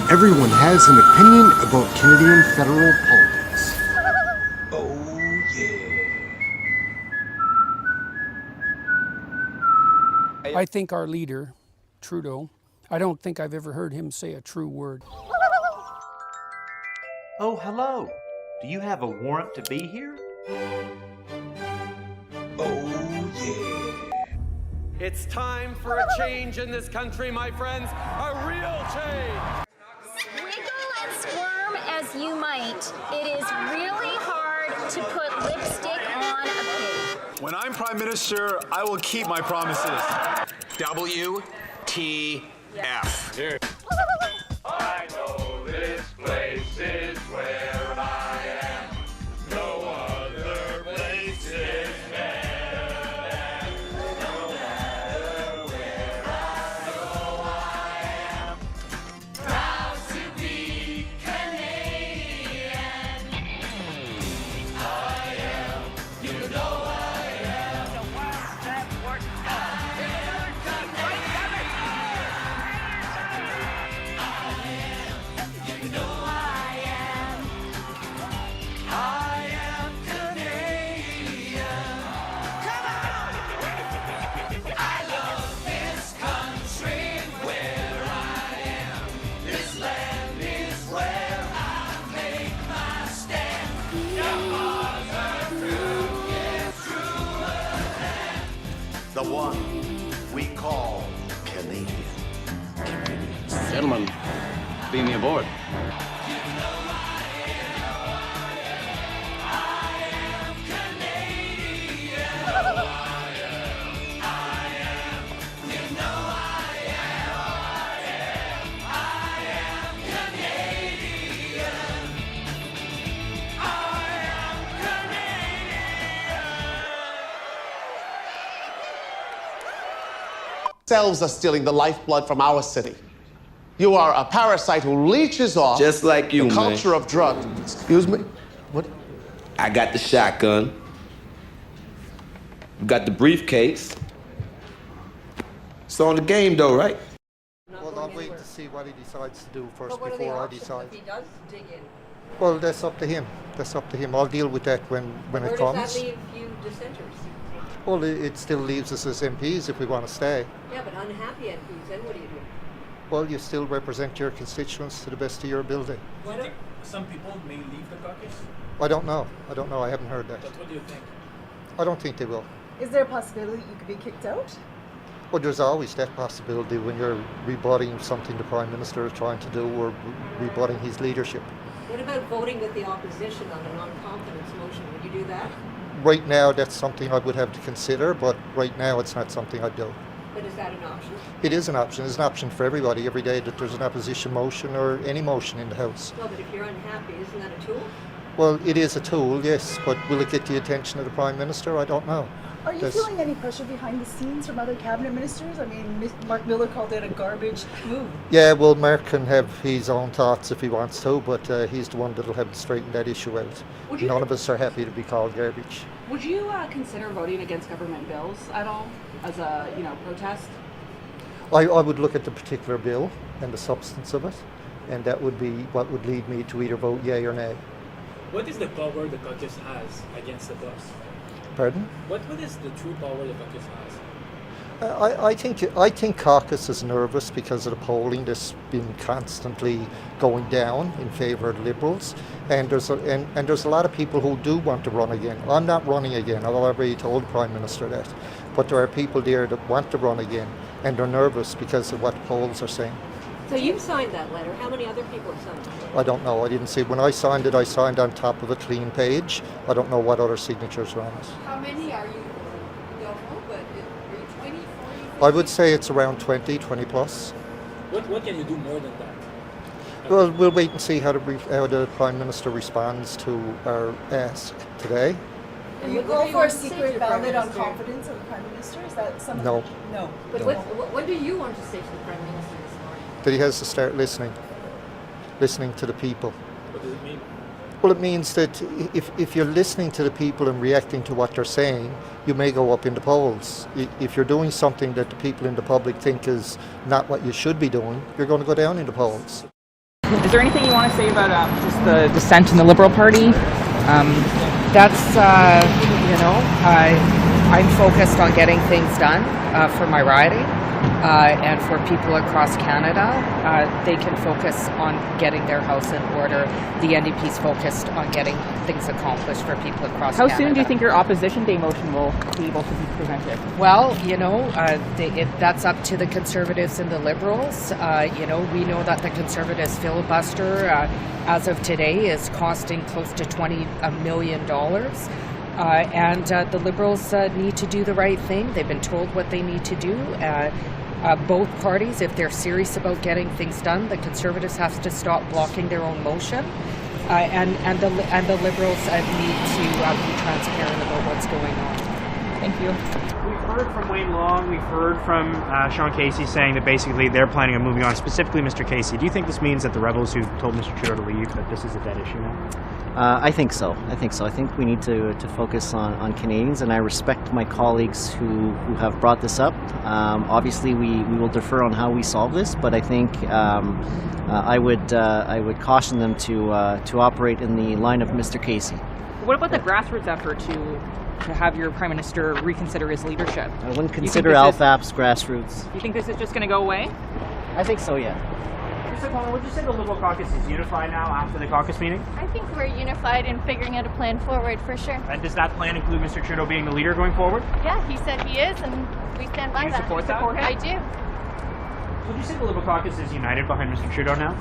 Everyone has an opinion about Canadian federal politics. Oh, yeah. I think our leader, Trudeau, I don't think I've ever heard him say a true word. Oh, hello. Do you have a warrant to be here? Oh, yeah. It's time for a change in this country, my friends. A real change. Wiggle and squirm as you might, it is really hard to put lipstick on a pig. When I'm Prime Minister, I will keep my promises. WTF. Here. I know this place is where I am. No other place is better than. No matter where I go, I am proud to be Canadian. I am, you know I am. The world that works. The one we call Canadian. Gentlemen, beam me aboard. Yourselves are stealing the lifeblood from our city. You are a parasite who leeches off just like you, the culture of drugs. Excuse me? What? I got the shotgun. You got the briefcase. It's on the game, though, right? Well, I'll wait to see what he decides to do first before I decide. If he does dig in? Well, that's up to him. That's up to him. I'll deal with that when it comes. Where does that leave you dissenters? Well, it still leaves us as MPs if we want to stay. Yeah, but unhappy MPs, then what do you do? Well, you still represent your constituents to the best of your ability. Do you think some people may leave the caucus? I don't know. I haven't heard that. But what do you think? I don't think they will. Is there a possibility you could be kicked out? Well, there's always that possibility when you're rebutting something the Prime Minister is trying to do or rebutting his leadership. What about voting with the opposition on a non-confidence motion? Would you do that? Right now, that's something I would have to consider, but right now it's not something I'd do. But is that an option? It is an option. It's an option for everybody every day that there's an opposition motion or any motion in the House. No, but if you're unhappy, isn't that a tool? Well, it is a tool, yes, but will it get the attention of the Prime Minister? I don't know. Are you feeling any pressure behind the scenes from other cabinet ministers? I mean, Mark Miller called it a garbage move. Yeah, well, Mark can have his own thoughts if he wants to, but he's the one that'll have to straighten that issue out. None of us are happy to be called garbage. Would you consider voting against government bills at all as a protest? I would look at the particular bill and the substance of it, and that would be what would lead me to either vote yay or nay. What is the power the caucus has against the boss? Pardon? What is the true power the caucus has? I think Caucus is nervous because of the polling that's been constantly going down in favour of Liberals, and there's a lot of people who do want to run again. I'm not running again. I've already told the Prime Minister that, but there are people there that want to run again, and they're nervous because of what the polls are saying. So you've signed that letter. How many other people have signed it? I don't know. I didn't see. When I signed it, I signed on top of a clean page. I don't know what other signatures are on it. How many are you? You don't know, but are you 20, 40? I would say it's around 20 plus. What can you do more than that? Well, we'll wait and see how the Prime Minister responds to our ask today. Will you go for a secret ballot on confidence of the Prime Minister? Is that something? No. No. But no. What do you want to say to the Prime Minister this morning? That he has to start listening to the people. What does it mean? Well, it means that if you're listening to the people and reacting to what they're saying, you may go up in the polls. If you're doing something that the people in the public think is not what you should be doing, you're going to go down in the polls. Is there anything you want to say about just the dissent in the Liberal Party? I'm focused on getting things done for my riding and for people across Canada. They can focus on getting their house in order. The NDP's focused on getting things accomplished for people across Canada. How soon do you think your Opposition Day motion will be able to be presented? Well, that's up to the Conservatives and the Liberals. We know that the Conservatives filibuster, as of today, is costing close to $20 million. And the Liberals need to do the right thing. They've been told what they need to do. Both parties, if they're serious about getting things done, the Conservatives have to stop blocking their own motion, and the Liberals need to be transparent about what's going on. Thank you. We've heard from Wayne Long, we've heard from Sean Casey saying that basically they're planning on moving on, specifically Mr. Casey. Do you think this means that the Rebels who told Mr. Trudeau to leave, that this is a dead issue now? I think so. I think we need to focus on Canadians, and I respect my colleagues who have brought this up. Obviously, we will defer on how we solve this, but I think I would caution them to operate in the line of Mr. Casey. What about the grassroots effort to have your Prime Minister reconsider his leadership? I wouldn't consider LFAP's grassroots. You think this is just going to go away? I think so, yeah. Would you say the Liberal caucus is unified now after the caucus meeting? I think we're unified in figuring out a plan forward, for sure. And does that plan include Mr. Trudeau being the leader going forward? Yeah, he said he is, and we stand by Do you that. support that? I do. Would you say the Liberal caucus is united behind Mr. Trudeau now?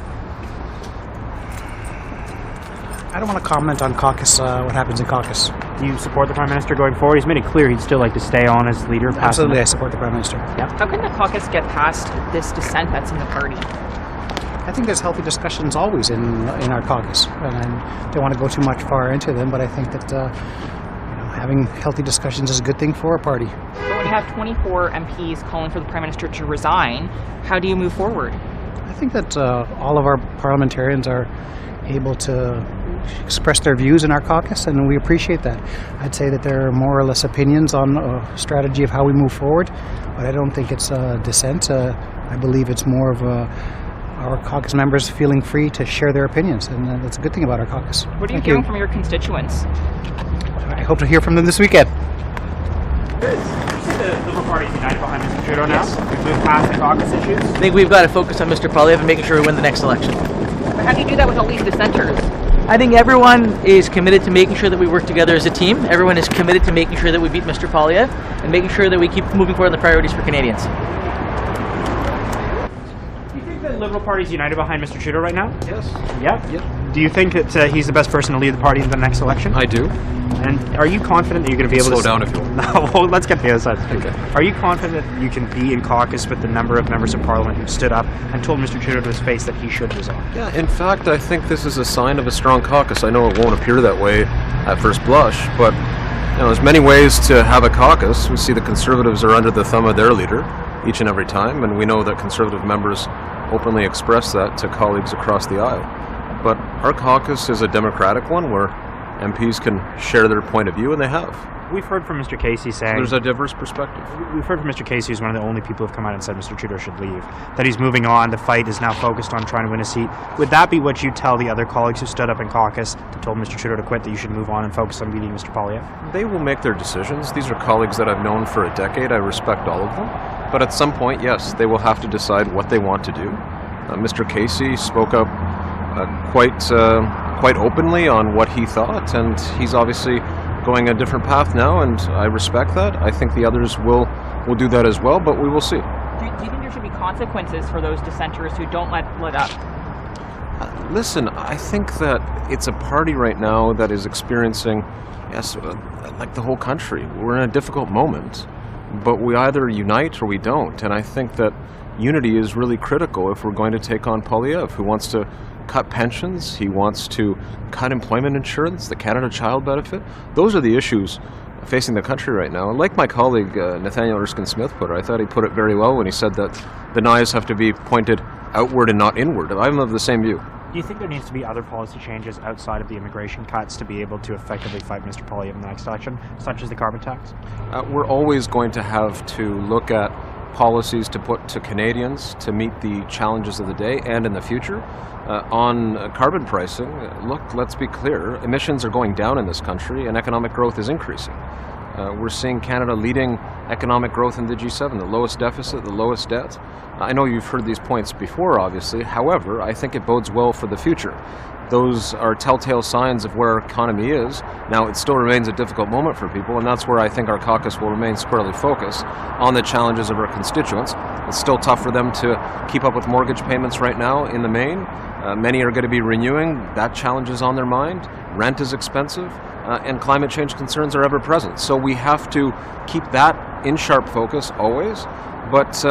I don't want to comment on caucus, what happens in caucus. Do you support the Prime Minister going forward? He's made it clear he'd still like to stay on as leader. Absolutely, I support the Prime Minister. Yeah. How can the caucus get past this dissent that's in the party? I think there's healthy discussions always in our caucus, and I don't want to go too much far into them, but I think that having healthy discussions is a good thing for a party. But when you have 24 MPs calling for the Prime Minister to resign, how do you move forward? I think that all of our parliamentarians are able to express their views in our caucus, and we appreciate that. I'd say that there are more or less opinions on a strategy of how we move forward, but I don't think it's dissent. I believe it's more of our caucus members feeling free to share their opinions, and that's a good thing about our caucus. What are you hearing from your constituents? I hope to hear from them this weekend. Would you say the Liberal Party is united behind Mr. Trudeau now? We've moved past the caucus issues? I think we've got to focus on Mr. Poiliev and making sure we win the next election. But how do you do that with all these dissenters? I think everyone is committed to making sure that we work together as a team. Everyone is committed to making sure that we beat Mr. Poiliev and making sure that we keep moving forward on the priorities for Canadians. Do you think the Liberal Party is united behind Mr. Trudeau right now? Yes. Yeah? Yep. Do you think that he's the best person to lead the party in the next election? I do. And are you confident that you're going to be able to... Slow down if you want. No, well, let's get to the other side. Okay. Are you confident that you can be in caucus with the number of members of Parliament who stood up and told Mr. Trudeau to his face that he should resign? Yeah, in fact, I think this is a sign of a strong caucus. I know it won't appear that way at first blush, but there's many ways to have a caucus. We see the Conservatives are under the thumb of their leader each and every time, and we know that Conservative members openly express that to colleagues across the aisle. But our caucus is a democratic one where MPs can share their point of view, and they have. We've heard from Mr. Casey saying... There's a diverse perspective. We've heard from Mr. Casey, who's one of the only people who have come out and said Mr. Trudeau should leave, that he's moving on, the fight is now focused on trying to win a seat. Would that be what you tell the other colleagues who stood up in caucus that told Mr. Trudeau to quit, that you should move on and focus on beating Mr. Poiliev? They will make their decisions. These are colleagues that I've known for a decade. I respect all of them. But at some point, yes, they will have to decide what they want to do. Mr. Casey spoke up quite openly on what he thought, and he's obviously going a different path now, and I respect that. I think the others will do that as well, but we will see. Do you think there should be consequences for those dissenters who don't let up? Listen, I think that it's a party right now that is experiencing, yes, like the whole country, we're in a difficult moment, but we either unite or we don't, and I think that unity is really critical if we're going to take on Poiliev, who wants to cut pensions, he wants to cut employment insurance, the Canada Child Benefit. Those are the issues facing the country right now. And like my colleague Nathaniel Erskine-Smith put it, I thought he put it very well when he said that the knives have to be pointed outward and not inward. I'm of the same view. Do you think there needs to be other policy changes outside of the immigration cuts to be able to effectively fight Mr. Poiliev in the next election, such as the carbon tax? We're always going to have to look at policies to put to Canadians to meet the challenges of the day and in the future. On carbon pricing, look, let's be clear, emissions are going down in this country and economic growth is increasing. We're seeing Canada leading economic growth in the G7, the lowest deficit, the lowest debt. I know you've heard these points before, obviously. However, I think it bodes well for the future. Those are telltale signs of where our economy is. Now, it still remains a difficult moment for people, and that's where I think our caucus will remain squarely focused on the challenges of our constituents. It's still tough for them to keep up with mortgage payments right now in the main. Many are going to be renewing. That challenge is on their mind. Rent is expensive, and climate change concerns are ever present. So we have to keep that in sharp focus always. But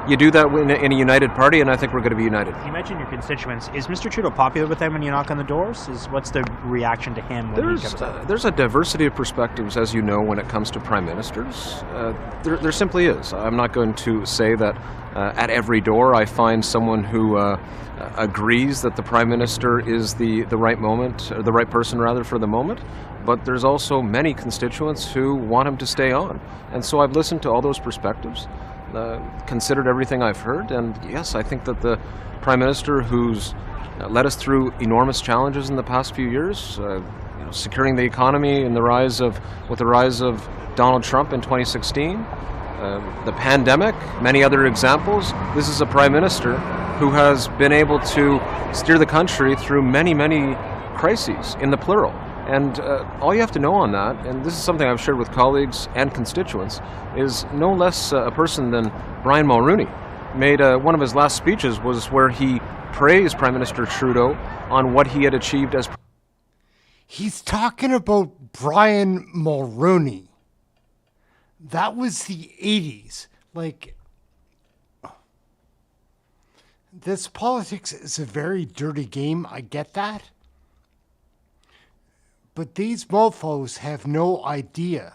you do that in a united party, and I think we're going to be united. You mentioned your constituents. Is Mr. Trudeau popular with them when you knock on the doors? What's the reaction to him when he comes up? There's a diversity of perspectives, as you know, when it comes to prime ministers. There simply is. I'm not going to say that at every door I find someone who agrees that the prime minister is the right moment, or the right person rather, for the moment. But there's also many constituents who want him to stay on. And so I've listened to all those perspectives. Considered everything I've heard, and yes, I think that the Prime Minister, who's led us through enormous challenges in the past few years, securing the economy and with the rise of Donald Trump in 2016, the pandemic, many other examples. This is a Prime Minister who has been able to steer the country through many, many crises, in the plural. And all you have to know on that, and this is something I've shared with colleagues and constituents, is no less a person than Brian Mulroney made one of his last speeches was where he praised Prime Minister Trudeau on what he had achieved as. He's talking about Brian Mulroney. That was the 80s. Like, this politics is a very dirty game. I get that. But these mofos have no idea.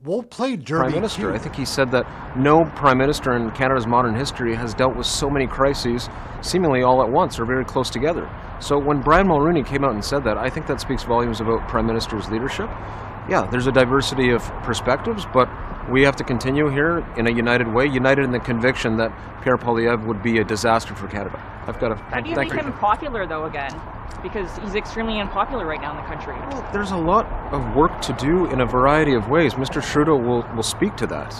We'll play dirty. Prime Minister, I think he said that no Prime Minister in Canada's modern history has dealt with so many crises seemingly all at once or very close together. So when Brian Mulroney came out and said that, I think that speaks volumes about Prime Minister's leadership. Yeah, there's a diversity of perspectives, but we have to continue here in a united way, united in the conviction that Pierre Poilievre would be a disaster for Canada. I've got to How do you make him popular, though, again? Because he's extremely unpopular right now in the country. Well, there's a lot of work to do in a variety of ways. Mr. Trudeau will speak to that.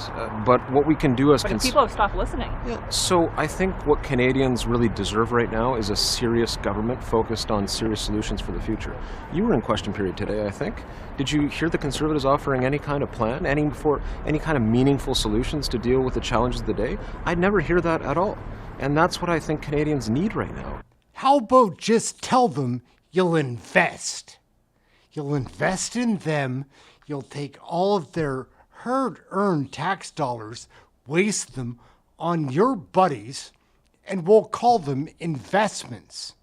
But what we can do as... But people have stopped listening. Yeah, so I think what Canadians really deserve right now is a serious government focused on serious solutions for the future. You were in question period today, I think. Did you hear the Conservatives offering any kind of plan, any kind of meaningful solutions to deal with the challenges of the day? I'd never hear that at all. And that's what I think Canadians need right now. How about just tell them you'll invest? You'll invest in them. You'll take all of their hard-earned tax dollars, waste them on your buddies, and we'll call them investments.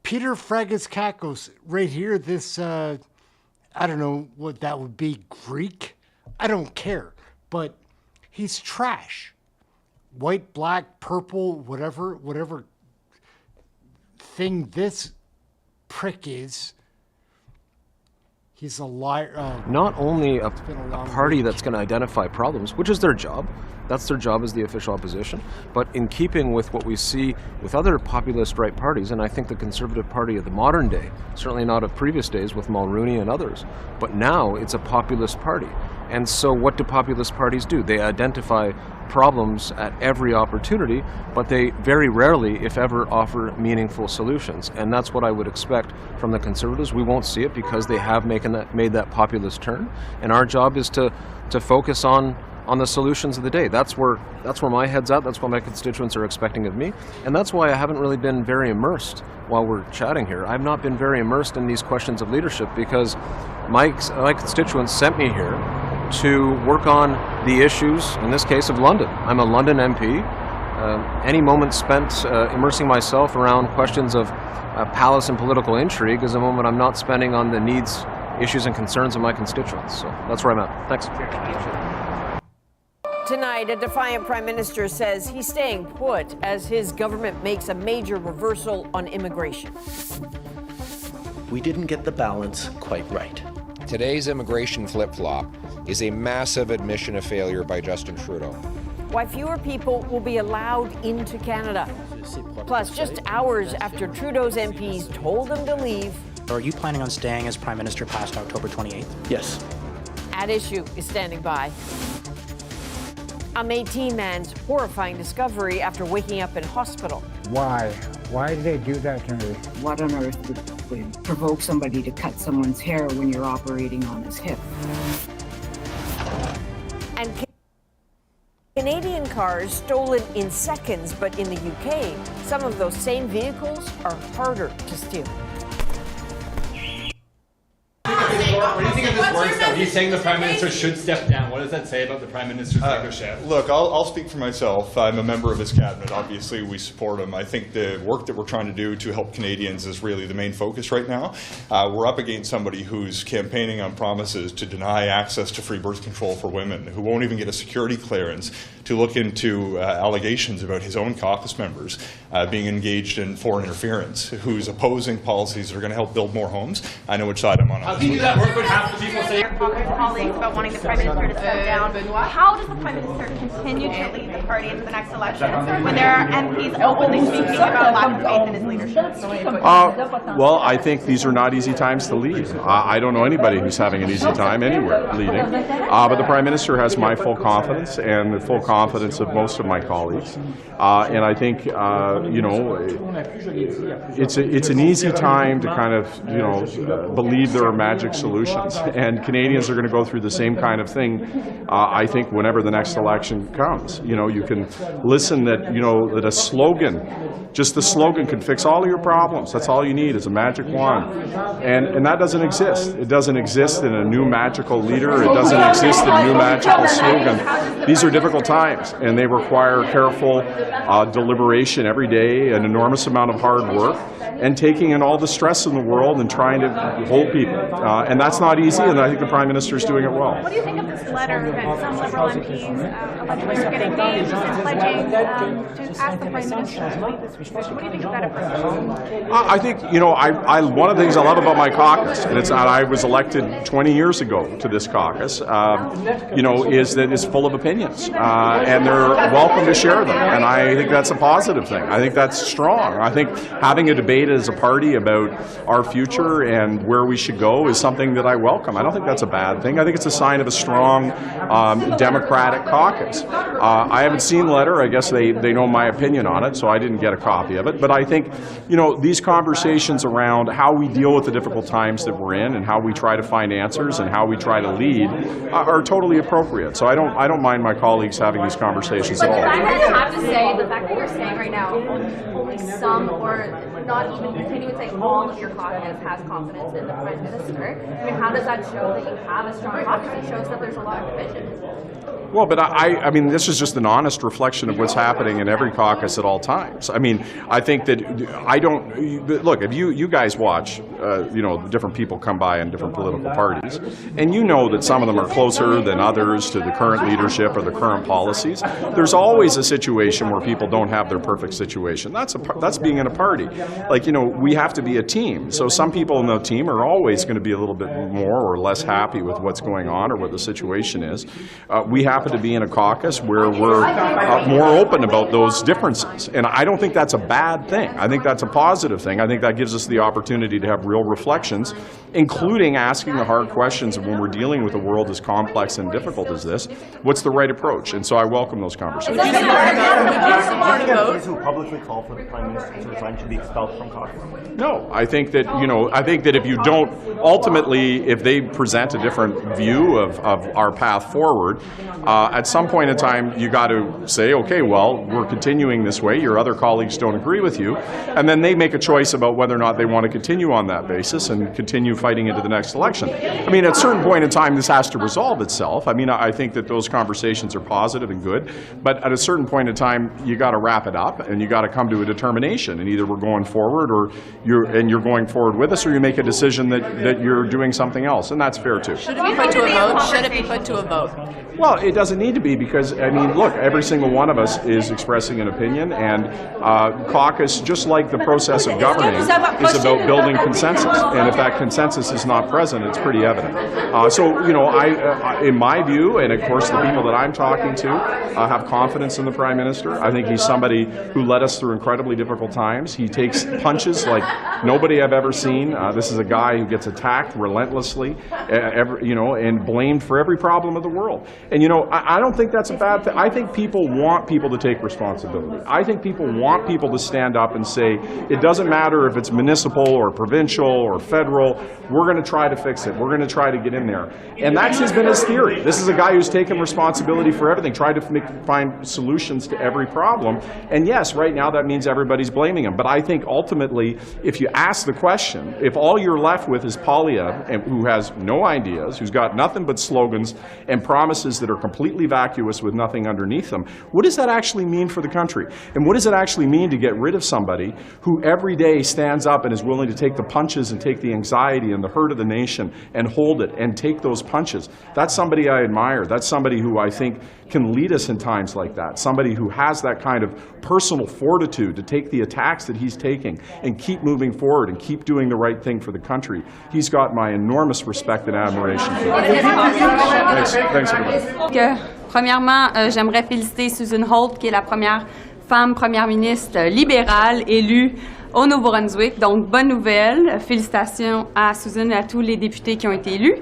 Peter Fragaskakos, right here, this, I don't know what that would be, Greek? I don't care, but he's trash. White, black, purple, whatever thing this prick is, he's a liar. Not only a party that's going to identify problems, which is their job, that's their job as the official opposition, but in keeping with what we see with other populist right parties, and I think the Conservative Party of the modern day, certainly not of previous days with Mulroney and others, but now it's a populist party. And so what do populist parties do? They identify problems at every opportunity, but they very rarely, if ever, offer meaningful solutions. And that's what I would expect from the Conservatives. We won't see it because they have made that populist turn. And our job is to focus on the solutions of the day. That's where my head's at. That's what my constituents are expecting of me. And that's why I haven't really been very immersed while we're chatting here. I've not been very immersed in these questions of leadership because my constituents sent me here to work on the issues, in this case, of London. I'm a London MP. Any moment spent immersing myself around questions of palace and political intrigue is a moment I'm not spending on the needs, issues, and concerns of my constituents. So that's where I'm at. Thanks. Tonight, a defiant Prime Minister says he's staying put as his government makes a major reversal on immigration. We didn't get the balance quite right. Today's immigration flip-flop is a massive admission of failure by Justin Trudeau. Why fewer people will be allowed into Canada. Plus, just hours after Trudeau's MPs told him to leave. Are you planning on staying as Prime Minister past October 28th? Yes. At Issue is standing by. A Métis man's horrifying discovery after waking up in hospital. Why? Why did they do that to me? What on earth would provoke somebody to cut someone's hair when you're operating on his hip? And Canadian cars stolen in seconds, but in the UK, some of those same vehicles are harder to steal. What do you think of this words though? He's saying the Prime Minister should step down. What does that say about the Prime Minister's leadership? Look, I'll speak for myself. I'm a member of his cabinet. Obviously, we support him. I think the work that we're trying to do to help Canadians is really the main focus right now. We're up against somebody who's campaigning on promises to deny access to free birth control for women, who won't even get a security clearance to look into allegations about his own caucus members being engaged in foreign interference, who's opposing policies that are going to help build more homes. I know which side I'm on. How do you do that work when half the people say... Your colleagues about wanting the Prime Minister to step down. How does the Prime Minister continue to lead the party into the next election when there are MPs openly speaking about lack of faith in his leadership? Well, I think these are not easy times to lead. I don't know anybody who's having an easy time anywhere leading. But the Prime Minister has my full confidence and the full confidence of most of my colleagues. And I think, you know, it's an easy time to kind of, you know, believe there are magic solutions. And Canadians are going to go through the same kind of thing, I think, whenever the next election comes. You know, you can listen that, you know, that a slogan, just the slogan can fix all of your problems. That's all you need is a magic wand. And that doesn't exist. It doesn't exist in a new magical leader. It doesn't exist in a new magical slogan. These are difficult times, and they require careful deliberation every day, an enormous amount of hard work, and taking in all the stress in the world and trying to hold people. And that's not easy, and I think the Prime Minister is doing it well. What do you think of this letter that some Liberal MPs allegedly are getting engaged in pledging to ask the Prime Minister to leave this position? What do you think of that approach? I think, you know, one of the things I love about my caucus, and it's not, I was elected 20 years ago to this caucus, you know, is that it's full of opinions, and they're welcome to share them, and I think that's a positive thing. I think that's strong. I think having a debate as a party about our future and where we should go is something that I welcome. I don't think that's a bad thing. I think it's a sign of a strong Democratic caucus. I haven't seen the letter. I guess they know my opinion on it, so I didn't get a copy of it. But I think, you know, these conversations around how we deal with the difficult times that we're in and how we try to find answers and how we try to lead are totally appropriate. So I don't mind my colleagues having these conversations at all. But the fact that you have to say, the fact that you're saying right now, only some or not even, can you say all of your caucus has confidence in the Prime Minister? I mean, how does that show that you have a strong caucus? It shows that there's a lot of division. Well, but I mean, this is just an honest reflection of what's happening in every caucus at all times. I mean, I think that I don't look. If you guys watch, you know, different people come by in different political parties, and you know that some of them are closer than others to the current leadership or the current policies. There's always a situation where people don't have their perfect situation. That's being in a party. Like, you know, we have to be a team. So some people in the team are always going to be a little bit more or less happy with what's going on or what the situation is. We happen to be in a caucus where we're more open about those differences. And I don't think that's a bad thing. I think that's a positive thing. I think that gives us the opportunity to have real reflections, including asking the hard questions of when we're dealing with a world as complex and difficult as this, what's the right approach? And so I welcome those conversations. Those who publicly call for the Prime Minister to resign should be expelled from caucus? No, I think that, you know, I think that if you don't, ultimately, if they present a different view of our path forward, at some point in time, you got to say, okay, well, we're continuing this way. Your other colleagues don't agree with you. And then they make a choice about whether or not they want to continue on that basis and continue fighting into the next election. I mean, at a certain point in time, this has to resolve itself. I mean, I think that those conversations are positive and good. But at a certain point in time, you got to wrap it up and you got to come to a determination. And either we're going forward or you're going forward with us, or you make a decision that you're doing something else. else, and that's fair too. Should it be put to a vote? Should it be put to a vote? Well, it doesn't need to be because, I mean, look, every single one of us is expressing an opinion, and caucus, just like the process of governing, is about building consensus. And if that consensus is not present, it's pretty evident. So, you know, in my view, and of course the people that I'm talking to, have confidence in the Prime Minister. I think he's somebody who led us through incredibly difficult times. He takes punches like nobody I've ever seen. This is a guy who gets attacked relentlessly, you know, and blamed for every problem of the world. And, you know, I don't think that's a bad thing. I think people want people to take responsibility. I think people want people to stand up and say, it doesn't matter if it's municipal or provincial or federal, we're going to try to fix it. We're going to try to get in there. And that's been his theory. This is a guy who's taken responsibility for everything, tried to find solutions to every problem. And yes, right now that means everybody's blaming him. But I think ultimately, if you ask the question, if all you're left with is Poiliev, who has no ideas, who's got nothing but slogans and promises that are completely vacuous with nothing underneath them, what does that actually mean for the country? And what does it actually mean to get rid of somebody who every day stands up and is willing to take the punches and take the anxiety and the hurt of the nation and hold it and take those punches? That's somebody I admire. That's somebody who I think can lead us in times like that. Somebody who has that kind of personal fortitude to take the attacks that he's taking and keep moving forward and keep doing the right thing for the country. He's got my enormous respect and admiration for him. Thanks everybody. Premièrement, j'aimerais féliciter Susan Holt, qui est la première femme première ministre libérale élue au Nouveau-Brunswick. Donc, bonne nouvelle. Félicitations à Susan et à tous les députés qui ont été élus.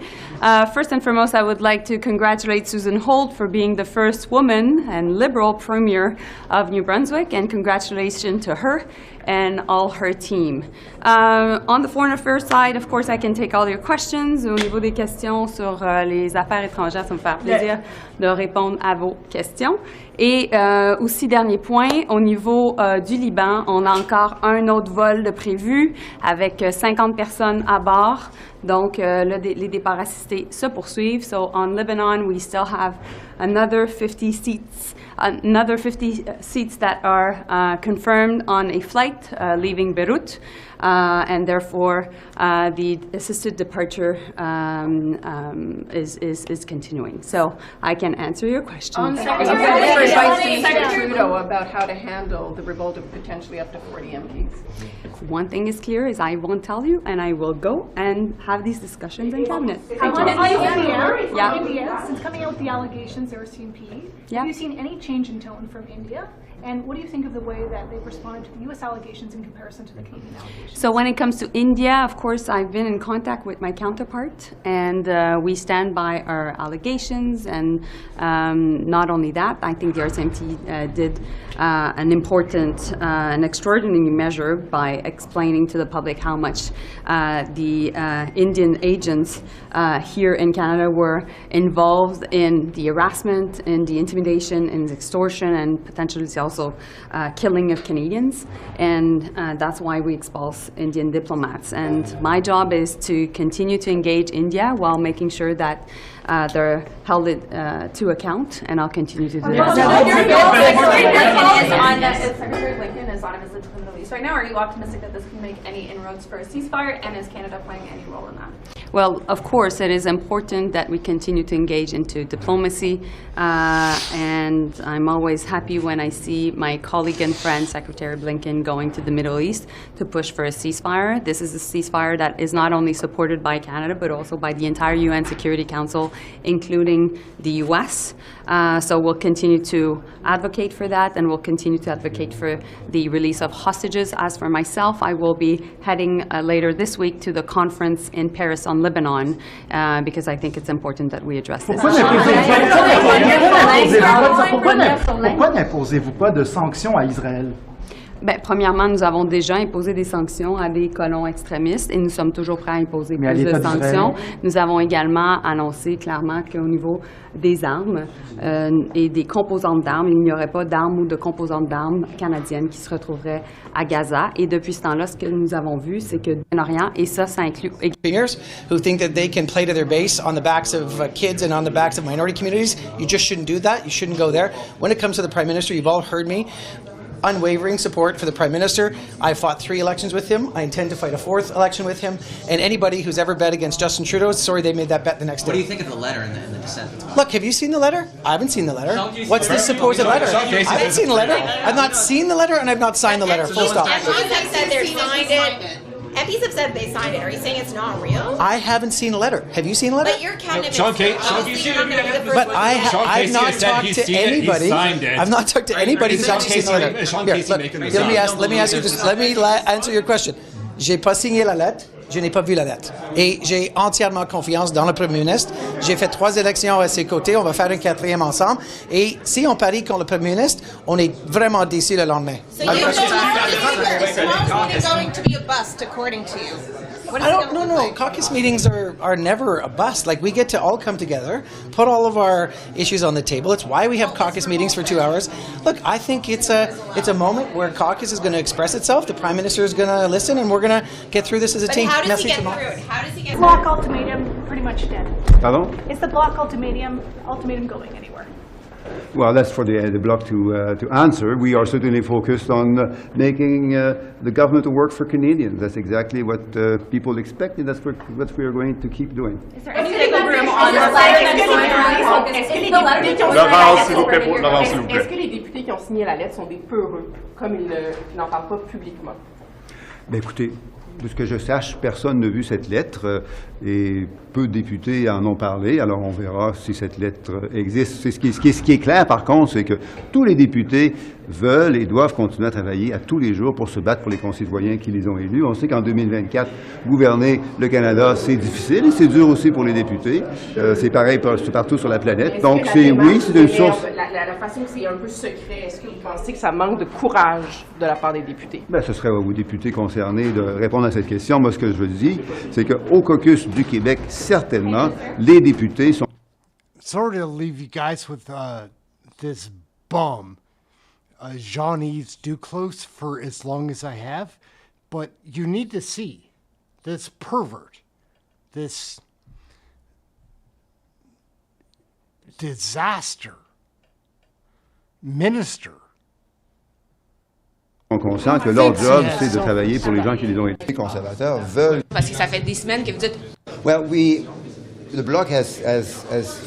First and foremost, I would like to congratulate Susan Holt for being the first woman and Liberal Premier of New Brunswick, and congratulations to her and all her team. On the foreign affairs side, of course, I can take all your questions. Au niveau des questions sur les affaires étrangères, ça me fait plaisir de répondre à vos questions. Et aussi, dernier point, au niveau du Liban, on a encore un autre vol de prévu avec 50 personnes à bord. Donc, les départs assistés se poursuivent. So, on Lebanon, we still have another 50 seats that are confirmed on a flight leaving Beirut, and therefore the assisted departure is continuing. So I can answer your question. Secretary Trudeau about how to handle the revolt of potentially up to 40 MPs. One thing is clear is I won't tell you, and I will go and have these discussions in cabinet. India, since coming out with the allegations there was CNP, have you seen any change in tone from India? And what do you think of the way that they've responded to the U.S. allegations in comparison to the Canadian allegations? So when it comes to India, of course, I've been in contact with my counterpart, and we stand by our allegations. And not only that, I think the RCMP did an important, an extraordinary measure by explaining to the public how much the Indian agents here in Canada were involved in the harassment, in the intimidation, in the extortion, and potentially also killing of Canadians. And that's why we expulse Indian diplomats. And my job is to continue to engage India while making sure that they're held to account, and I'll continue to do that. Secretary Blinken is on a visit to the Middle East right now. Are you optimistic that this can make any inroads for a ceasefire, and is Canada playing any role in that? Well, of course, it is important that we continue to engage into diplomacy, and I'm always happy when I see my colleague and friend, Secretary Blinken, going to the Middle East to push for a ceasefire. This is a ceasefire that is not only supported by Canada, but also by the entire UN Security Council, including the U.S. So we'll continue to advocate for that, and we'll continue to advocate for the release of hostages. As for myself, I will be heading later this week to the conference in Paris on Lebanon, because I think it's important that we address this. Pourquoi n'imposez-vous pas de sanctions à Israël? Ben, premièrement, nous avons déjà imposé des sanctions à des colons extrémistes et nous sommes toujours prêts à imposer plus de sanctions. Nous avons également annoncé clairement qu'au niveau des armes et des composantes d'armes, il n'y aurait pas d'armes ou de composantes d'armes canadiennes qui se retrouveraient à Gaza. Et depuis ce temps-là, ce que nous avons vu, c'est que en Orient, et ça inclut who think that they can play to their base on the backs of kids and on the backs of minority communities. You just shouldn't do that. You shouldn't go there. When it comes to the Prime Minister, you've all heard me. unwavering support for the Prime Minister. I fought 3 elections with him. I intend to fight a 4th election with him. And anybody who's ever bet against Justin Trudeau, sorry they made that bet the next day. What do you think of the letter and the dissent? Look, have you seen the letter? I haven't seen the letter. What's this supposed letter? I haven't seen the letter. I've not seen the letter and I've not signed the letter. Full stop. MPs have said they signed it. MPs have said they signed it. Are you saying it's not real? I haven't seen a letter. Have you seen a letter? But your cabinet But I've not talked to anybody. I've not talked to anybody who's actually seen the letter. Here, let me ask you this. Let me answer your question. J'ai pas signé la lettre. Je n'ai pas vu la lettre. Et j'ai entièrement confiance dans le Premier ministre. J'ai fait 3 élections à ses côtés. On va faire une 4e ensemble. Et si on parie contre le Premier ministre, on est vraiment déçus le lendemain. So you don't going to be a bust, according to you. No. Caucus meetings are never a bust. Like, we get to all come together, put all of our issues on the table. It's why we have caucus meetings for 2 hours. Look, I think it's a moment where caucus is going to express itself. The Prime Minister is going to listen, and we're going to get through this as a team. How does he get through it? How does he get Block ultimatum pretty much dead. Pardon? Is the block ultimatum going anywhere? Well, that's for the bloc to answer. We are certainly focused on making the government to work for Canadians. That's exactly what people expect, and that's what we are going to keep doing. Is there any wiggle room on the Est-ce que les députés qui ont signé la lettre sont des peureux, comme ils n'en parlent pas publiquement? Ben, écoutez, de ce que je sache, personne n'a vu cette lettre et peu de députés en ont parlé. Alors on verra si cette lettre existe. Ce qui est clair, par contre, c'est que tous les députés veulent et doivent continuer à travailler à tous les jours pour se battre pour les concitoyens qui les ont élus. On sait qu'en 2024, gouverner le Canada, c'est difficile et c'est dur aussi pour les députés. C'est pareil partout sur la planète. Donc c'est une source... La façon que c'est un peu secret, est-ce que vous pensez que ça manque de courage de la part des députés? Ben, ce serait aux députés concernés de répondre à cette question. Moi, ce que je veux dire, c'est qu'au caucus du Québec, certainement, les députés sont... Sorry to leave you guys with this bum, Jean-Yves Duclos, for as long as I have, but you need to see this pervert, this disaster minister. sont conscients que leur job, c'est de travailler pour les gens qui les ont élus. Les conservateurs veulent... Parce que ça fait des semaines que vous dites... Well, the Bloc has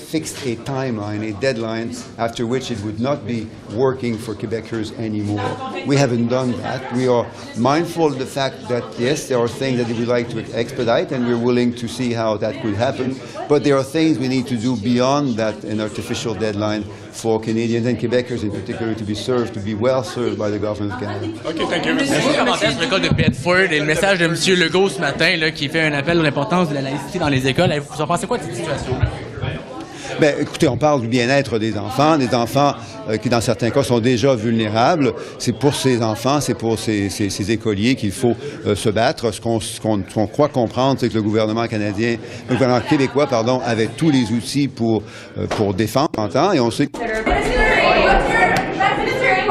fixed a timeline, a deadline, after which it would not be working for Quebecers anymore. We haven't done that. We are mindful of the fact that, yes, there are things that we would like to expedite, and we're willing to see how that could happen. But there are things we need to do beyond that, an artificial deadline for Canadians and Quebecers in particular to be served, to be well served by the government of Canada. Okay, thank you. Merci. Commentaire sur le cas de Bedford et le message de M. Legault ce matin là, qui fait un appel à l'importance de la laïcité dans les écoles. Vous en pensez quoi de cette situation? Ben, écoutez, on parle du bien-être des enfants qui, dans certains cas, sont déjà vulnérables. C'est pour ces enfants, c'est pour ces écoliers qu'il faut se battre. Ce qu'on croit comprendre, c'est que le gouvernement canadien, le gouvernement québécois, pardon, avait tous les outils pour défendre, et on sait que...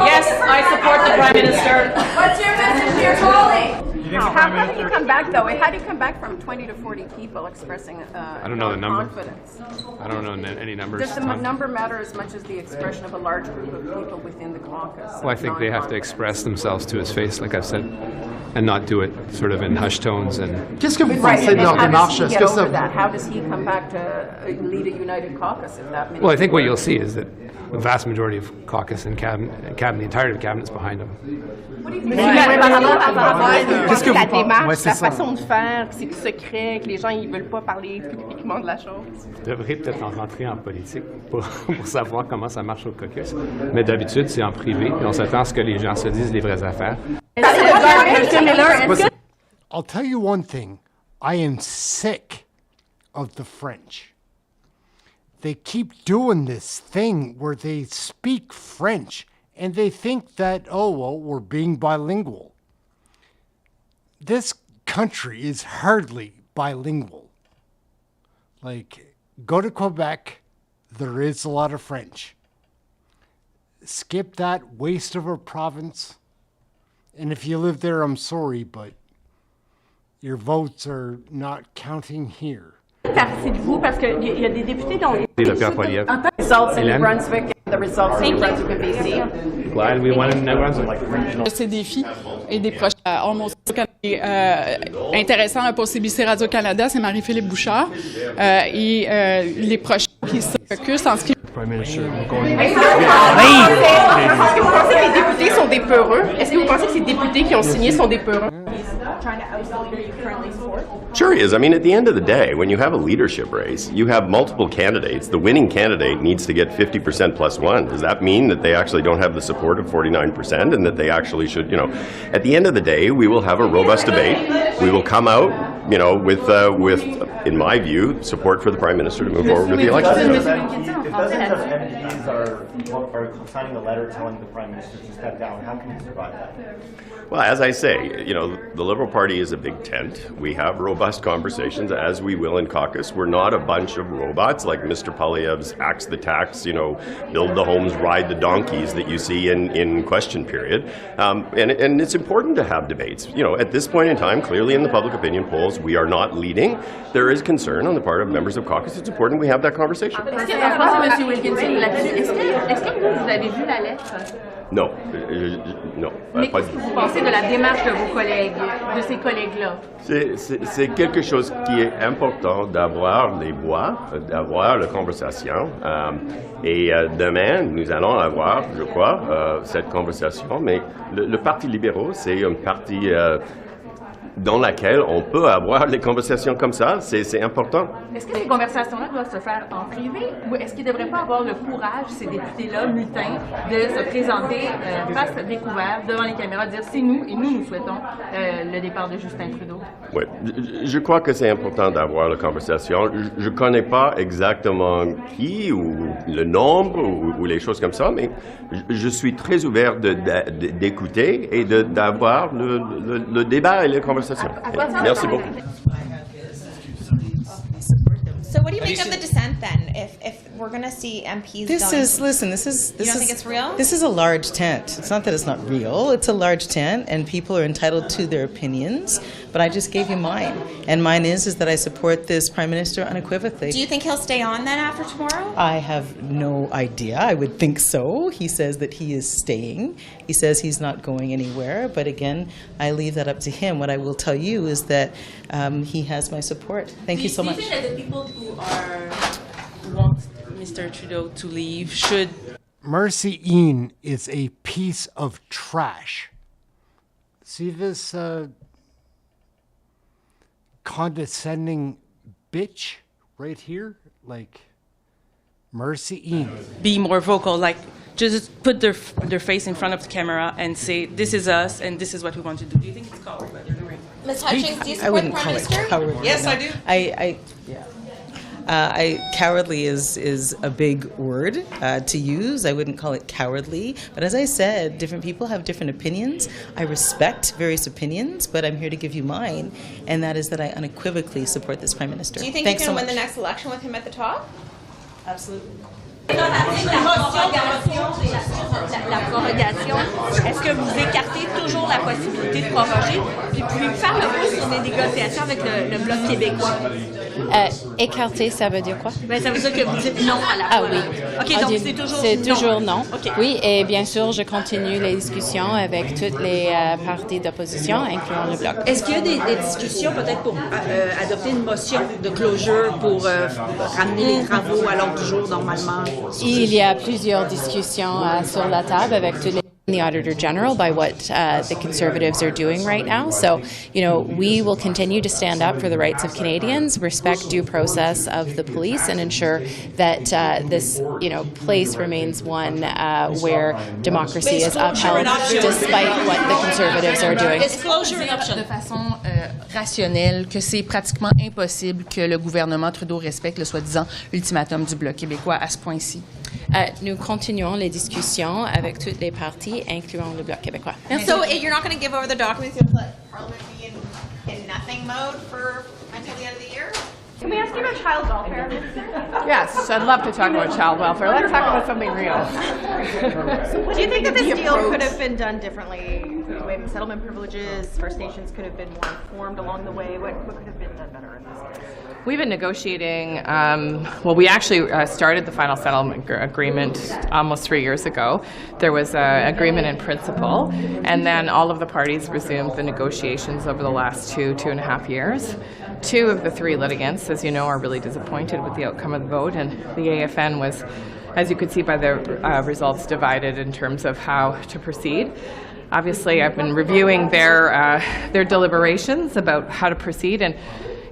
Yes, I support the Prime Minister. What's your message to your colleagues? How do you come back, though? How do you come back from 20 to 40 people expressing I don't know the number. confidence? I don't know any numbers. Does the number matter as much as the expression of a large group of people within the caucus? Well, I think they have to express themselves to his face, like I've said, and not do it sort of in hushed tones. And Qu'est-ce que vous pensez de leur démarche? Est-ce que ça... How does he come back to lead a united caucus if that many... Well, I think what you'll see is that the vast majority of caucus and cabinet, the entirety of cabinet's behind him. Qu'est-ce que la démarche, la façon de faire, que c'est secret, que les gens ils veulent pas parler publiquement de la chose? Je devrais peut-être en rentrer en politique pour savoir comment ça marche au caucus. Mais d'habitude, c'est en privé et on s'attend à ce que les gens se disent les vraies affaires. I'll tell you one thing. I am sick of the French. They keep doing this thing where they speak French and they think that, oh, well, we're being bilingual. This country is hardly bilingual. Like, go to Quebec, there is a lot of French. Skip that waste of a province. And if you live there, I'm sorry, but your votes are not counting here. Parti de vous, parce qu'il y a des députés dont... Le père Poilievre. Results in New Brunswick. The results in New Brunswick and BC. Glad we won in New Brunswick. Ces défis et des projets. Mon intéressant pour CBC Radio-Canada, c'est Marie-Philippe Bouchard. Et les prochains qui se Caucus en ce qui... Est-ce que vous pensez que les députés sont des peureux? Est-ce que vous pensez que ces députés qui ont signé sont des peureux? Sure he is. I mean, at the end of the day, when you have a leadership race, you have multiple candidates. The winning candidate needs to get 50% plus one. Does that mean that they actually don't have the support of 49% and that they actually should, at the end of the day, we will have a robust debate. We will come out, with, in my view, support for the Prime Minister to move forward with the election. If dozens of MPs are signing a letter telling the Prime Minister to step down, how can you survive that? Well, as I say, the Liberal Party is a big tent. We have robust conversations, as we will in caucus. We're not a bunch of robots like Mr. Poilievre's axe the tax, build the homes, ride the donkeys that you see in question period. And it's important to have debates. At this point in time, clearly in the public opinion polls, we are not leading. There is concern on the part of members of caucus. It's important we have that conversation. Est-ce que la réponse de M. Wilkinson là-dessus, est-ce que vous avez vu la lettre? Non, non. Mais qu'est-ce que vous pensez de la démarche de vos collègues, de ces collègues-là? C'est quelque chose qui est important d'avoir les voix, d'avoir la conversation. Et demain, nous allons avoir, je crois, cette conversation. Mais le Parti libéral, c'est un parti dans laquelle on peut avoir des conversations comme ça, c'est important. Est-ce que ces conversations-là doivent se faire en privé ou est-ce qu'ils ne devraient pas avoir le courage, ces députés-là, mutins, de se présenter face à découvert devant les caméras, dire c'est nous et nous souhaitons le départ de Justin Trudeau? Oui, je crois que c'est important d'avoir la conversation. Je ne connais pas exactement qui ou le nombre ou les choses comme ça, mais je suis très ouvert d'écouter et d'avoir le débat et les conversations. Merci beaucoup. So what do you make of the dissent then? If we're going to see MPs This going, is you don't think it's real? This is a large tent. It's not that it's not real. It's a large tent, and people are entitled to their opinions. But I just gave you mine, and mine is that I support this Prime Minister unequivocally. Do you think he'll stay on then after tomorrow? I have no idea. I would think so. He says that he is staying. He says he's not going anywhere. But again, I leave that up to him. What I will tell you is that he has my support. Thank you so much. Do you think that the people who want Mr. Trudeau to leave should... Mercy Ian is a piece of trash. See this condescending bitch right here? Like, Mercy Ian. Be more vocal, like just put their face in front of the camera and say, this is us and this is what we want to do. Do you think it's cowardly what they're doing? Ms. Hutchings, do you I support wouldn't the Prime call Minister? it cowardly. Yes, no. I do. Cowardly is a big word to use. I wouldn't call it cowardly. But as I said, different people have different opinions. I respect various opinions, but I'm here to give you mine, and that is that I unequivocally support this Prime Minister. Do you think Thanks you can so win much. the next election with him at the top? Absolutely. La prorogation, est-ce que vous écartez toujours la possibilité de proroger? Puis pouvez-vous faire le point sur des négociations avec le Bloc québécois? Écarter, ça veut dire quoi? Ben, ça veut dire que vous dites non à la oui. OK, donc c'est toujours non. Okay. Oui, et bien sûr, je continue les discussions avec toutes les partis d'opposition, incluant le Bloc. Est-ce qu'il y a des discussions peut-être pour adopter une motion de closure pour ramener les travaux à l'ordre du jour normalement? Il y a plusieurs discussions sur la table avec tous les the Auditor General by what the Conservatives are doing right now. So, we will continue to stand up for the rights of Canadians, respect due process of the police, and ensure that this, place remains one where democracy is upheld despite what the Conservatives are doing. De façon rationnelle que c'est pratiquement impossible que le gouvernement Trudeau respecte le soi-disant ultimatum du Bloc québécois à ce point-ci. Nous continuons les discussions avec toutes les parties, incluant le Bloc québécois. So you're not going to give over the documents? You'll let Parliament be in nothing mode until the end of the year? Can we ask you about child welfare? Yes, I'd love to talk about child welfare. Let's talk about something real. Do you think that this deal could have been done differently waiving settlement privileges, First Nations could have been more informed along the way. What could have been done better in this case? We've been negotiating, well, we actually started the final settlement agreement almost 3 years ago. There was an agreement in principle, and then all of the parties resumed the negotiations over the last 2.5 years. 2 of the 3 litigants, as you know, are really disappointed with the outcome of the vote, and the AFN was, as you could see by the results, divided in terms of how to proceed. Obviously, I've been reviewing their deliberations about how to proceed, and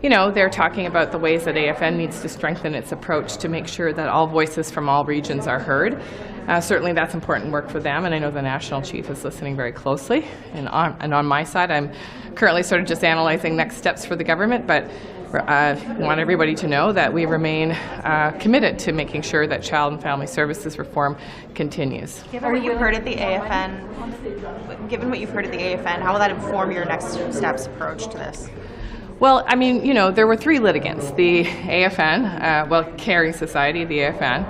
you know, they're talking about the ways that AFN needs to strengthen its approach to make sure that all voices from all regions are heard. Certainly that's important work for them, and I know the National Chief is listening very closely. And on my side, I'm currently sort of just analyzing next steps for the government, but I want everybody to know that we remain committed to making sure that child and family services reform continues. Given what you've heard at the AFN, how will that inform your next steps approach to this? Well, I mean, you know, there were 3 litigants, the AFN, Caring Society, the AFN,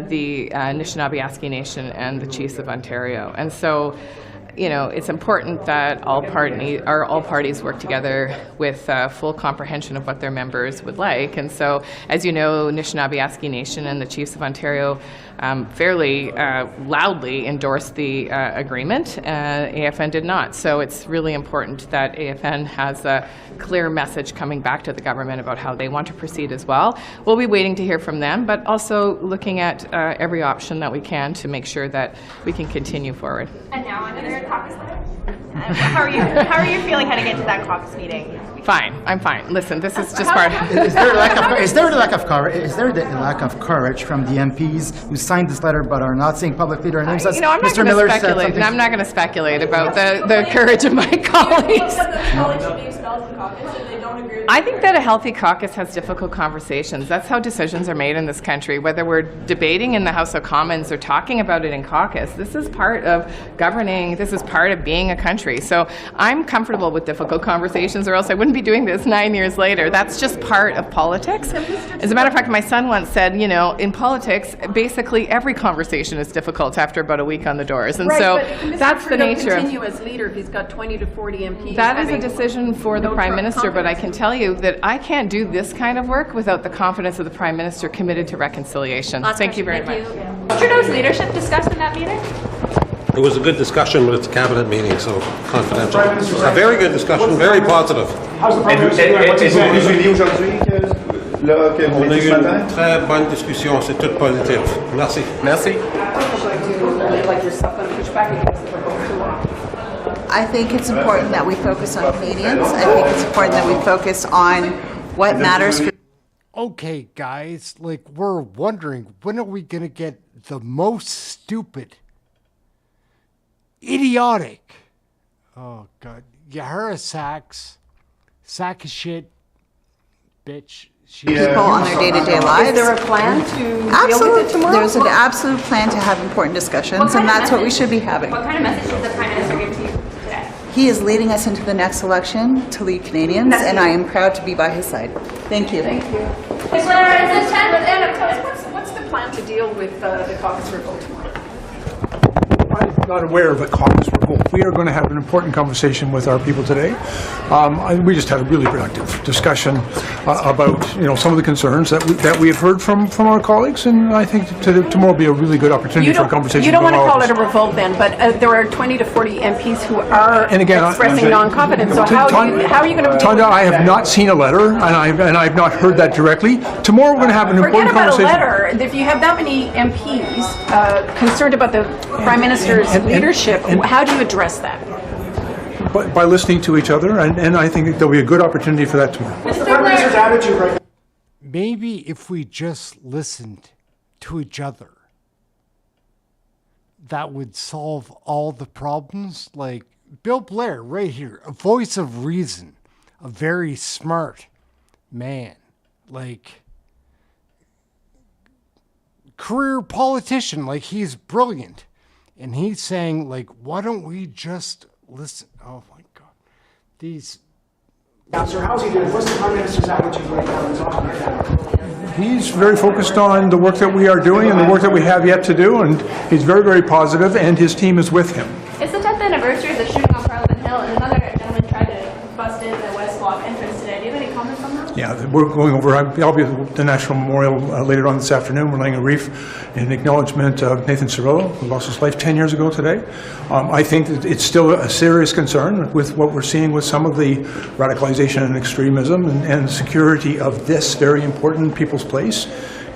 the Anishinaabe Nation, and the Chiefs of Ontario. And so, you know, it's important that all parties work together with full comprehension of what their members would like. And so, as you know, Anishinaabe Nation and the Chiefs of Ontario fairly loudly endorsed the agreement. AFN did not. So it's really important that AFN has a clear message coming back to the government about how they want to proceed as well. We'll be waiting to hear from them, but also looking at every option that we can to make sure that we can continue forward. And now on to your caucus letter. How are you feeling heading into that caucus meeting? Fine. I'm fine. Listen, this is just part. Is there the lack of courage from the MPs who signed this letter but are not saying publicly their names? You know, I'm not going to speculate. I'm not going to speculate about the courage of my colleagues. I think that a healthy caucus has difficult conversations. That's how decisions are made in this country. Whether we're debating in the House of Commons or talking about it in caucus, this is part of governing. This is part of being a country. So I'm comfortable with difficult conversations, or else I wouldn't be doing this 9 years later. That's just part of politics. As a matter of fact, my son once said, you know, in politics, basically every conversation is difficult after about a week on the doors. And so that's the nature of... continue as leader if he's got 20 to 40 MPs. That is a decision for the Prime Minister, but I can tell you that I can't do this kind of work without the confidence of the Prime Minister committed to reconciliation. Thank you very much. Was Trudeau's leadership discussed in that meeting? It was a good discussion, but it's a cabinet meeting, so confidential. A very good discussion, very positive. How's the Prime Minister? On a eu une très bonne discussion, c'est toute positive. Merci. Merci. I think it's important that we focus on Canadians. I think it's important that we focus on what matters for... Okay, guys, like, we're wondering, when are we going to get the most stupid, idiotic, oh, God, Yahara Sachs, sack of shit, bitch. People on their day-to-day lives. Is there a plan to deal with it tomorrow? There's an absolute plan to have important discussions, and that's what we should be having. What kind of message did the Prime Minister give to you today? He is leading us into the next election to lead Canadians, and I am proud to be by his side. Thank you. Thank you. What's the plan to deal with the caucus revolt tomorrow? I'm not aware of a caucus revolt. We are going to have an important conversation with our people today. We just had a really productive discussion about some of the concerns that we have heard from our colleagues, and I think tomorrow will be a really good opportunity for a conversation. You don't want to call it a revolt then, but there are 20 to 40 MPs who are expressing non-confidence. So how are you going to? Tanya, I have not seen a letter, and I've not heard that directly. Tomorrow we're going to have an important conversation. Forget about a letter. If you have that many MPs concerned about the Prime Minister's leadership, how do you address that? By listening to each other, and I think there'll be a good opportunity for that tomorrow. What's the Prime Minister's attitude right now? Maybe if we just listened to each other, that would solve all the problems. Like Bill Blair right here, a voice of reason, a very smart man, like career politician, like he's brilliant. And he's saying, like, why don't we just listen? Oh, my God. These... Now, sir, how's he doing? What's the Prime Minister's attitude right now in talking right now? He's very focused on the work that we are doing and the work that we have yet to do, and he's very, very positive, and his team is with him. Is the 10th anniversary yeah, we're going over, I'll be at the National Memorial later on this afternoon. We're laying a wreath in acknowledgement of Nathan Cirillo, who lost his life 10 years ago today. I think that it's still a serious concern with what we're seeing with some of the radicalization and extremism, and security of this very important people's place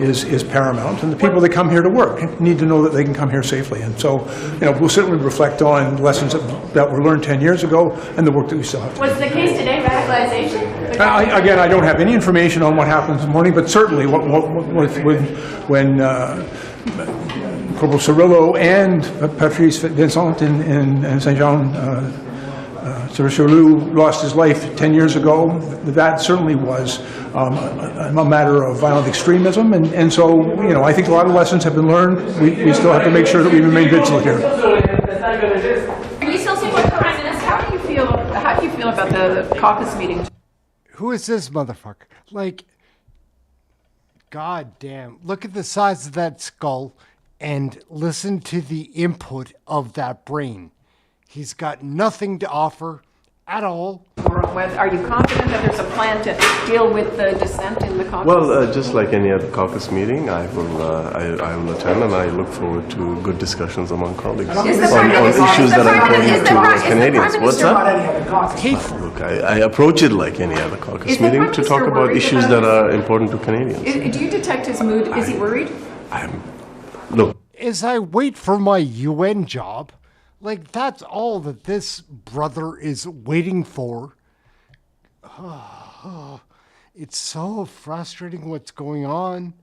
is paramount, and the people that come here to work need to know that they can come here safely. And so, we'll certainly reflect on lessons that were learned 10 years ago and the work that we still have to do. Was the case today radicalization? Again, I don't have any information on what happened this morning, but certainly when Corporal Cirillo and Patrice Vincent in Saint-Jean, Cirillo lost his life 10 years ago. That certainly was a matter of violent extremism, and so, I think a lot of lessons have been learned. We still have to make sure that we remain vigilant here. Are you still seeing what the Prime Minister? How do you feel about the caucus meeting? Who is this motherfucker? Like, god damn. Look at the size of that skull and listen to the input of that brain. He's got nothing to offer at all. Are you confident that there's a plan to deal with the dissent in the caucus? Well, just like any other caucus meeting, I will attend, and I look forward to good discussions among colleagues on issues that are important to Canadians. What's that? Look, I approach it like any other caucus meeting to talk about issues that are important to Canadians. Do you detect his mood? Is he worried? Look. As I wait for my UN job, like, that's all that this brother is waiting for. It's so frustrating what's going on.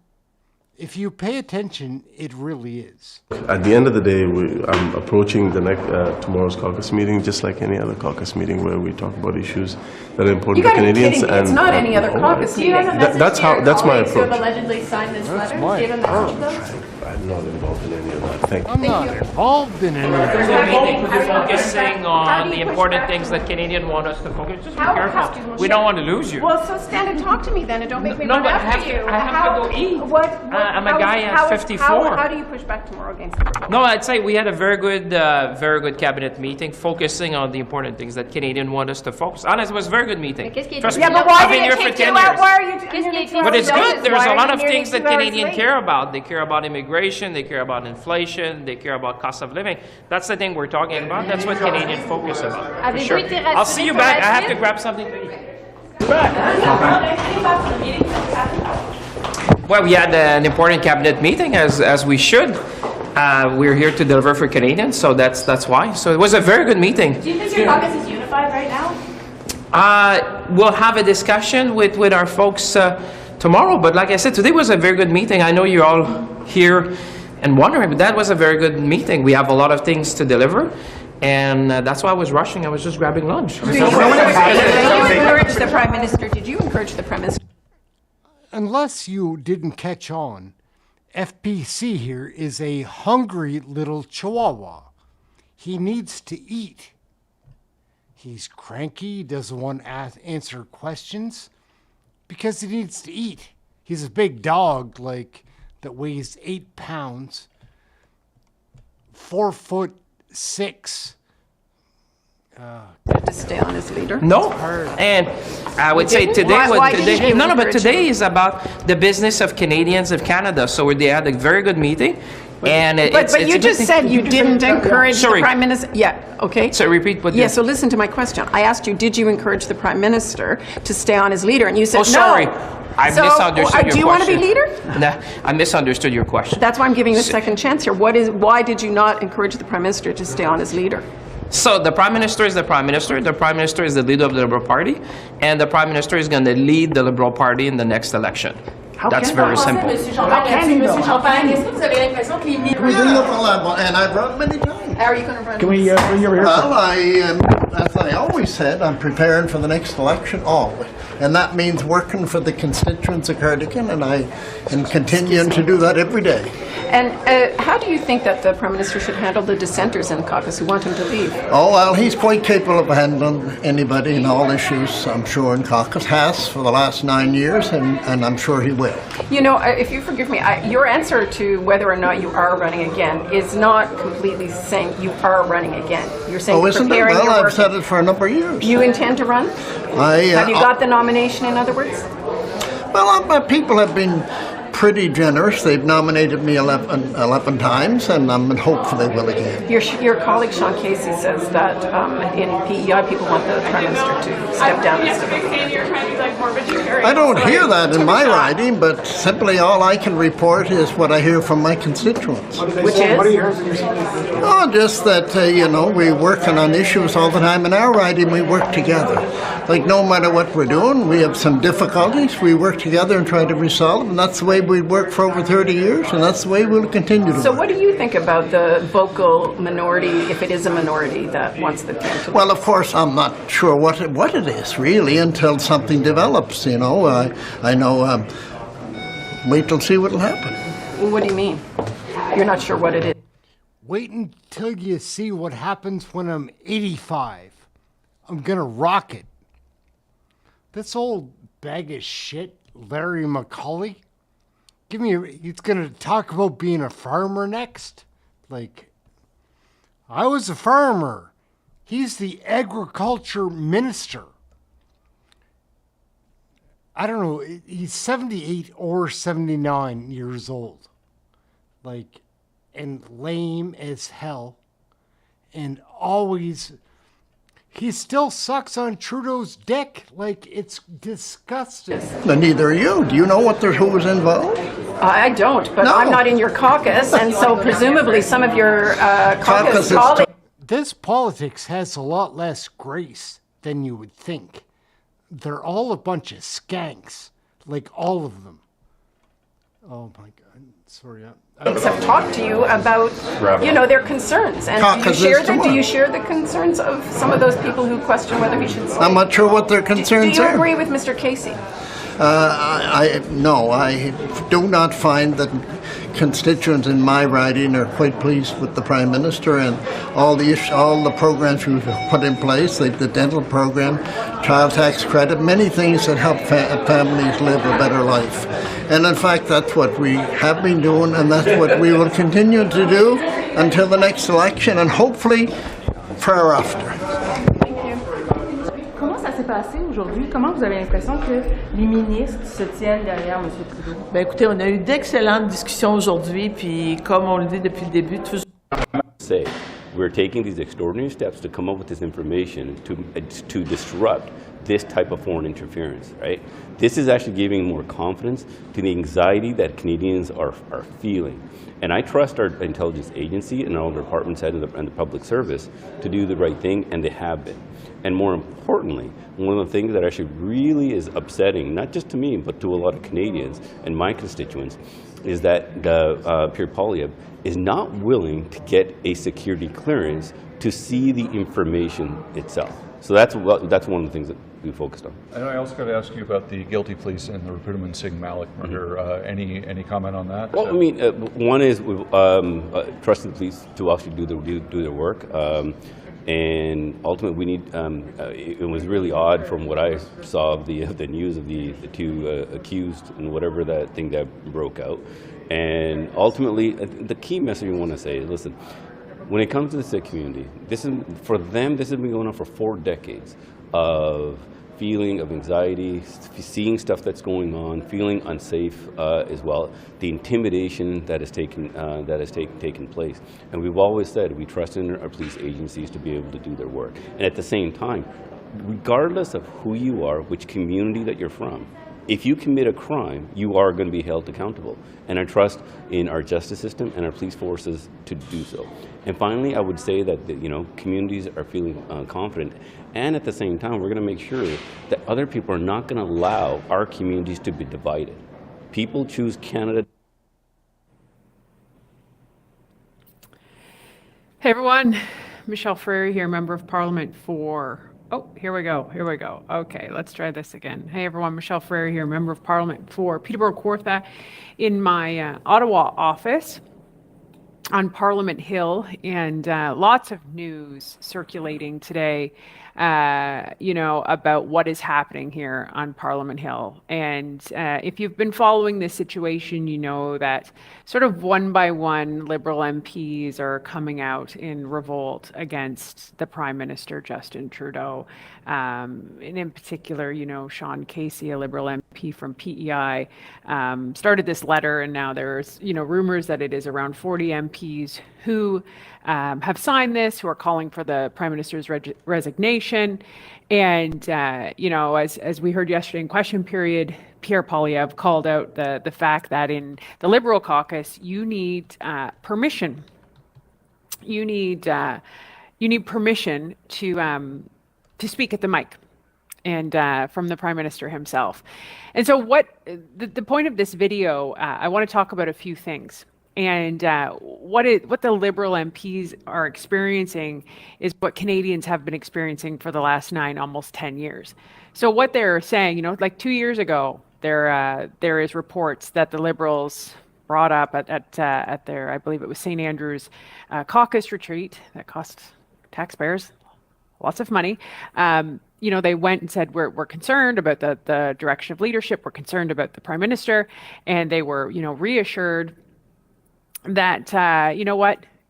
If you pay attention, it really is. At the end of the day, I'm approaching the next tomorrow's caucus meeting just like any other caucus meting where we talk about issues that are important to Canadians. And it's not any other caucus meeting. That's my approach. Who have allegedly signed this letter? Do you have a message to them? I'm not involved in any of that. Thank you. I'm not involved in any of There's that. a meeting focusing on the important things that Canadians want us to focus. Just be careful. We don't want to lose you. Well, so stand and talk to me then, and don't make me No, run but after you. I have to go eat. I'm a guy at 54. How do you push back tomorrow against the No, I'd say we had a very good cabinet meeting focusing on the important things that Canadians want us to focus on. It was a very good meeting. Trust me, but why I've been did here it for take 10 you out? years. Why are you But it's good. There's a lot of things that Canadians Canadians care about. They care about immigration. They care about inflation. They care about cost of living. That's the thing we're talking about. That's what Canadians focus about. For sure. I'll see you back. I have to grab something to eat. Well, we had an important cabinet meeting, as we should. We're here to deliver for Canadians, so that's why. So it was a very good meeting. Do you think your caucus is unified right now? We'll have a discussion with our folks tomorrow, but like I said, today was a very good meeting. I know you're all here and wondering, but that was a very good meeting. We have a lot of things to deliver, and that's why I was rushing. I was just grabbing lunch. Did you encourage the Prime Minister? Did you encourage the Prime Minister? Unless you didn't catch on, FPC here is a hungry little chihuahua. He needs to eat. He's cranky, doesn't want to answer questions because he needs to eat. He's a big dog, like, that weighs 8 pounds, 4'6". To stay on as leader? No, and I would say today, but today is about the business of Canadians of Canada. So they had a very good meeting, and but you just said you didn't encourage the Prime Minister. Yeah, okay. So repeat what. Yeah. So listen to my question. I asked you, did you encourage the Prime Minister to stay on as leader, and you said no. Oh, sorry. I misunderstood your question. Do you want to be leader? No, I misunderstood your question. That's why I'm giving you a second chance here. Why did you not encourage the Prime Minister to stay on as leader? So the Prime Minister is the Prime Minister. The Prime Minister is the leader of the Liberal Party, and the Prime Minister is going to lead the Liberal Party in the next election. That's very simple. And I've run many times. How are you going to run? Can we bring you over here? Well, as I always said, I'm preparing for the next election always. And that means working for the constituents of Cardigan, and I am continuing to do that every day. And how do you think that the Prime Minister should handle the dissenters in the caucus who want him to leave? Oh, well, he's quite capable of handling anybody and all issues, I'm sure, in caucus, has for the last 9 years, and I'm sure he will. You know, if you forgive me, your answer to whether or not you are running again is not completely saying you are running again. You're saying isn't it? preparing Well, your I've said it for a number of years. You intend to run? Have you got the nomination, in other words? Well, people have been pretty generous. They've nominated me 11 times, and I'm hopeful they will again. Your colleague Sean Casey says that in PEI people want the Prime Minister to step down. I don't hear that in my riding, but simply all I can report is what I hear from my constituents. Which is? Oh, just that, we're working on issues all the time. In our riding, we work together. Like, no matter what we're doing, we have some difficulties. We work together and try to resolve, and that's the way we've worked for over 30 years, and that's the way we'll continue to So work. what do you think about the vocal minority, if it is a minority, that wants the camp to... Well, of course, I'm not sure what it is, really, until something develops, I know, wait till see what will happen. What do you mean? You're not sure what it is? Wait until you see what happens when I'm 85. I'm gonna rock it. This old bag of shit, Larry McCauley, he's gonna talk about being a farmer next? Like, I was a farmer. He's the agriculture minister. I don't know, he's 78 or 79 years old. Like, and lame as hell. And always, he still sucks on Trudeau's dick. Like, it's disgusting. And neither are you. Do you know who was involved? I don't, but No. I'm not in your caucus, and so presumably some of your caucus colleagues... This politics has a lot less grace than you would think. They're all a bunch of skanks. Like, all of them. Oh, my God. Sorry. have talked to you about, their concerns. And do you share the concerns of some of those people who question whether he should stay? I'm not sure what their concerns are. Do you are. agree with Mr. Casey? No, I do not find that constituents in my riding are quite pleased with the Prime Minister and all the programs we've put in place, like the dental program, child tax credit, many things that help families live a better life. And in fact, that's what we have been doing, and that's what we will continue to do until the next election, and hopefully forever after. Passé aujourd'hui, comment vous avez l'impression que les ministres se tiennent derrière M. Trudeau? Ben écoutez, on a eu d'excellentes discussions aujourd'hui, puis comme on le dit depuis le début, toujours... Say, we're taking these extraordinary steps to come up with this information to disrupt this type of foreign interference, right? This is actually giving more confidence to the anxiety that Canadians are feeling. And I trust our intelligence agency and all the departments head and the public service to do the right thing, and they have been. And more importantly, one of the things that actually really is upsetting, not just to me, but to a lot of Canadians and my constituents, is that Pierre Poilievre is not willing to get a security clearance to see the information itself. So that's one of the things that we focused on. And I also got to ask you about the guilty pleas in the Rapudaman Singh Malik murder. Any comment on that? Well, I mean, one is we've trusted the police to actually do their work. And ultimately, we need. It was really odd from what I saw of the news of the two accused and whatever that thing that broke out. And ultimately, the key message we want to say is: listen, when it comes to the Sikh community, this has been going on for 4 decades of feeling of anxiety, seeing stuff that's going on, feeling unsafe as well, the intimidation that has taken place. And we've always said we trust in our police agencies to be able to do their work. And at the same time, regardless of who you are, which community that you're from, if you commit a crime, you are going to be held accountable. And I trust in our justice system and our police forces to do so. And finally, I would say that communities are feeling confident. And at the same time, we're going to make sure that other people are not going to allow our communities to be divided. People choose Canada. Hey everyone, Michelle Frere here, Member of Parliament for... Oh, here we go. Okay, let's try this again. Hey everyone, Michelle Frere here, Member of Parliament for Peterborough-Kawartha in my Ottawa office on Parliament Hill, and lots of news circulating today about what is happening here on Parliament Hill. And if you've been following this situation, you know that sort of one by one Liberal MPs are coming out in revolt against the Prime Minister, Justin Trudeau. And in particular, Sean Casey, a Liberal MP from PEI, started this letter, and now there's, rumors that it is around 40 MPs who have signed this, who are calling for the Prime Minister's resignation. And, as we heard yesterday in question period, Pierre Poilievre called out the fact that in the Liberal caucus, you need permission. You need permission to speak at the mic, and from the Prime Minister himself. And so what the point of this video, I want to talk about a few things. And what the Liberal MPs are experiencing is what Canadians have been experiencing for the last 9, almost 10 years. So what they're saying, like 2 years ago, there is reports that the Liberals brought up at their, I believe it was St. Andrew's caucus retreat that cost taxpayers lots of money. They went and said, we're concerned about the direction of leadership. We're concerned about the Prime Minister. And they were, reassured that,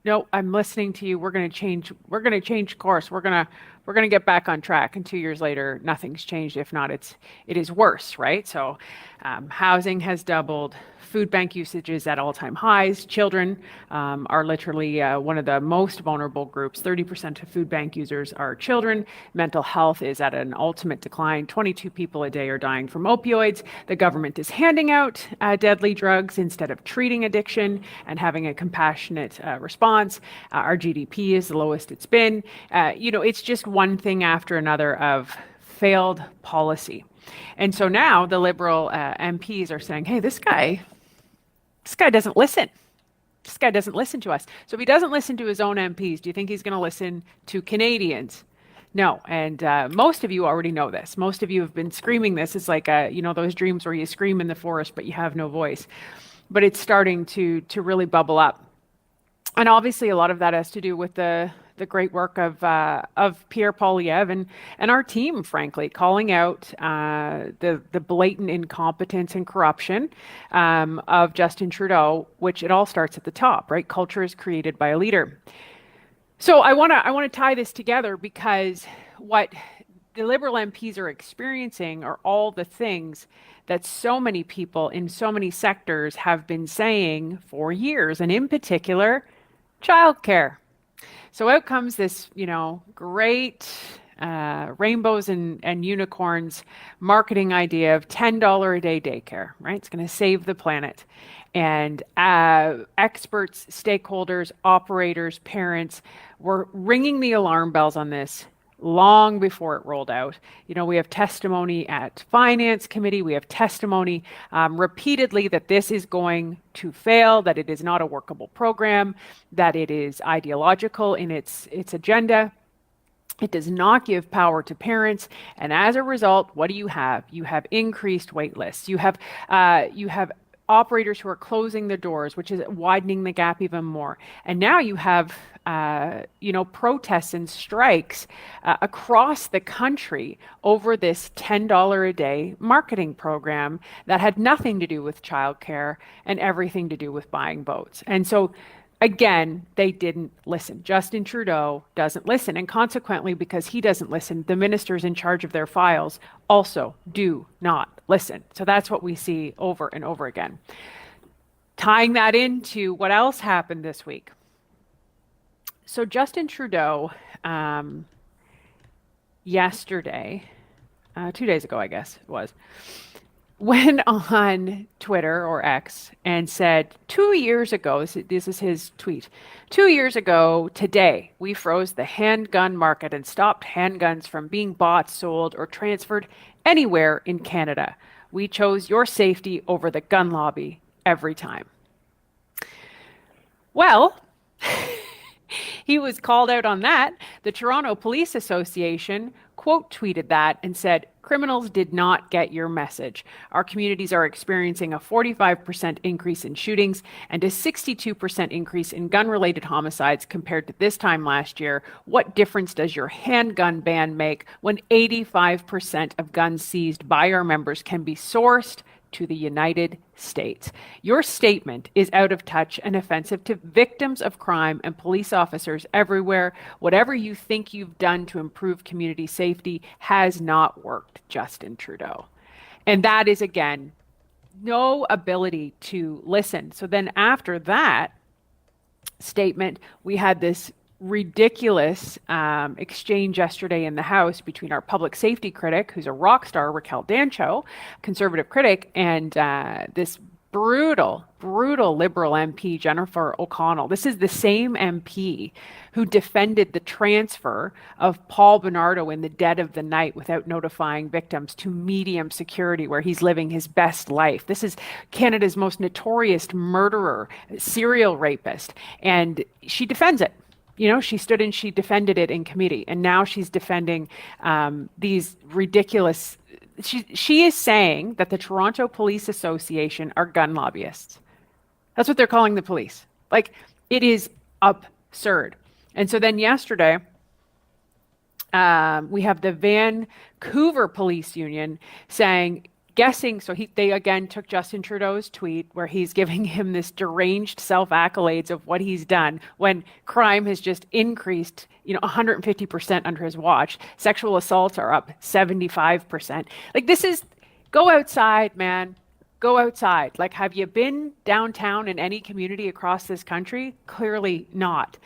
no, I'm listening to you. We're going to change course. We're going to get back on track. And 2 years later, nothing's changed. If not, it is worse, right? So housing has doubled. Food bank usage is at all-time highs. Children are literally one of the most vulnerable groups. 30% of food bank users are children. Mental health is at an ultimate decline. 22 people a day are dying from opioids. The government is handing out deadly drugs instead of treating addiction and having a compassionate response. Our GDP is the lowest it's been. It's just one thing after another of failed policy. And so now the Liberal MPs are saying, hey, this guy doesn't listen. This guy doesn't listen to us. So if he doesn't listen to his own MPs, do you think he's going to listen to Canadians? No. And most of you already know this. Most of you have been screaming this. It's like, those dreams where you scream in the forest, but you have no voice. But it's starting to really bubble up. And obviously a lot of that has to do with the great work of Pierre Poilievre and our team, frankly, calling out the blatant incompetence and corruption of Justin Trudeau, which it all starts at the top, right? Culture is created by a leader. So I want to tie this together because what the Liberal MPs are experiencing are all the things that so many people in so many sectors have been saying for years, and in particular, childcare. So out comes this, great rainbows and unicorns marketing idea of $10 a day daycare, right? It's going to save the planet. And experts, stakeholders, operators, parents were ringing the alarm bells on this long before it rolled out. We have testimony at Finance Committee. We have testimony repeatedly that this is going to fail, that it is not a workable program, that it is ideological in its agenda. It does not give power to parents. And as a result, what do you have? You have increased wait lists. You have operators who are closing their doors, which is widening the gap even more. And now you have protests and strikes across the country over this $10 a day marketing program that had nothing to do with childcare and everything to do with buying votes. And so, again, they didn't listen. Justin Trudeau doesn't listen. And consequently, because he doesn't listen, the ministers in charge of their files also do not listen. So that's what we see over and over again. Tying that into what else happened this week. So Justin Trudeau, yesterday, 2 days ago, I guess it was, went on Twitter or X and said, 2 years ago, this is his tweet, 2 years ago today, we froze the handgun market and stopped handguns from being bought, sold, or transferred anywhere in Canada. We chose your safety over the gun lobby every time. Well, he was called out on that. The Toronto Police Association quote tweeted that and said, "Criminals did not get your message. Our communities are experiencing a 45% increase in shootings and a 62% increase in gun-related homicides compared to this time last year. What difference does your handgun ban make when 85% of guns seized by our members can be sourced to the United States? Your statement is out of touch and offensive to victims of crime and police officers everywhere. Whatever you think you've done to improve community safety has not worked, Justin Trudeau." And that is, again, no ability to listen. So then after that statement, we had this ridiculous exchange yesterday in the House between our public safety critic, who's a rock star, Raquel Dancho, conservative critic, and this brutal Liberal MP, Jennifer O'Connell. This is the same MP who defended the transfer of Paul Bernardo in the dead of the night without notifying victims to medium security, where he's living his best life. This is Canada's most notorious murderer, serial rapist, and she defends it. You know, she stood and she defended it in committee, and now she's defending these ridiculous. She is saying that the Toronto Police Association are gun lobbyists. That's what they're calling the police. Like, it is absurd. And so then yesterday, we have the Vancouver Police Union saying, they again took Justin Trudeau's tweet where he's giving him this deranged self-accolades of what he's done when crime has just increased, 150% under his watch. Sexual assaults are up 75%. Like, this is, go outside, man. Go outside. Like, have you been downtown in any community across this country? Clearly not.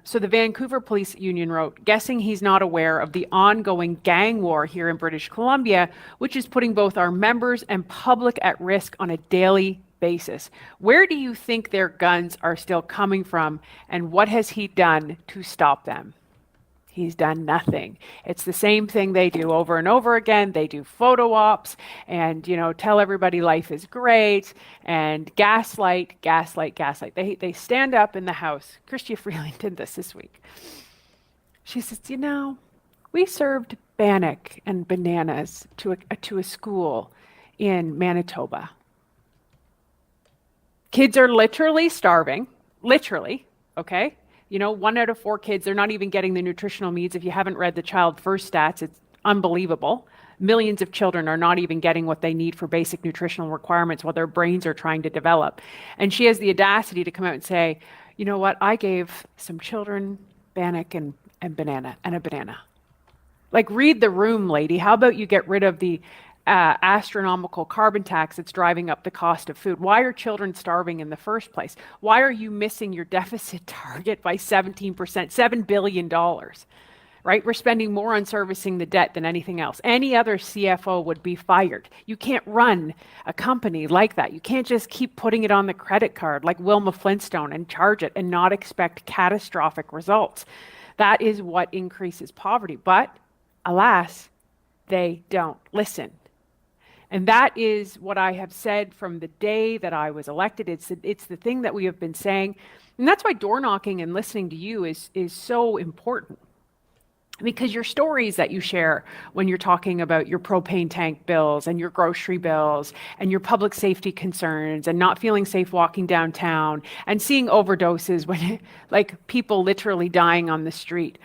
So the Vancouver Police Union wrote, "Guessing he's not aware of the ongoing gang war here in British Columbia, which is putting both our members and public at risk on a daily basis. Where do you think their guns are still coming from, and what has he done to stop them?" He's done nothing. It's the same thing they do over and over again. They do photo ops and, tell everybody life is great and gaslight. They stand up in the House. Chrystia Freeling did this week. She says, we served bannock and bananas to a school in Manitoba. Kids are literally starving. Literally, okay? 1 out of 4 kids, they're not even getting the nutritional needs. If you haven't read the Child First stats, it's unbelievable. Millions of children are not even getting what they need for basic nutritional requirements while their brains are trying to develop. And she has the audacity to come out and say, "You know what? I gave some children bannock and a banana." Like, read the room, lady. How about you get rid of the astronomical carbon tax that's driving up the cost of food? Why are children starving in the first place? Why are you missing your deficit target by 17%, $7 billion, right? We're spending more on servicing the debt than anything else. Any other CFO would be fired. You can't run a company like that. You can't just keep putting it on the credit card like Wilma Flintstone and charge it and not expect catastrophic results. That is what increases poverty. But alas, they don't listen. And that is what I have said from the day that I was elected. It's the thing that we have been saying. And that's why door knocking and listening to you is so important. Because your stories that you share when you're talking about your propane tank bills and your grocery bills and your public safety concerns and not feeling safe walking downtown and seeing overdoses when like people literally dying on the street.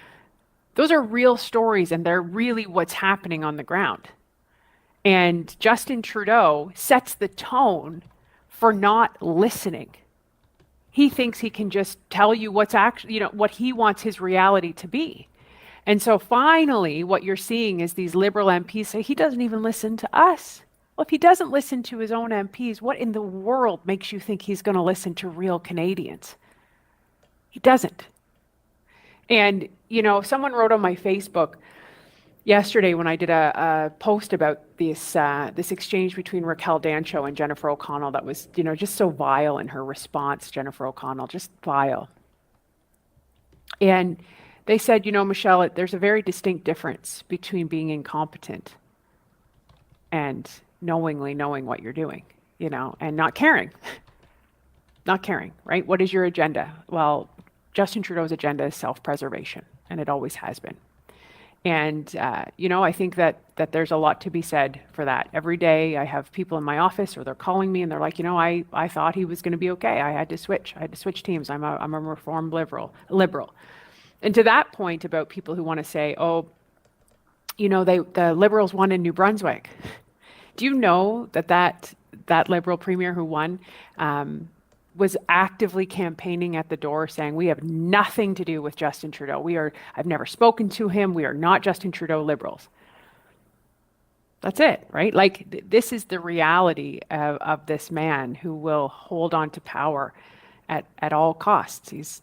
Those are real stories, and they're really what's happening on the ground. And Justin Trudeau sets the tone for not listening. He thinks he can just tell you what's actually, what he wants his reality to be. And so finally, what you're seeing is these Liberal MPs say he doesn't even listen to us. Well, if he doesn't listen to his own MPs, what in the world makes you think he's going to listen to real Canadians? He doesn't. And, someone wrote on my Facebook yesterday when I did a post about this exchange between Raquel Dancho and Jennifer O'Connell that was, just so vile in her response, Jennifer O'Connell, just vile. And they said, Michelle, there's a very distinct difference between being incompetent and knowingly knowing what you're doing, and not caring. Not caring, right? What is your agenda? Well, Justin Trudeau's agenda is self-preservation, and it always has been. And, I think that there's a lot to be said for that. Every day I have people in my office or they're calling me and they're like, I thought he was going to be okay. I had to switch teams. I'm a reformed liberal. And to that point about people who want to say, the Liberals won in New Brunswick. Do you know that Liberal premier who won was actively campaigning at the door saying, we have nothing to do with Justin Trudeau. I've never spoken to him. We are not Justin Trudeau Liberals. That's it, right? Like, this is the reality of this man who will hold on to power at all costs. He's,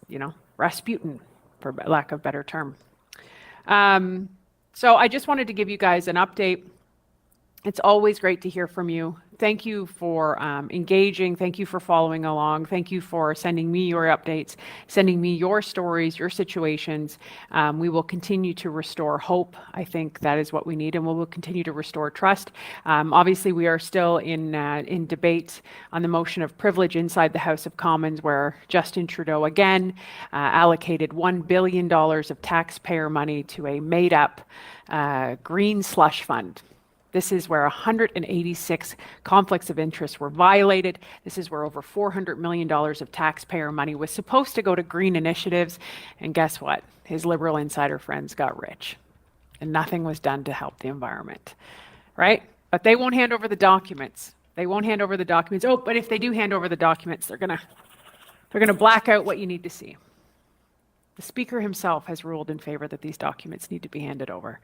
Rasputin, for lack of a better term. So I just wanted to give you guys an update. It's always great to hear from you. Thank you for engaging. Thank you for following along. Thank you for sending me your updates, sending me your stories, your situations. We will continue to restore hope. I think that is what we need, and we will continue to restore trust. Obviously, we are still in debate on the motion of privilege inside the House of Commons, where Justin Trudeau again allocated $1 billion of taxpayer money to a made-up green slush fund. This is where 186 conflicts of interest were violated. This is where over $400 million of taxpayer money was supposed to go to green initiatives. And guess what? His Liberal insider friends got rich. And nothing was done to help the environment, right? But they won't hand over the documents. Oh, but if they do hand over the documents, they're gonna black out what you need to see. The Speaker himself has ruled in favor that these documents need to be handed over.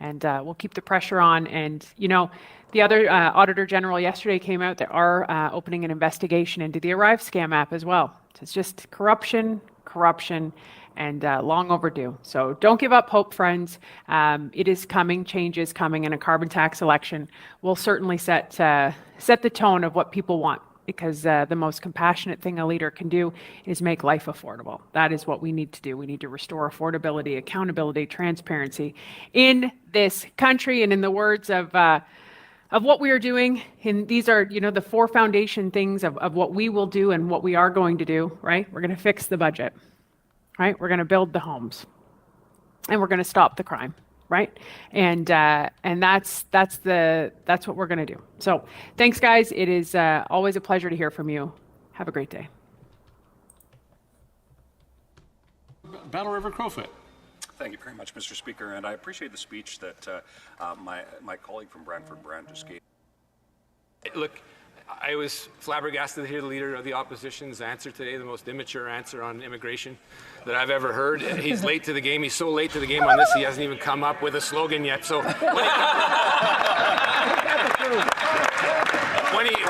And we'll keep the pressure on. And, the other Auditor General yesterday came out. They are opening an investigation into the Arrive scam app as well. So it's just corruption, and long overdue. So don't give up hope, friends. It is coming. Change is coming. And a carbon tax election will certainly set the tone of what people want. Because the most compassionate thing a leader can do is make life affordable. That is what we need to do. We need to restore affordability, accountability, transparency in this country. And in the words of what we are doing, and these are, the 4 foundation things of what we will do and what we are going to do, right? We're going to fix the budget, right? We're going to build the homes, and we're going to stop the crime. Right, and that's what we're going to do. So, thanks, guys. It is always a pleasure to hear from you. Have a great day. Battle River Crowfoot. Thank you very much, Mr. Speaker, and I appreciate the speech that my colleague from Brantford Brand just gave. Look, I was flabbergasted to hear the Leader of the Opposition's answer today, the most immature answer on immigration that I've ever heard. He's late to the game. He's so late to the game on this, he hasn't even come up with a slogan yet. So when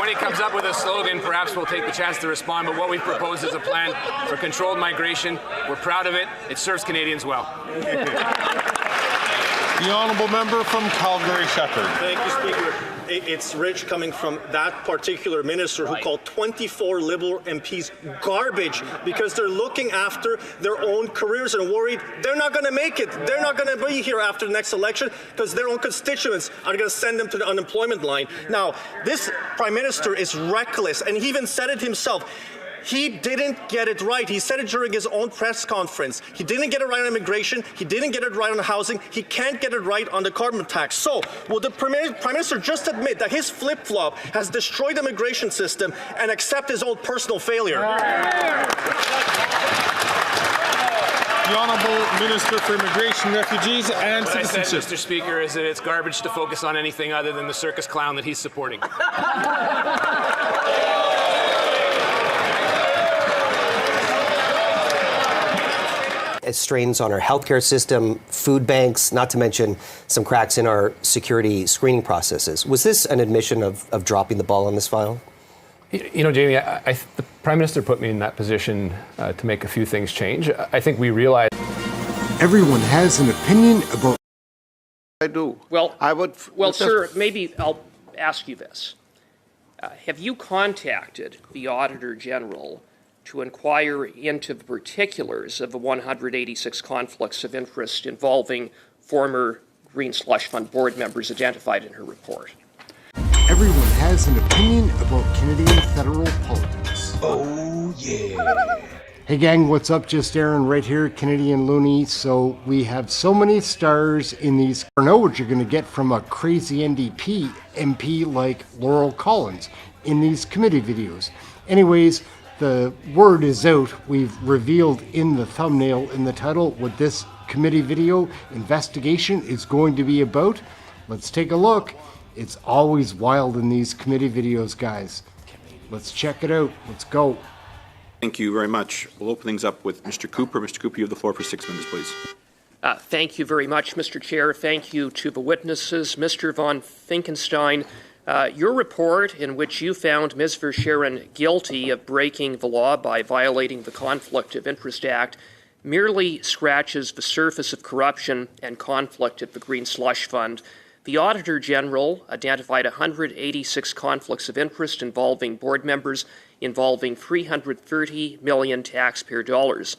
he comes up with a slogan, perhaps we'll take the chance to respond. But what we propose is a plan for controlled migration. We're proud of it. It serves Canadians well. The honourable member from Calgary Shepherd. Thank you, Speaker. It's rich coming from that particular minister who called 24 Liberal MPs garbage because they're looking after their own careers and worried they're not going to make it. They're not going to be here after the next election because their own constituents are going to send them to the unemployment line. Now, this Prime Minister is reckless, and he even said it himself. He didn't get it right. He said it during his own press conference. He didn't get it right on immigration. He didn't get it right on housing. He can't get it right on the carbon tax. So, will the Prime Minister just admit that his flip-flop has destroyed the immigration system and accept his own personal failure? The Honourable Minister for Immigration, Refugees and What I Citizenship. said, Mr. Speaker, is that it's garbage to focus on anything other than the circus clown that he's supporting. Strains on our healthcare system, food banks, not to mention some cracks in our security screening processes. Was this an admission of dropping the ball on this file? Jamie, the Prime Minister put me in that position to make a few things change. I think we realize everyone has an opinion about. I do. Well, I would. Well, sir, maybe I'll ask you this. Have you contacted the Auditor General to inquire into the particulars of the 186 conflicts of interest involving former Green Slush Fund board members identified in her report? Everyone has an opinion about Canadian federal politics. Oh, yeah. Hey gang, what's up? Just Aaron right here, Canadian Looney. So we have so many stars in these. I know what you're going to get from a crazy NDP MP like Laurel Collins in these committee videos. Anyways, the word is out. We've revealed in the thumbnail, in the title, what this committee video investigation is going to be about. Let's take a look. It's always wild in these committee videos, guys. Let's check it out. Let's go. Thank you very much. We'll open things up with Mr. Cooper. Mr. Cooper, you have the floor for 6 minutes, please. Thank you very much, Mr. Chair. Thank you to the witnesses. Mr. von Finkenstein, your report in which you found Ms. Verscheren guilty of breaking the law by violating the Conflict of Interest Act merely scratches the surface of corruption and conflict at the Green Slush Fund. The Auditor General identified 186 conflicts of interest involving board members involving $330 million taxpayer dollars.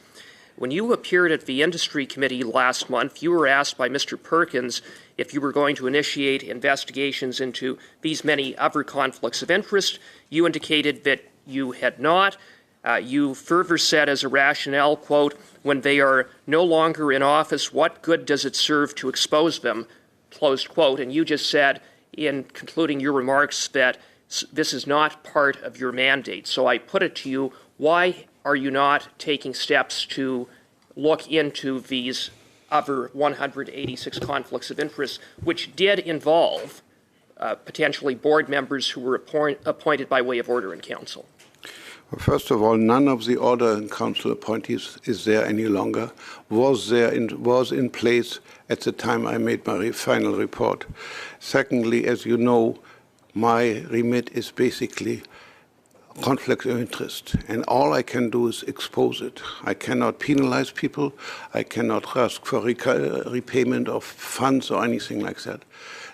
When you appeared at the Industry Committee last month, you were asked by Mr. Perkins if you were going to initiate investigations into these many other conflicts of interest. You indicated that you had not. You further said as a rationale, quote, when they are no longer in office, what good does it serve to expose them, closed quote. And you just said in concluding your remarks that this is not part of your mandate. So I put it to you, why are you not taking steps to look into these other 186 conflicts of interest, which did involve potentially board members who were appointed by way of order in council? Well, first of all, none of the order in council appointees is there any longer, was in place at the time I made my final report. Secondly, as you know, my remit is basically conflict of interest, and all I can do is expose it. I cannot penalize people. I cannot ask for repayment of funds or anything like that.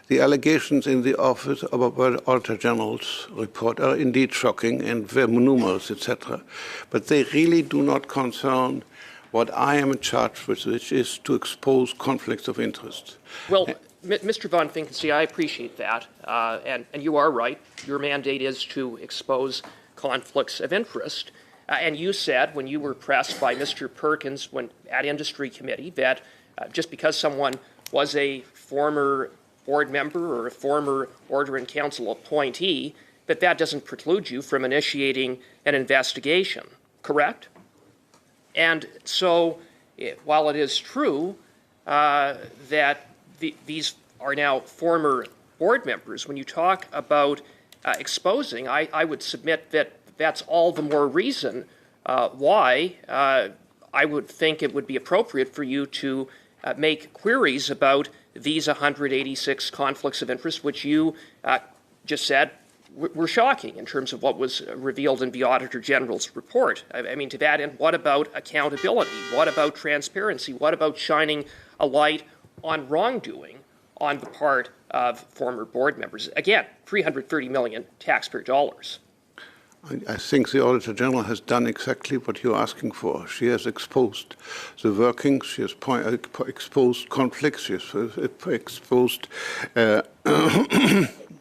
The allegations in the office of the Auditor General's report are indeed shocking and very numerous, etc. But they really do not concern what I am charged with, which is to expose conflicts of interest. Well, Mr. von Finkenstein, I appreciate that, and you are right. Your mandate is to expose conflicts of interest. And you said, when you were pressed by Mr. Perkins at Industry Committee, that just because someone was a former board member or a former Order in Council appointee, that doesn't preclude you from initiating an investigation, correct? And so, while it is true that these are now former board members, when you talk about exposing, I would submit that that's all the more reason why I would think it would be appropriate for you to make queries about these 186 conflicts of interest, which you just said were shocking in terms of what was revealed in the Auditor General's report. I mean, to that end, what about accountability? What about transparency? What about shining a light on wrongdoing on the part of former board members? Again, $330 million taxpayer dollars. I think the Auditor General has done exactly what you're asking for. She has exposed the workings, she has exposed conflicts, she has exposed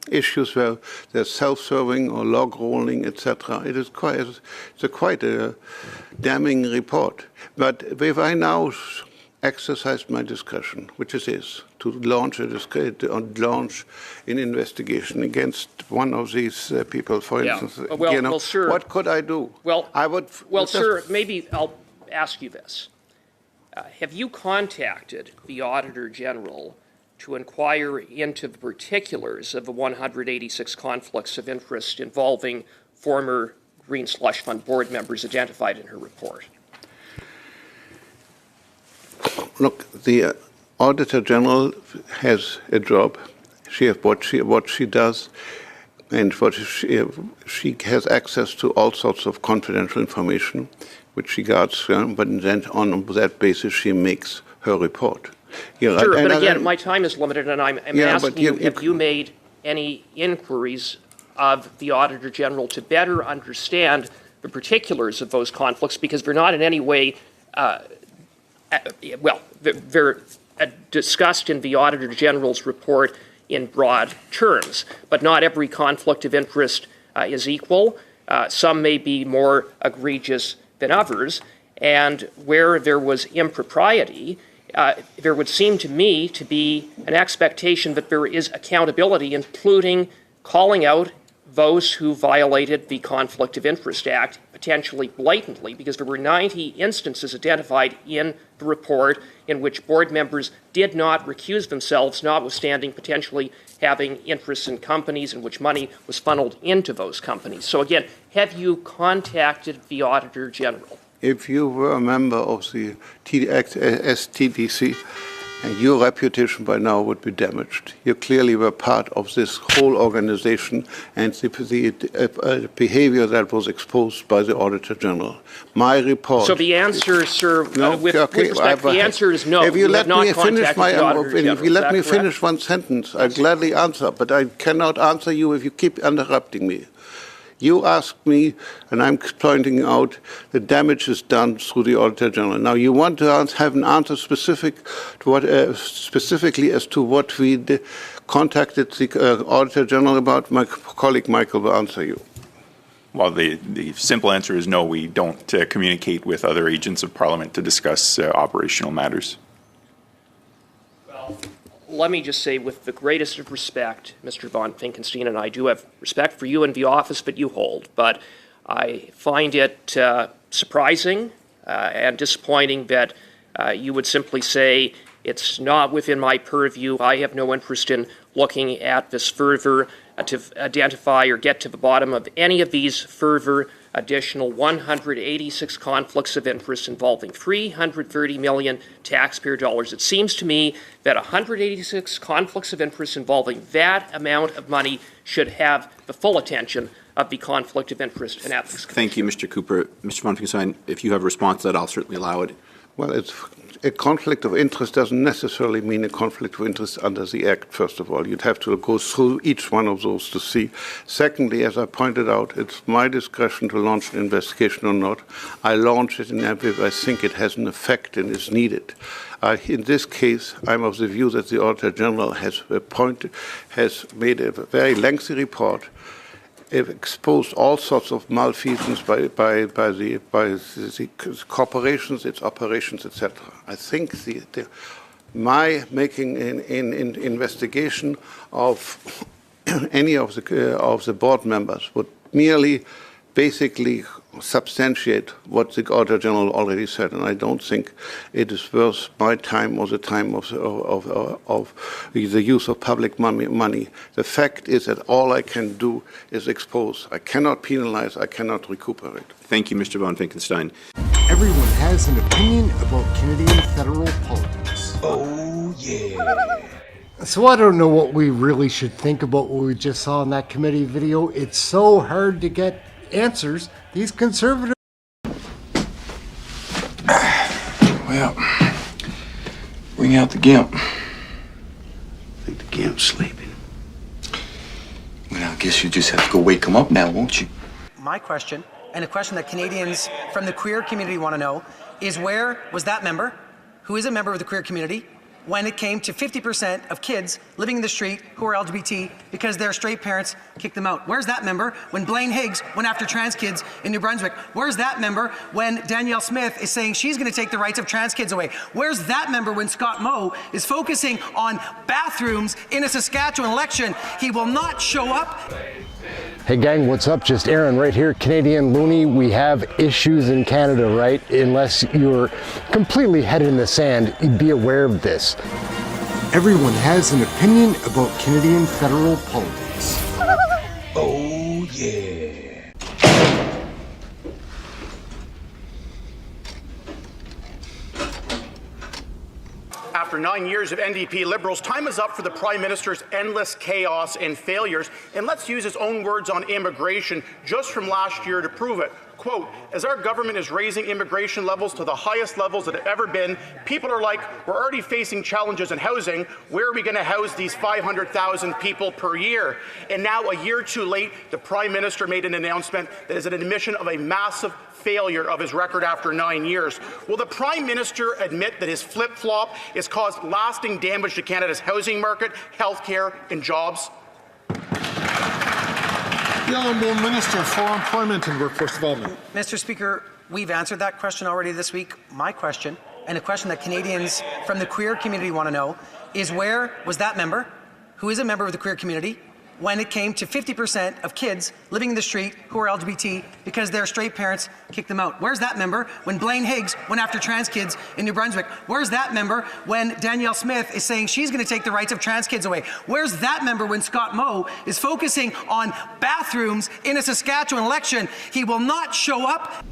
issues where there's self-serving or log rolling, etc. It's quite a damning report. But if I now exercised my discretion, which it is, to launch an investigation against one of these people, for instance, well, sir, what could I do? Well, sir, maybe I'll ask you this. Have you contacted the Auditor General to inquire into the particulars of the 186 conflicts of interest involving former Green Slush Fund board members identified in her report? Look, the Auditor General has a job. She has what she does, and she has access to all sorts of confidential information, which she guards. But then on that basis, she makes her report. Sure, but again, my time is limited, and I'm asking you, have you made any inquiries of the Auditor General to better understand the particulars of those conflicts, because they're not in any way they're discussed in the Auditor General's report in broad terms, but not every conflict of interest is equal. Some may be more egregious than others, And where there was impropriety, there would seem to me to be an expectation that there is accountability, including calling out those who violated the Conflict of Interest Act potentially blatantly, because there were 90 instances identified in the report in which board members did not recuse themselves, notwithstanding potentially having interests in companies in which money was funneled into those companies. So again, have you contacted the Auditor General? If you were a member of the STDC, and your reputation by now would be damaged. You clearly were part of this whole organization and the behavior that was exposed by the Auditor General. My report. So the answer, sir, no, with respect, the answer is no. If you let me finish my opinion, if you let me finish one sentence, I'll gladly answer, but I cannot answer you if you keep interrupting me. You asked me, and I'm pointing out, the damage is done through the Auditor General. Now, you want to have an answer specifically as to what we contacted the Auditor General about. My colleague Michael will answer you. Well, the simple answer is no, we don't communicate with other agents of Parliament to discuss operational matters. Let me just say, with the greatest of respect, Mr. Von Finkenstein, and I do have respect for you and the office that you hold, but I find it surprising and disappointing that you would simply say, it's not within my purview, I have no interest in looking at this further to identify or get to the bottom of any of these further additional 186 conflicts of interest involving 330 million taxpayer dollars. It seems to me that 186 conflicts of interest involving that amount of money should have the full attention of the Conflict of Interest and Ethics Commission. Thank you, Mr. Cooper. Mr. Von Finkenstein, if you have a response to that, I'll certainly allow it. Well, a conflict of interest doesn't necessarily mean a conflict of interest under the Act, first of all. You'd have to go through each one of those to see. Secondly, as I pointed out, it's my discretion to launch an investigation or not. I launch it if I think it has an effect and is needed. In this case, I'm of the view that the Auditor General has made a very lengthy report. It exposed all sorts of malfeasance by the corporations, its operations, etc. I think my making an investigation of any of the board members would merely basically substantiate what the Auditor General already said, and I don't think it is worth my time or the time of the use of public money. The fact is that all I can do is expose. I cannot penalize. I cannot recuperate. Thank you, Mr. Von Finkenstein. Everyone has an opinion about Canadian federal politics. Oh, yeah. So I don't know what we really should think about what we just saw in that committee video. It's so hard to get answers. These conservatives. Well, bring out the gimp. I think the gimp's sleeping. Well, I guess you just have to go wake him up now, won't you? My question, and a question that Canadians from the queer community want to know, is where was that member, who is a member of the queer community, when it came to 50% of kids living in the street who are LGBT because their straight parents kicked them out? Where's that member when Blaine Higgs went after trans kids in New Brunswick? Where's that member when Danielle Smith is saying she's going to take the rights of trans kids away? Where's that member when Scott Moe is focusing on bathrooms in a Saskatchewan election? He will not show up. Hey gang, what's up? Just Aaron right here, Canadian Looney. We have issues in Canada, right? Unless you're completely headed in the sand, be aware of this. Everyone has an opinion about Canadian federal politics. Oh, yeah. After 9 years of NDP Liberals, time is up for the Prime Minister's endless chaos and failures. And let's use his own words on immigration just from last year to prove it. Quote, as our government is raising immigration levels to the highest levels that have ever been, people are like, we're already facing challenges in housing. Where are we going to house these 500,000 people per year? And now, a year too late, the Prime Minister made an announcement that is an admission of a massive failure of his record after 9 years. Will the Prime Minister admit that his flip-flop has caused lasting damage to Canada's housing market, healthcare and jobs? The Honourable Minister for Employment and Workforce Development. Mr. Speaker, We've answered that question already this week. My question, and a question that Canadians from the queer community want to know, is where was that member, who is a member of the queer community, when it came to 50% of kids living in the street who are LGBT because their straight parents kicked them out? Where's that member when Blaine Higgs went after trans kids in New Brunswick? Where's that member when Danielle Smith is saying she's going to take the rights of trans kids away? Where's that member when Scott Moe is focusing on bathrooms in a Saskatchewan election? He will not show up.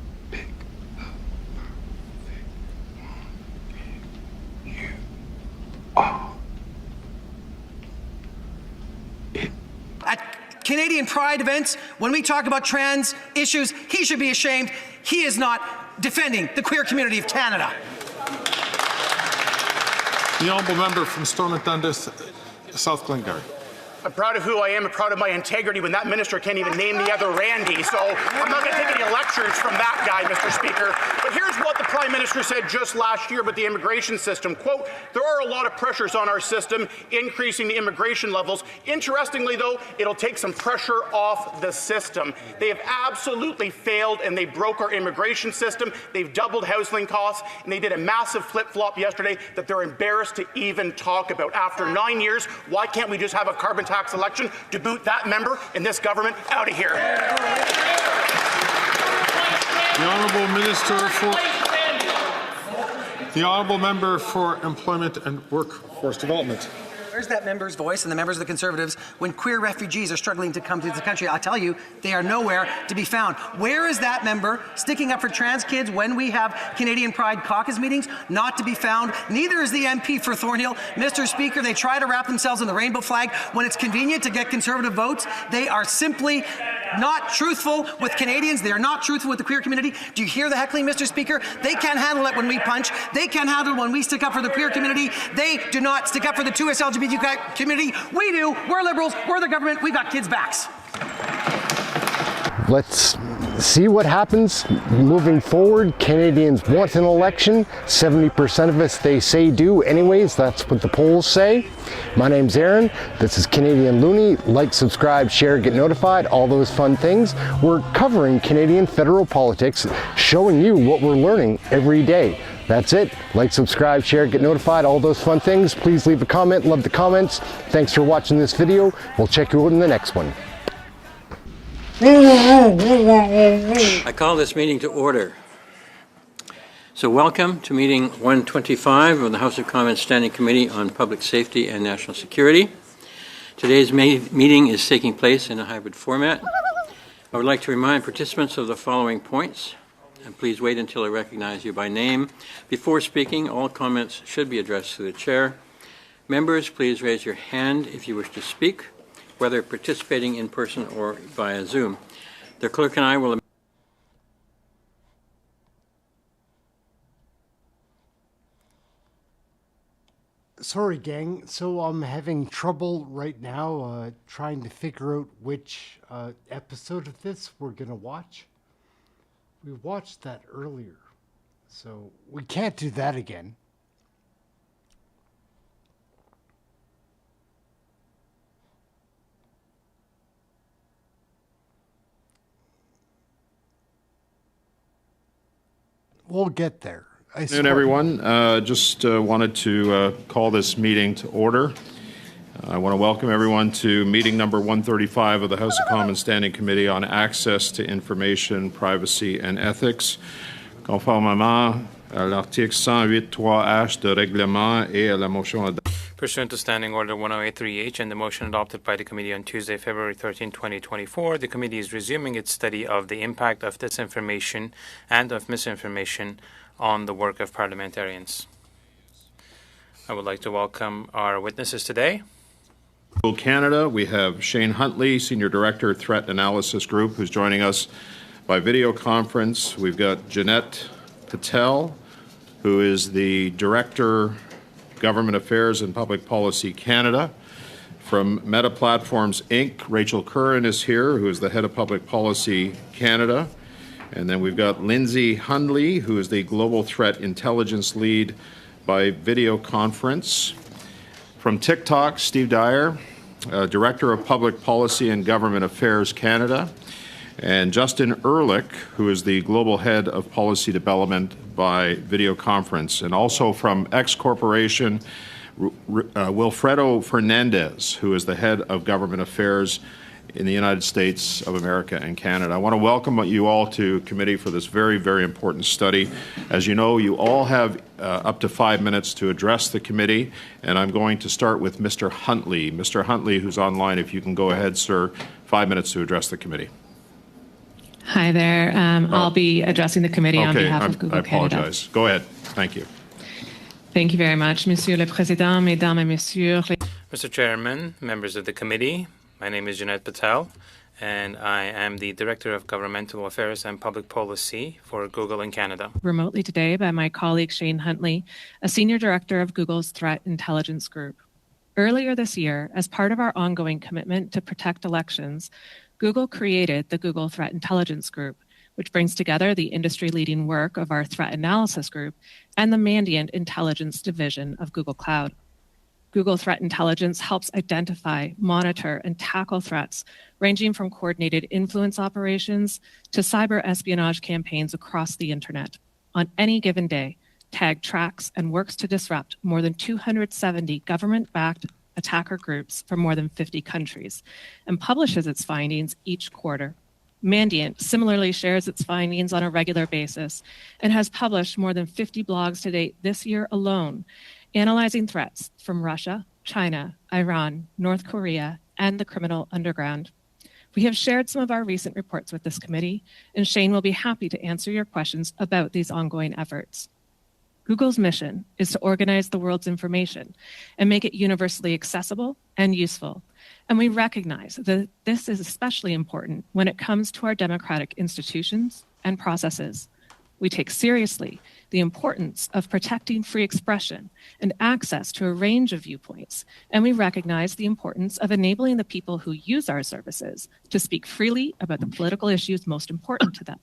At Canadian Pride events, when we talk about trans issues, he should be ashamed. He is not defending the queer community of Canada. The honourable member from Stormont Dundas, South Glengarry. I'm proud of who I am and proud of my integrity when that minister can't even name the other Randy. So I'm not going to take any lectures from that guy, Mr. Speaker. But here's what the Prime Minister said just last year about the immigration system. Quote, there are a lot of pressures on our system, increasing the immigration levels. Interestingly, though, it'll take some pressure off the system. They have absolutely failed and they broke our immigration system. They've doubled housing costs and they did a massive flip-flop yesterday that they're embarrassed to even talk about. After 9 years, why can't we just have a carbon tax election to boot that member in this government out of here? The honourable member for Employment and Workforce Development. Where's that member's voice and the members of the Conservatives when queer refugees are struggling to come to the country? I'll tell you, they are nowhere to be found. Where is that member sticking up for trans kids when we have Canadian Pride Caucus meetings? Not to be found. Neither is the MP for Thornhill. Mr. Speaker, they try to wrap themselves in the rainbow flag when it's convenient to get Conservative votes. They are simply not truthful with Canadians. They are not truthful with the queer community. Do you hear the heckling, Mr. Speaker? They can't handle it when we punch. They can't handle it when we stick up for the queer community. They do not stick up for the 2S LGBT community. We do. We're Liberals. We're the government. We've got kids' backs. Let's see what happens moving forward. Canadians want an election. 70% of us, they say, do anyways. That's what the polls say. My name's Aaron. This is Canadian Looney. Like, subscribe, share, get notified, all those fun things. We're covering Canadian federal politics, showing you what we're learning every day. That's it. Like, subscribe, share, get notified, all those fun things. Please leave a comment. Love the comments. Thanks for watching this video. We'll check you out in the next one. I call this meeting to order. So welcome to meeting 125 of the House of Commons Standing Committee on Public Safety and National Security. Today's meeting is taking place in a hybrid format. I would like to remind participants of the following points. And please wait until I recognize you by name. Before speaking, all comments should be addressed to the chair. Members, please raise your hand if you wish to speak, whether participating in person or via Zoom. The clerk and I will... Sorry, gang. So I'm having trouble right now trying to figure out which episode of this we're going to watch. We watched that earlier, so we can't do that again. We'll get there. Good afternoon, everyone. Just wanted to call this meeting to order. I want to welcome everyone to meeting number 135 of the House of Commons Standing Committee on Access to Information, Privacy and Ethics, conformément à l'article 108.3h de règlement et à la motion adoptée. Pursuant to Standing Order 108.3h and the motion adopted by the committee on Tuesday, February 13, 2024, the committee is resuming its study of the impact of disinformation and of misinformation on the work of parliamentarians. I would like to welcome our witnesses today. Canada, we have Shane Huntley, Senior Director, Threat Analysis Group, who's joining us by video conference. We've got Jeanette Patel, who is the Director, Government Affairs and Public Policy Canada. From Meta Platforms, Inc., Rachel Curran is here, who is the Head of Public Policy Canada. And then we've got Lindsay Hundley, who is the Global Threat Intelligence Lead by video conference. From TikTok, Steve Dyer, Director of Public Policy and Government Affairs Canada. and Justin Ehrlich, who is the Global Head of Policy Development by video conference, and also from X Corporation, Wilfredo Fernandez, who is the Head of Government Affairs in the United States of America and Canada. I want to welcome you all to committee for this very, very important study. As you know, you all have up to 5 minutes to address the committee, and I'm going to start with Mr. Huntley. Mr. Huntley, who's online, if you can go ahead, sir, 5 minutes to address the committee. Hi there. I'll be addressing the committee on behalf of Google Canada. I apologize. Go ahead. Thank you. Thank you very much, Monsieur le Président, Mesdames et Messieurs. Mr. Chairman, members of the committee, my name is Jeanette Patel, and I am the Director of Governmental Affairs and Public Policy for Google in Canada. Remotely today by my colleague Shane Huntley, a Senior Director of Google's Threat Intelligence Group. Earlier this year, as part of our ongoing commitment to protect elections, Google created the Google Threat Intelligence Group, which brings together the industry-leading work of our Threat Analysis Group and the Mandiant Intelligence Division of Google Cloud. Google Threat Intelligence helps identify, monitor, and tackle threats ranging from coordinated influence operations to cyber espionage campaigns across the internet. On any given day, TAG tracks and works to disrupt more than 270 government-backed attacker groups from more than 50 countries and publishes its findings each quarter. Mandiant similarly shares its findings on a regular basis and has published more than 50 blogs to date this year alone, analyzing threats from Russia, China, Iran, North Korea, and the criminal underground. We have shared some of our recent reports with this committee, and Shane will be happy to answer your questions about these ongoing efforts. Google's mission is to organize the world's information and make it universally accessible and useful. And we recognize that this is especially important when it comes to our democratic institutions and processes. We take seriously the importance of protecting free expression and access to a range of viewpoints, and we recognize the importance of enabling the people who use our services to speak freely about the political issues most important to them.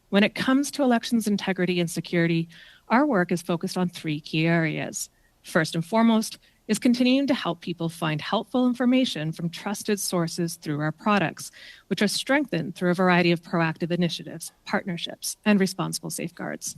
When it comes to elections integrity and security, our work is focused on 3 key areas. First and foremost is continuing to help people find helpful information from trusted sources through our products, which are strengthened through a variety of proactive initiatives, partnerships, and responsible safeguards.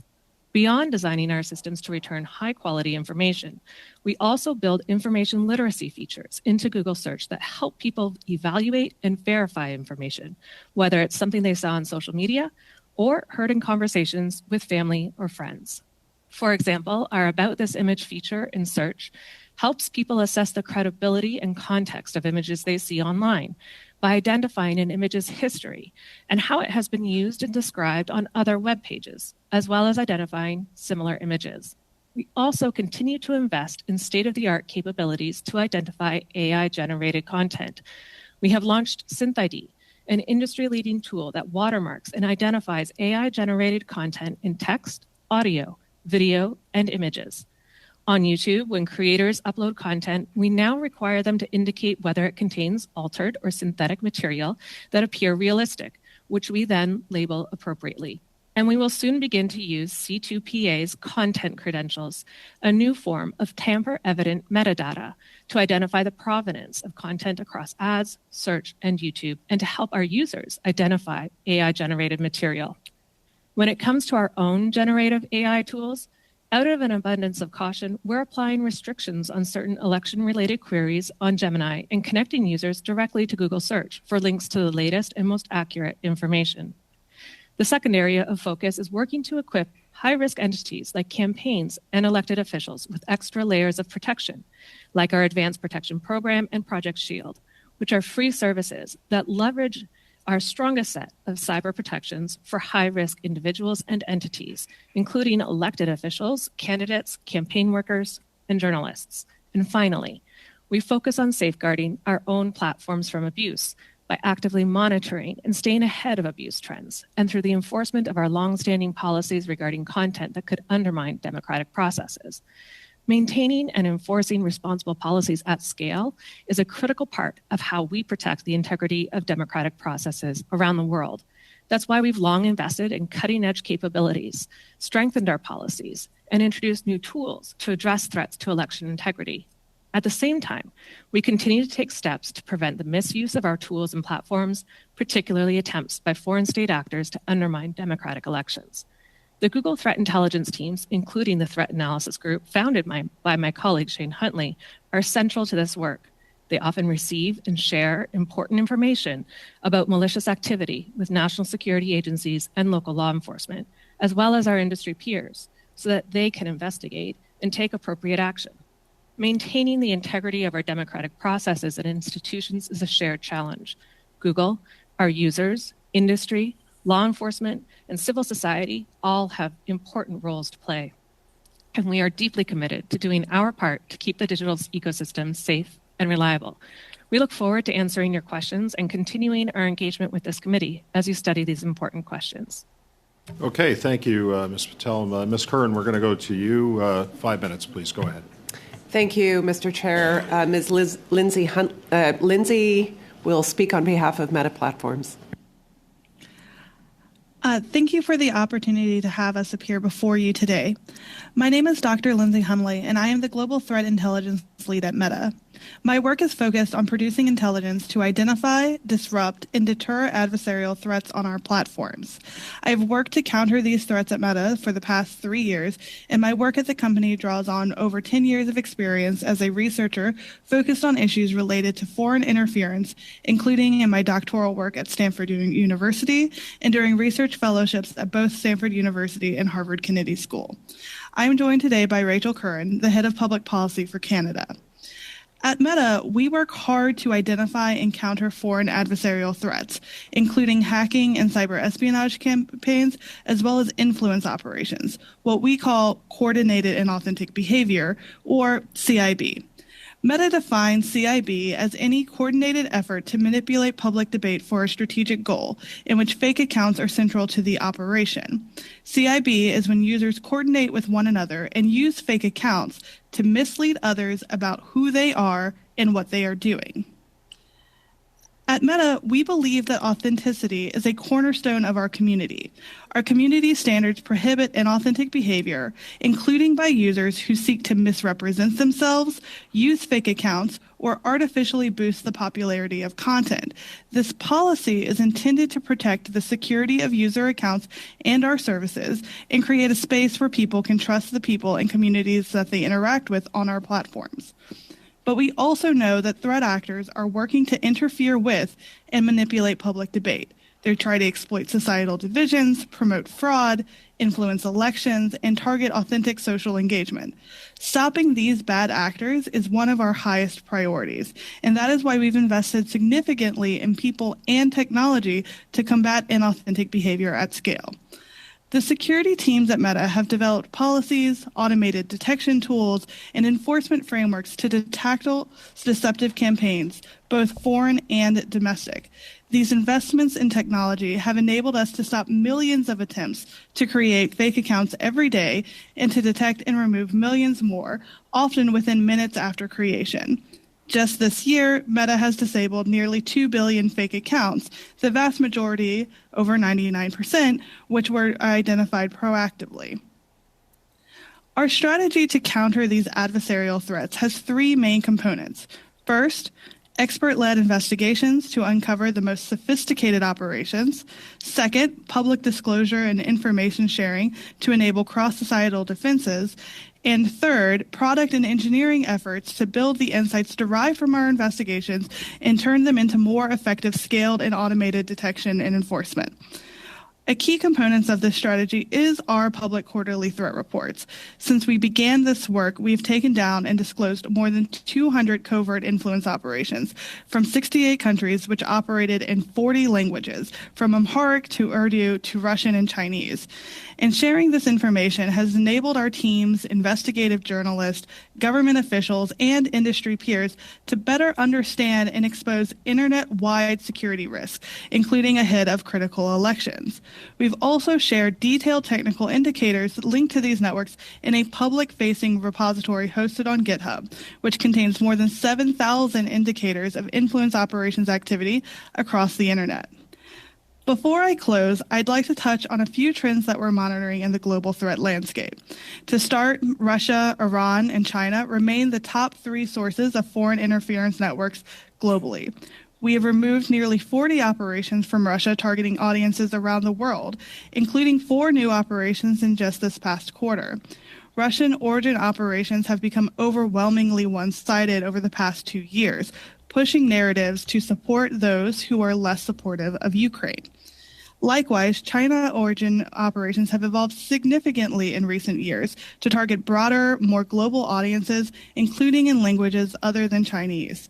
Beyond designing our systems to return high-quality information, we also build information literacy features into Google Search that help people evaluate and verify information, whether it's something they saw on social media or heard in conversations with family or friends. For example, our About This Image feature in Search helps people assess the credibility and context of images they see online by identifying an image's history and how it has been used and described on other web pages, as well as identifying similar images. We also continue to invest in state-of-the-art capabilities to identify AI-generated content. We have launched SynthID, an industry-leading tool that watermarks and identifies AI-generated content in text, audio, video, and images. On YouTube, when creators upload content, we now require them to indicate whether it contains altered or synthetic material that appear realistic, which we then label appropriately. And we will soon begin to use C2PA's content credentials, a new form of tamper-evident metadata, to identify the provenance of content across ads, search, and YouTube, and to help our users identify AI-generated material. When it comes to our own generative AI tools, out of an abundance of caution, we're applying restrictions on certain election-related queries on Gemini and connecting users directly to Google Search for links to the latest and most accurate information. The second area of focus is working to equip high-risk entities like campaigns and elected officials with extra layers of protection, like our Advanced Protection Program and Project Shield, which are free services that leverage our strongest set of cyber protections for high-risk individuals and entities, including elected officials, candidates, campaign workers, and journalists. And finally, we focus on safeguarding our own platforms from abuse by actively monitoring and staying ahead of abuse trends, and through the enforcement of our long-standing policies regarding content that could undermine democratic processes. Maintaining and enforcing responsible policies at scale is a critical part of how we protect the integrity of democratic processes around the world. That's why we've long invested in cutting-edge capabilities, strengthened our policies, and introduced new tools to address threats to election integrity. At the same time, we continue to take steps to prevent the misuse of our tools and platforms, particularly attempts by foreign state actors to undermine democratic elections. The Google Threat Intelligence teams, including the Threat Analysis Group founded by my colleague Shane Huntley, are central to this work. They often receive and share important information about malicious activity with national security agencies and local law enforcement, as well as our industry peers, so that they can investigate and take appropriate action. Maintaining the integrity of our democratic processes and institutions is a shared challenge. Google, our users, industry, law enforcement, and civil society all have important roles to play. And we are deeply committed to doing our part to keep the digital ecosystem safe and reliable. We look forward to answering your questions and continuing our engagement with this committee as you study these important questions. Okay, thank you, Ms. Patel. Ms. Curran, we're going to go to you. 5 minutes, please. Go ahead. Thank you, Mr. Chair. Ms. Lindsay will speak on behalf of Meta Platforms. Thank you for the opportunity to have us appear before you today. My name is Dr. Lindsay Hunley, and I am the Global Threat Intelligence Lead at Meta. My work is focused on producing intelligence to identify, disrupt, and deter adversarial threats on our platforms. I have worked to counter these threats at Meta for the past 3 years, and my work at the company draws on over 10 years of experience as a researcher focused on issues related to foreign interference, including in my doctoral work at Stanford University and during research fellowships at both Stanford University and Harvard Kennedy School. I am joined today by Rachel Curran, the head of public policy for Canada. At Meta, we work hard to identify and counter foreign adversarial threats, including hacking and cyber espionage campaigns, as well as influence operations, what we call coordinated and authentic behavior, or CIB. Meta defines CIB as any coordinated effort to manipulate public debate for a strategic goal, in which fake accounts are central to the operation. CIB is when users coordinate with one another and use fake accounts to mislead others about who they are and what they are doing. At Meta, we believe that authenticity is a cornerstone of our community. Our community standards prohibit inauthentic behavior, including by users who seek to misrepresent themselves, use fake accounts, or artificially boost the popularity of content. This policy is intended to protect the security of user accounts and our services and create a space where people can trust the people and communities that they interact with on our platforms. But we also know that threat actors are working to interfere with and manipulate public debate. They try to exploit societal divisions, promote fraud, influence elections, and target authentic social engagement. Stopping these bad actors is one of our highest priorities, and that is why we've invested significantly in people and technology to combat inauthentic behavior at scale. The security teams at Meta have developed policies, automated detection tools, and enforcement frameworks to tackle deceptive campaigns, both foreign and domestic. These investments in technology have enabled us to stop millions of attempts to create fake accounts every day and to detect and remove millions more, often within minutes after creation. Just this year, Meta has disabled nearly 2 billion fake accounts, the vast majority, over 99%, which were identified proactively. Our strategy to counter these adversarial threats has 3 main components. First, expert-led investigations to uncover the most sophisticated operations. Second, public disclosure and information sharing to enable cross-societal defenses. And third, product and engineering efforts to build the insights derived from our investigations and turn them into more effective scaled and automated detection and enforcement. A key component of this strategy is our public quarterly threat reports. Since we began this work, we've taken down and disclosed more than 200 covert influence operations from 68 countries, which operated in 40 languages, from Amharic to Urdu to Russian and Chinese. And sharing this information has enabled our teams, investigative journalists, government officials, and industry peers to better understand and expose internet-wide security risks, including ahead of critical elections. We've also shared detailed technical indicators linked to these networks in a public-facing repository hosted on GitHub, which contains more than 7,000 indicators of influence operations activity across the internet. Before I close, I'd like to touch on a few trends that we're monitoring in the global threat landscape. To start, Russia, Iran, and China remain the top 3 sources of foreign interference networks globally. We have removed nearly 40 operations from Russia targeting audiences around the world, including 4 new operations in just this past quarter. Russian origin operations have become overwhelmingly one-sided over the past 2 years, pushing narratives to support those who are less supportive of Ukraine. Likewise, China origin operations have evolved significantly in recent years to target broader, more global audiences, including in languages other than Chinese.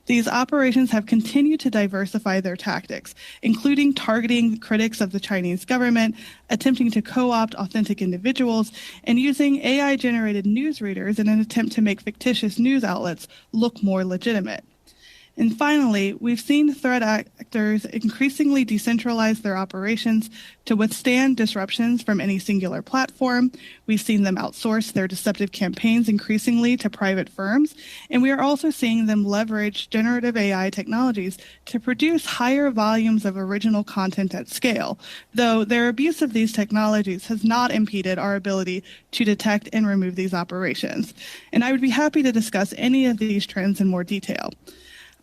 These operations have continued to diversify their tactics, including targeting critics of the Chinese government, attempting to co-opt authentic individuals, and using AI-generated newsreaders in an attempt to make fictitious news outlets look more legitimate. And finally, we've seen threat actors increasingly decentralize their operations to withstand disruptions from any singular platform. We've seen them outsource their deceptive campaigns increasingly to private firms, and we are also seeing them leverage generative AI technologies to produce higher volumes of original content at scale, though their abuse of these technologies has not impeded our ability to detect and remove these operations. And I would be happy to discuss any of these trends in more detail.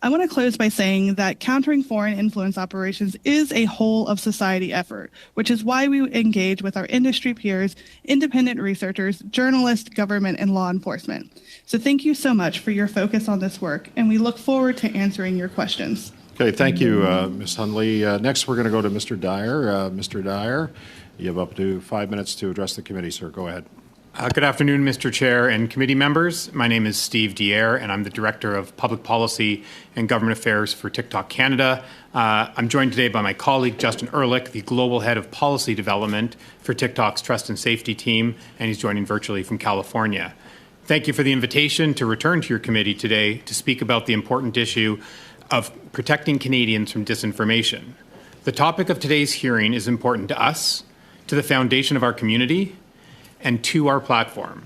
I want to close by saying that countering foreign influence operations is a whole of society effort, which is why we engage with our industry peers, independent researchers, journalists, government, and law enforcement. So thank you so much for your focus on this work, and we look forward to answering your questions. Okay, thank you, Ms. Hundley. Next, we're going to go to Mr. Dyer. Mr. Dyer, you have up to 5 minutes to address the committee, sir. Go ahead. Good afternoon, Mr. Chair and committee members. My name is Steve Dyer, and I'm the Director of Public Policy and Government Affairs for TikTok Canada. I'm joined today by my colleague, Justin Ehrlich, the Global Head of Policy Development for TikTok's Trust and Safety team, and he's joining virtually from California. Thank you for the invitation to return to your committee today to speak about the important issue of protecting Canadians from disinformation. The topic of today's hearing is important to us, to the foundation of our community, and to our platform.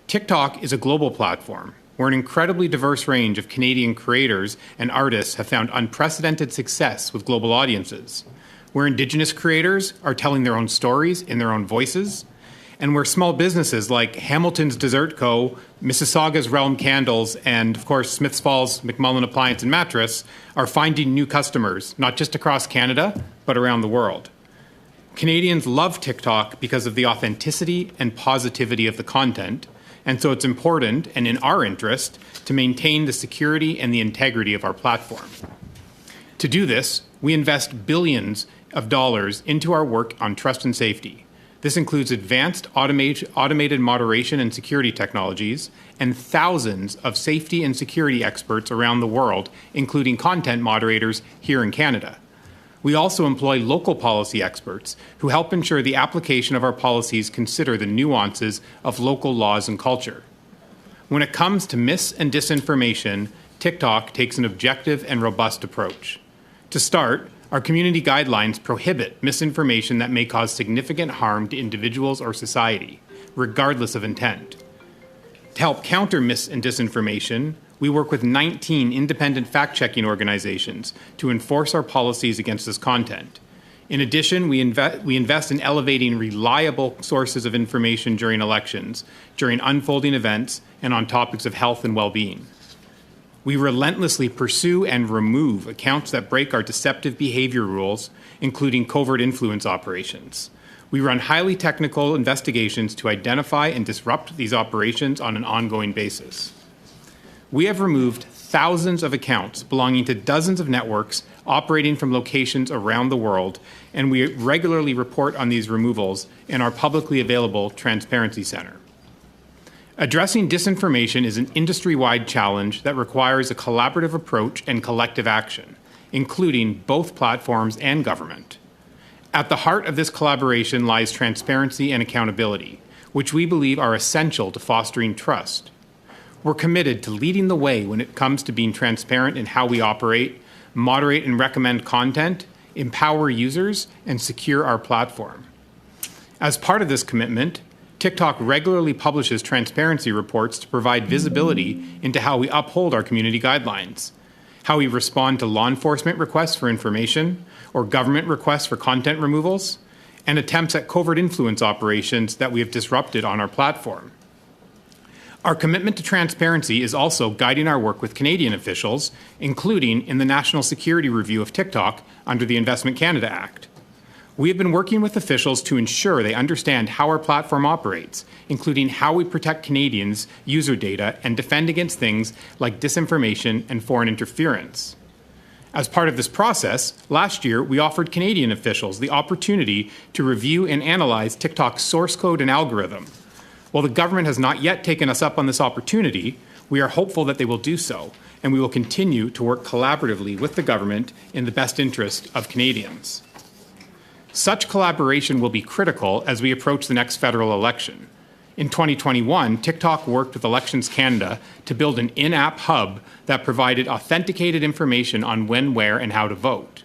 TikTok is a global platform where an incredibly diverse range of Canadian creators and artists have found unprecedented success with global audiences, where Indigenous creators are telling their own stories in their own voices, and where small businesses like Hamilton's Dessert Co., Mississauga's Realm Candles, and of course Smiths Falls McMullen Appliance and Mattress are finding new customers, not just across Canada, but around the world. Canadians love TikTok because of the authenticity and positivity of the content, and so it's important and in our interest to maintain the security and the integrity of our platform. To do this, we invest billions of dollars into our work on trust and safety. This includes advanced automated moderation and security technologies and thousands of safety and security experts around the world, including content moderators here in Canada. We also employ local policy experts who help ensure the application of our policies consider the nuances of local laws and culture. When it comes to mis- and disinformation, TikTok takes an objective and robust approach. To start, our community guidelines prohibit misinformation that may cause significant harm to individuals or society, regardless of intent. To help counter mis- and disinformation, we work with 19 independent fact-checking organizations to enforce our policies against this content. In addition, we invest in elevating reliable sources of information during elections, during unfolding events, and on topics of health and well-being. We relentlessly pursue and remove accounts that break our deceptive behavior rules, including covert influence operations. We run highly technical investigations to identify and disrupt these operations on an ongoing basis. We have removed thousands of accounts belonging to dozens of networks operating from locations around the world, and we regularly report on these removals in our publicly available Transparency Center. Addressing disinformation is an industry-wide challenge that requires a collaborative approach and collective action, including both platforms and government. At the heart of this collaboration lies transparency and accountability, which we believe are essential to fostering trust. We're committed to leading the way when it comes to being transparent in how we operate, moderate and recommend content, empower users, and secure our platform. As part of this commitment, TikTok regularly publishes transparency reports to provide visibility into how we uphold our community guidelines. how we respond to law enforcement requests for information or government requests for content removals, and attempts at covert influence operations that we have disrupted on our platform. Our commitment to transparency is also guiding our work with Canadian officials, including in the National Security Review of TikTok under the Investment Canada Act. We have been working with officials to ensure they understand how our platform operates, including how we protect Canadians' user data and defend against things like disinformation and foreign interference. As part of this process, last year we offered Canadian officials the opportunity to review and analyze TikTok's source code and algorithm. While the government has not yet taken us up on this opportunity, we are hopeful that they will do so, and we will continue to work collaboratively with the government in the best interest of Canadians. Such collaboration will be critical as we approach the next federal election. In 2021, TikTok worked with Elections Canada to build an in-app hub that provided authenticated information on when, where, and how to vote.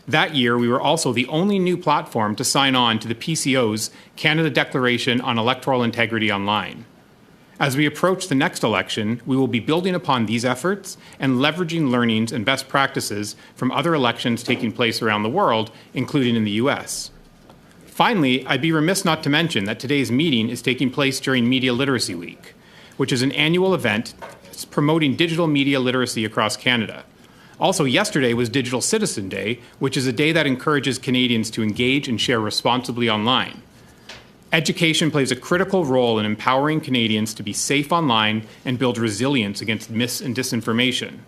That year, we were also the only new platform to sign on to the PCO's Canada Declaration on Electoral Integrity Online. As we approach the next election, we will be building upon these efforts and leveraging learnings and best practices from other elections taking place around the world, including in the US. Finally, I'd be remiss not to mention that today's meeting is taking place during Media Literacy Week, which is an annual event promoting digital media literacy across Canada. Also, yesterday was Digital Citizen Day, which is a day that encourages Canadians to engage and share responsibly online. Education plays a critical role in empowering Canadians to be safe online and build resilience against mis- and disinformation.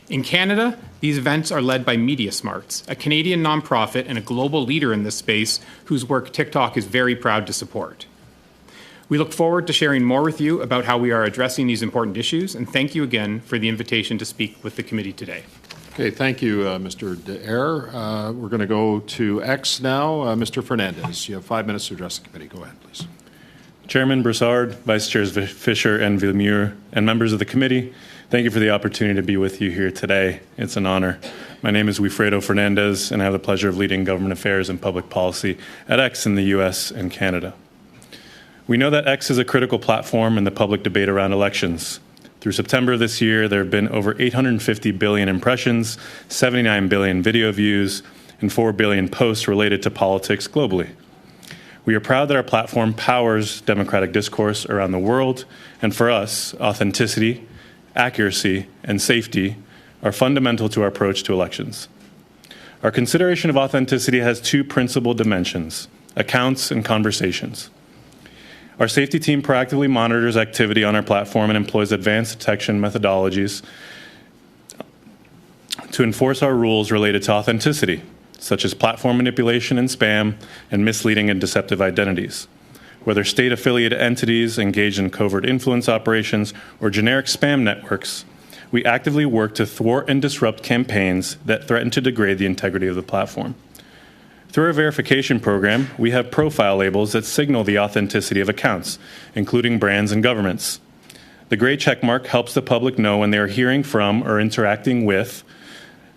In Canada, these events are led by Media Smarts, a Canadian nonprofit and a global leader in this space whose work TikTok is very proud to support. We look forward to sharing more with you about how we are addressing these important issues, and thank you again for the invitation to speak with the committee today. Okay, thank you, Mr. Daer. We're going to go to X now. Mr. Fernandez, you have 5 minutes to address the committee. Go ahead, please. Chairman Broussard, Vice Chairs Fisher and Villemure, and members of the committee, thank you for the opportunity to be with you here today. It's an honor. My name is Wilfredo Fernandez, and I have the pleasure of leading government affairs and public policy at X in the U.S. and Canada. We know that X is a critical platform in the public debate around elections. Through September of this year, there have been over 850 billion impressions, 79 billion video views, and 4 billion posts related to politics globally. We are proud that our platform powers democratic discourse around the world, and for us, authenticity, accuracy, and safety are fundamental to our approach to elections. Our consideration of authenticity has two principal dimensions: accounts and conversations. Our safety team proactively monitors activity on our platform and employs advanced detection methodologies to enforce our rules related to authenticity, such as platform manipulation and spam and misleading and deceptive identities. Whether state-affiliated entities engaged in covert influence operations or generic spam networks, we actively work to thwart and disrupt campaigns that threaten to degrade the integrity of the platform. Through our verification program, we have profile labels that signal the authenticity of accounts, including brands and governments. The gray checkmark helps the public know when they are hearing from or interacting with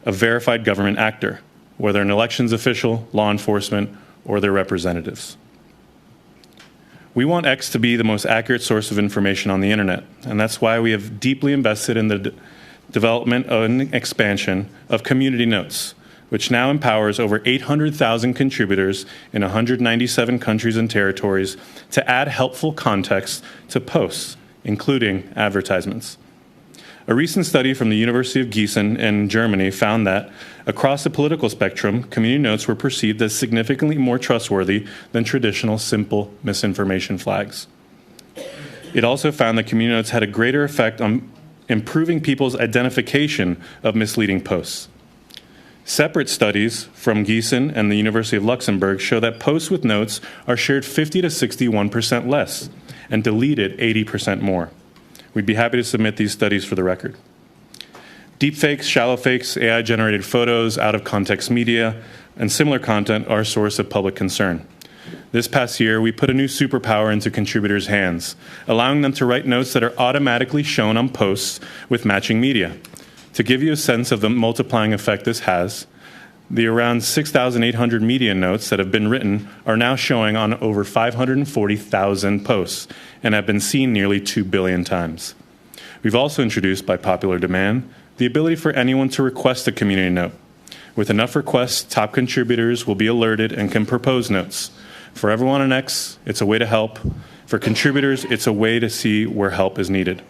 a verified government actor, whether an elections official, law enforcement, or their representatives. We want X to be the most accurate source of information on the internet, and that's why we have deeply invested in the development and expansion of community notes, which now empowers over 800,000 contributors in 197 countries and territories to add helpful context to posts, including advertisements. A recent study from the University of Gießen in Germany found that across the political spectrum, community notes were perceived as significantly more trustworthy than traditional simple misinformation flags. It also found that community notes had a greater effect on improving people's identification of misleading posts. Separate studies from Gießen and the University of Luxembourg show that posts with notes are shared 50 to 61% less and deleted 80% more. We'd be happy to submit these studies for the record. Deepfakes, shallow fakes, AI-generated photos, out-of-context media, and similar content are a source of public concern. This past year, we put a new superpower into contributors' hands, allowing them to write notes that are automatically shown on posts with matching media. To give you a sense of the multiplying effect this has, the around 6,800 media notes that have been written are now showing on over 540,000 posts and have been seen nearly 2 billion times. We've also introduced, by popular demand, the ability for anyone to request a community note. With enough requests, top contributors will be alerted and can propose notes. For everyone on X, it's a way to help. For contributors, it's a way to see where help is needed.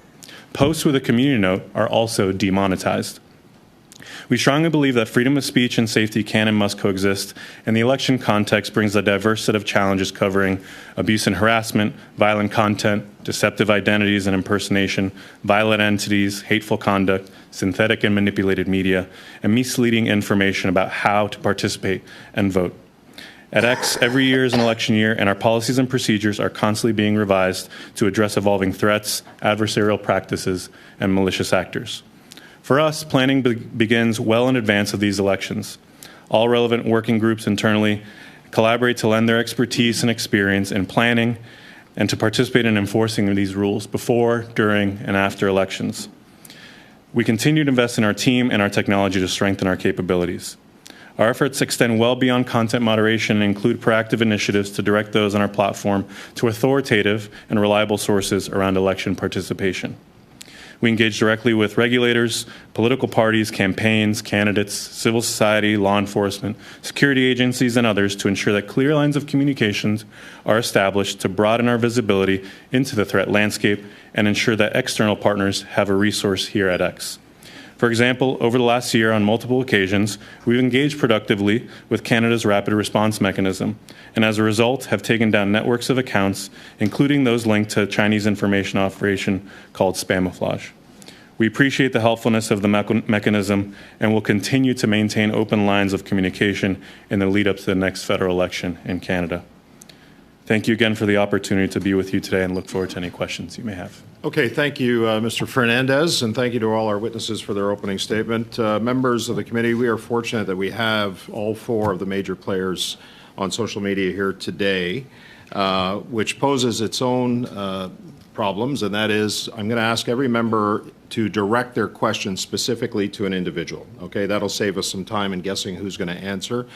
Posts with a community note are also demonetized. We strongly believe that freedom of speech and safety can and must coexist, and the election context brings a diverse set of challenges covering abuse and harassment, violent content, deceptive identities and impersonation, violent entities, hateful conduct, synthetic and manipulated media, and misleading information about how to participate and vote. At X, every year is an election year, and our policies and procedures are constantly being revised to address evolving threats, adversarial practices, and malicious actors. For us, planning begins well in advance of these elections. All relevant working groups internally collaborate to lend their expertise and experience in planning and to participate in enforcing these rules before, during, and after elections. We continue to invest in our team and our technology to strengthen our capabilities. Our efforts extend well beyond content moderation and include proactive initiatives to direct those on our platform to authoritative and reliable sources around election participation. We engage directly with regulators, political parties, campaigns, candidates, civil society, law enforcement, security agencies, and others to ensure that clear lines of communications are established to broaden our visibility into the threat landscape and ensure that external partners have a resource here at X. For example, over the last year, on multiple occasions, we've engaged productively with Canada's rapid response mechanism, and as a result have taken down networks of accounts, including those linked to a Chinese information operation called Spamouflage. We appreciate the helpfulness of the mechanism and will continue to maintain open lines of communication in the lead up to the next federal election in Canada. Thank you again for the opportunity to be with you today and look forward to any questions you may have. Okay, thank you, Mr. Fernandez, and thank you to all our witnesses for their opening statement. Members of the committee, we are fortunate that we have all four of the major players on social media here today, which poses its own problems, and that is I'm going to ask every member to direct their questions specifically to an individual. Okay, that'll save us some time in guessing who's going to answer.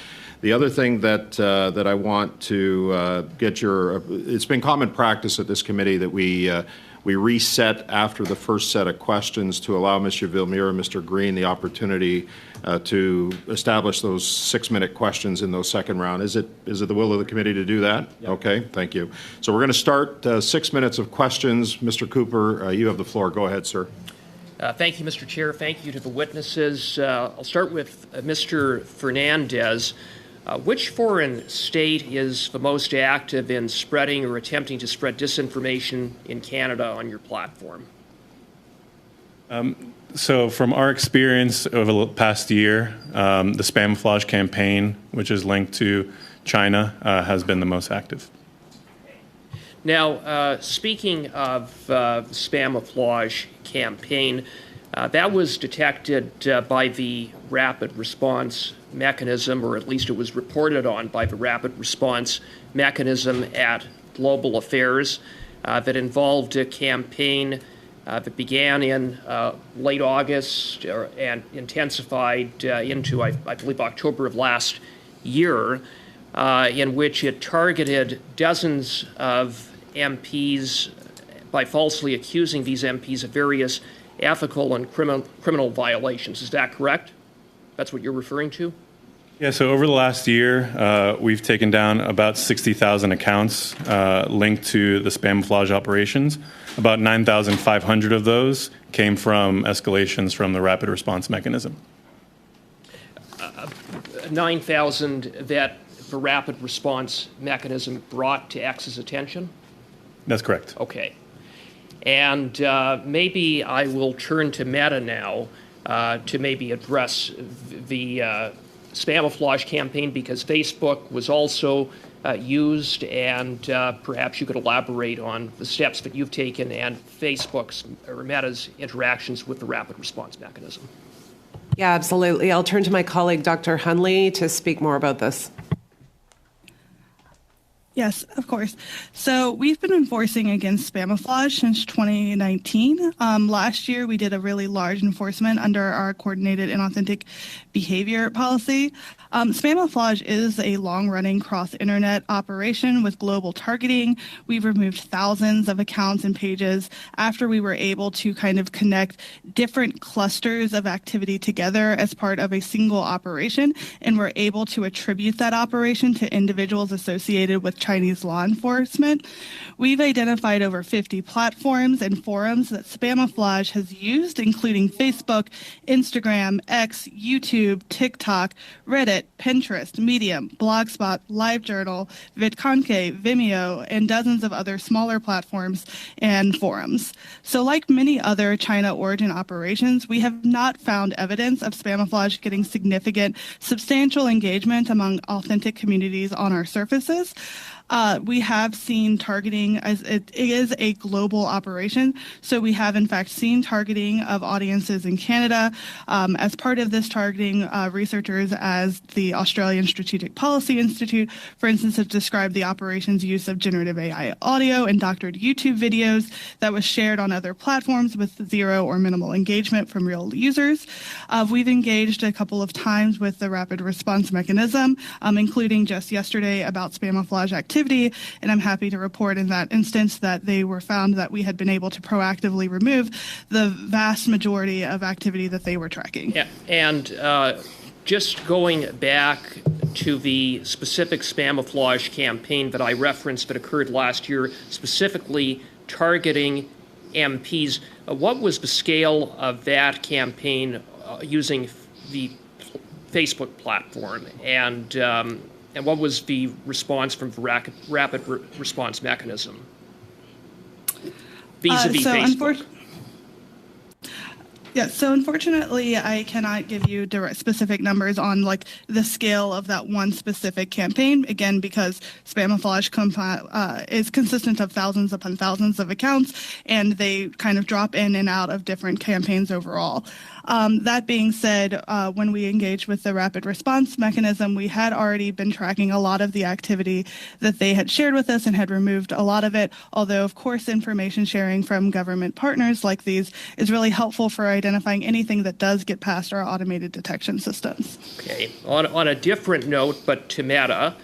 The other thing that I want to get your, it's been common practice at this committee that we reset after the first set of questions to allow Mr. Villemure and Mr. Green the opportunity to establish those 6-minute questions in those second round. Is it the will of the committee to do that? Yep. Okay, thank you. So we're going to start 6 minutes of questions. Mr. Cooper, you have the floor. Go ahead, sir. Thank you, Mr. Chair. Thank you to the witnesses. I'll start with Mr. Fernandez. Which foreign state is the most active in spreading or attempting to spread disinformation in Canada on your platform? So from our experience over the past year, the Spamouflage campaign, which is linked to China, has been the most active. Now, speaking of Spamouflage campaign, that was detected by the Rapid Response Mechanism, or at least it was reported on by the Rapid Response Mechanism at Global Affairs, that involved a campaign that began in late August and intensified into, I believe, October of last year, in which it targeted dozens of MPs by falsely accusing these MPs of various ethical and criminal violations. Is that correct? That's what you're referring to? Yeah, so over the last year, we've taken down about 60,000 accounts linked to the Spamouflage operations. About 9,500 of those came from escalations from the Rapid Response Mechanism. 9,000 that the Rapid Response Mechanism brought to X's attention? That's correct. Okay. And maybe I will turn to Meta now to maybe address the Spamouflage campaign, because Facebook was also used, and perhaps you could elaborate on the steps that you've taken and Facebook's or Meta's interactions with the Rapid Response Mechanism. Yeah, absolutely. I'll turn to my colleague, Dr. Hunley, to speak more about this. Yes, of course. So we've been enforcing against spamouflage since 2019. Last year, we did a really large enforcement under our coordinated inauthentic behavior policy. Spamouflage is a long-running cross-internet operation with global targeting. We've removed thousands of accounts and pages after we were able to kind of connect different clusters of activity together as part of a single operation, and we're able to attribute that operation to individuals associated with Chinese law enforcement. We've identified over 50 platforms and forums that spamouflage has used, including Facebook, Instagram, X, YouTube, TikTok, Reddit, Pinterest, Medium, Blogspot, LiveJournal, VidConque, Vimeo, and dozens of other smaller platforms and forums. So like many other China origin operations, we have not found evidence of spamouflage getting significant, substantial engagement among authentic communities on our surfaces. We have seen targeting, as it is a global operation, so we have in fact seen targeting of audiences in Canada. As part of this targeting, researchers as the Australian Strategic Policy Institute, for instance, have described the operation's use of generative AI audio and doctored YouTube videos that was shared on other platforms with zero or minimal engagement from real users. We've engaged a couple of times with the rapid response mechanism, including just yesterday about spamouflage activity, and I'm happy to report in that instance that they were found that we had been able to proactively remove the vast majority of activity that they were tracking. Yeah, and just going back to the specific spamouflage campaign that I referenced that occurred last year, specifically targeting MPs, what was the scale of that campaign using the Facebook platform, and what was the response from the rapid response mechanism vis-a-vis Facebook? Yeah, so unfortunately, I cannot give you direct specific numbers on like the scale of that one specific campaign, again, because spamouflage is consistent of thousands upon thousands of accounts, and they kind of drop in and out of different campaigns overall. That being said, when we engaged with the rapid response mechanism, we had already been tracking a lot of the activity that they had shared with us and had removed a lot of it, although, of course, information sharing from government partners like these is really helpful for identifying anything that does get past our automated detection systems. Okay. On a different note, but to Meta,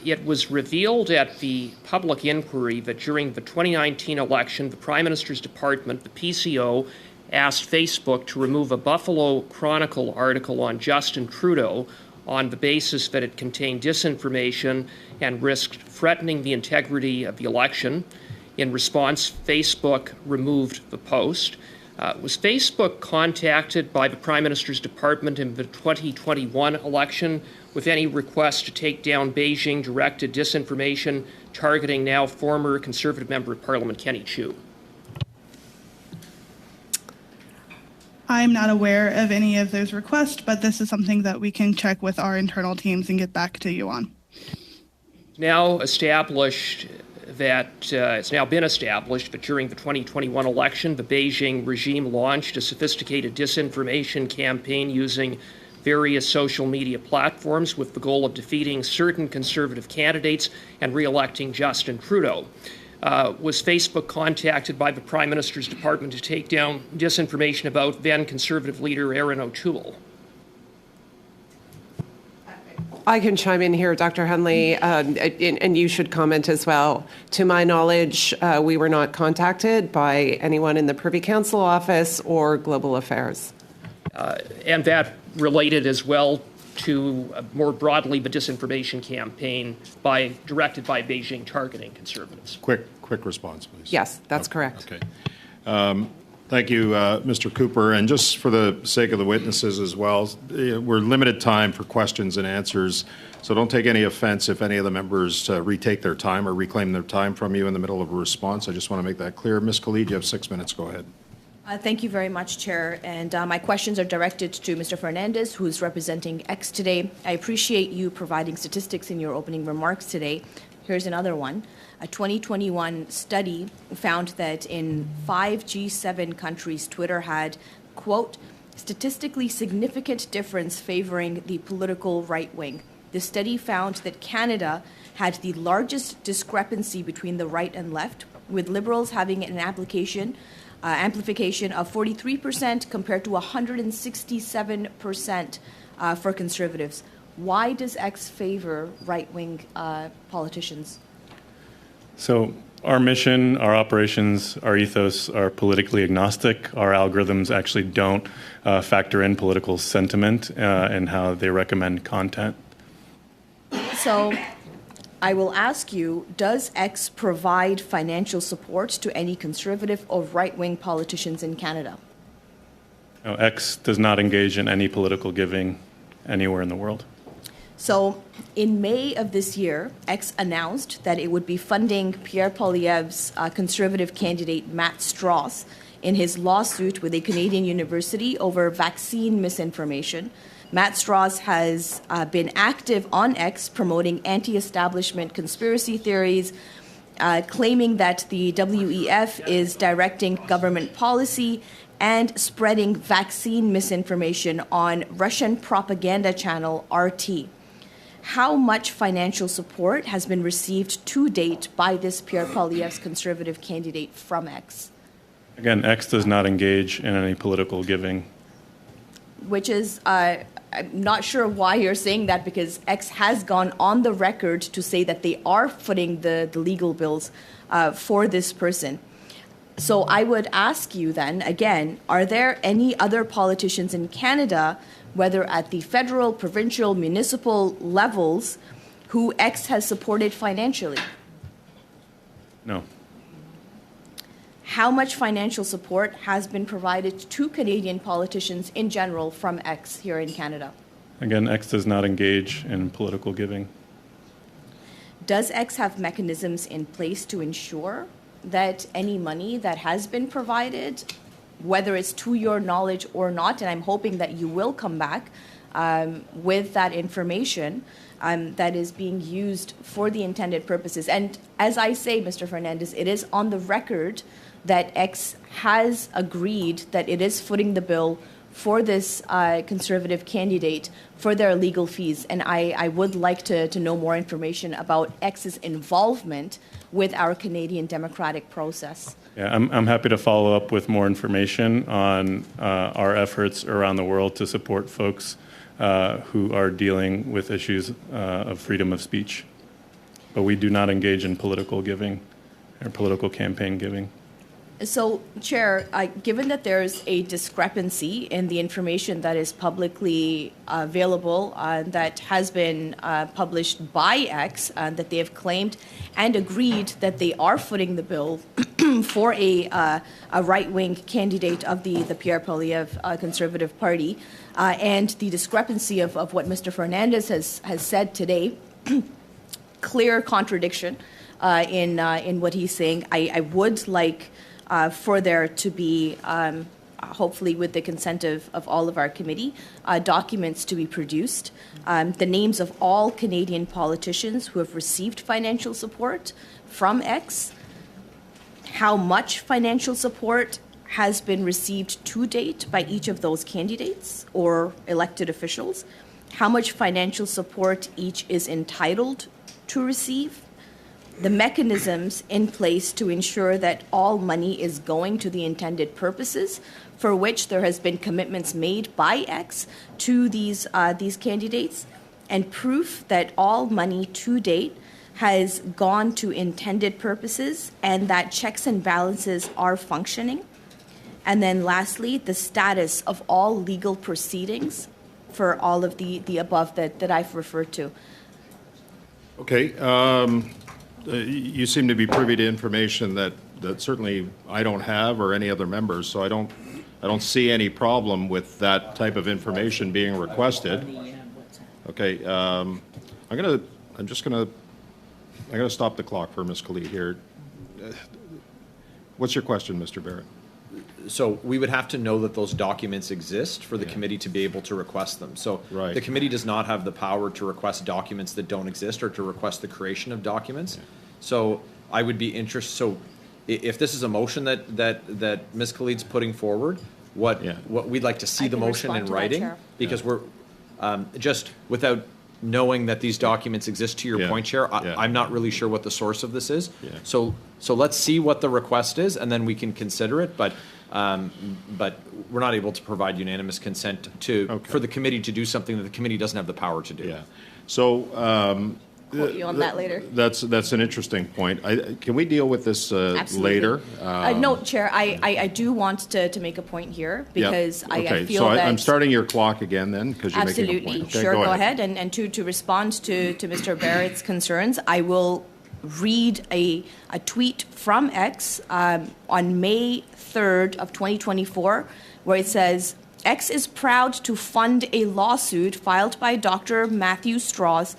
it was revealed at the public inquiry that during the 2019 election, the Prime Minister's Department, the PCO, asked Facebook to remove a Buffalo Chronicle article on Justin Trudeau on the basis that it contained disinformation and risked threatening the integrity of the election. In response, Facebook removed the post. Was Facebook contacted by the Prime Minister's Department in the 2021 election with any request to take down Beijing-directed disinformation targeting now former Conservative Member of Parliament Kenny Chiu? I'm not aware of any of those requests, but this is something that we can check with our internal teams and get back to you on. Now established that it's now been established that during the 2021 election, the Beijing regime launched a sophisticated disinformation campaign using various social media platforms with the goal of defeating certain Conservative candidates and re-electing Justin Trudeau. Was Facebook contacted by the Prime Minister's Department to take down disinformation about then Conservative leader Erin O'Toole? I can chime in here, Dr. Hunley, and you should comment as well. To my knowledge, we were not contacted by anyone in the Privy Council office or Global Affairs. And that related as well to more broadly the disinformation campaign directed by Beijing targeting Conservatives. Quick response, please. Yes, that's correct. Okay. Thank you, Mr. Cooper. And just for the sake of the witnesses as well, we're limited time for questions and answers, so don't take any offense if any of the members retake their time or reclaim their time from you in the middle of a response. I just want to make that clear. Ms. Khalid, you have 6 minutes. Go ahead. Thank you very much, Chair. And my questions are directed to Mr. Fernandez, who's representing X today. I appreciate you providing statistics in your opening remarks today. Here's another one. A 2021 study found that in 5 G7 countries, Twitter had, quote, statistically significant difference favoring the political right wing. The study found that Canada had the largest discrepancy between the right and left, with Liberals having an amplification of 43% compared to 167% for Conservatives. Why does X favor right-wing politicians? So our mission, our operations, our ethos are politically agnostic. Our algorithms actually don't factor in political sentiment and how they recommend content. So I will ask you, does X provide financial support to any conservative or right-wing politicians in Canada? No, X does not engage in any political giving anywhere in the world. So in May of this year, X announced that it would be funding Pierre Poilievre's conservative candidate, Matt Strauss, in his lawsuit with a Canadian university over vaccine misinformation. Matt Strauss has been active on X promoting anti-establishment conspiracy theories, claiming that the WEF is directing government policy and spreading vaccine misinformation on Russian propaganda channel RT. How much financial support has been received to date by this Pierre Poilievre's conservative candidate from X? Again, X does not engage in any political giving. Which is, I'm not sure why you're saying that, because X has gone on the record to say that they are footing the legal bills for this person. So I would ask you then, again, are there any other politicians in Canada, whether at the federal, provincial, municipal levels, who X has supported financially? No. How much financial support has been provided to Canadian politicians in general from X here in Canada? Again, X does not engage in political giving. Does X have mechanisms in place to ensure that any money that has been provided, whether it's to your knowledge or not, and I'm hoping that you will come back with that information that is being used for the intended purposes? And as I say, Mr. Fernandez, it is on the record that X has agreed that it is footing the bill for this conservative candidate for their legal fees. And I would like to know more information about X's involvement with our Canadian democratic process. Yeah, I'm happy to follow up with more information on our efforts around the world to support folks who are dealing with issues of freedom of speech. But we do not engage in political giving or political campaign giving. So, Chair, given that there's a discrepancy in the information that is publicly available that has been published by X, that they have claimed and agreed that they are footing the bill for a right-wing candidate of the Pierre Poilievre Conservative Party, and the discrepancy of what Mr. Fernandez has said today, clear contradiction in what he's saying. I would like for there to be, hopefully with the consent of all of our committee, documents to be produced, the names of all Canadian politicians who have received financial support from X, how much financial support has been received to date by each of those candidates or elected officials, how much financial support each is entitled to receive, the mechanisms in place to ensure that all money is going to the intended purposes for which there has been commitments made by X to these candidates, and proof that all money to date has gone to intended purposes and that checks and balances are functioning. And then lastly, the status of all legal proceedings for all of the above that I've referred to. Okay. You seem to be privy to information that certainly I don't have or any other members, so I don't see any problem with that type of information being requested. Okay, I'm gonna stop the clock for Ms. Khalid here. What's your question, Mr. Barrett? So we would have to know that those documents exist for the committee to be able to request them. So the committee does not have the power to request documents that don't exist or to request the creation of documents. So I would be interested. So if this is a motion that Ms. Khalid's putting forward, what we'd like to see the motion in writing, because we're just without knowing that these documents exist, to your point, Chair. I'm not really sure what the source of this is. So let's see what the request is, and then we can consider it. But we're not able to provide unanimous consent for the committee to do something that the committee doesn't have the power to do. Yeah. So Quote you on that later. That's an interesting point. Can we deal with this later? No, Chair, I do want to make a point here because I feel that... I'm starting your clock again then because you're making a point. Absolutely. Okay, sure, go ahead. And to respond to Mr. Barrett's concerns, I will read a tweet from X on May 3rd of 2024 where it says, X is proud to fund a lawsuit filed by Dr. Matthew Strauss,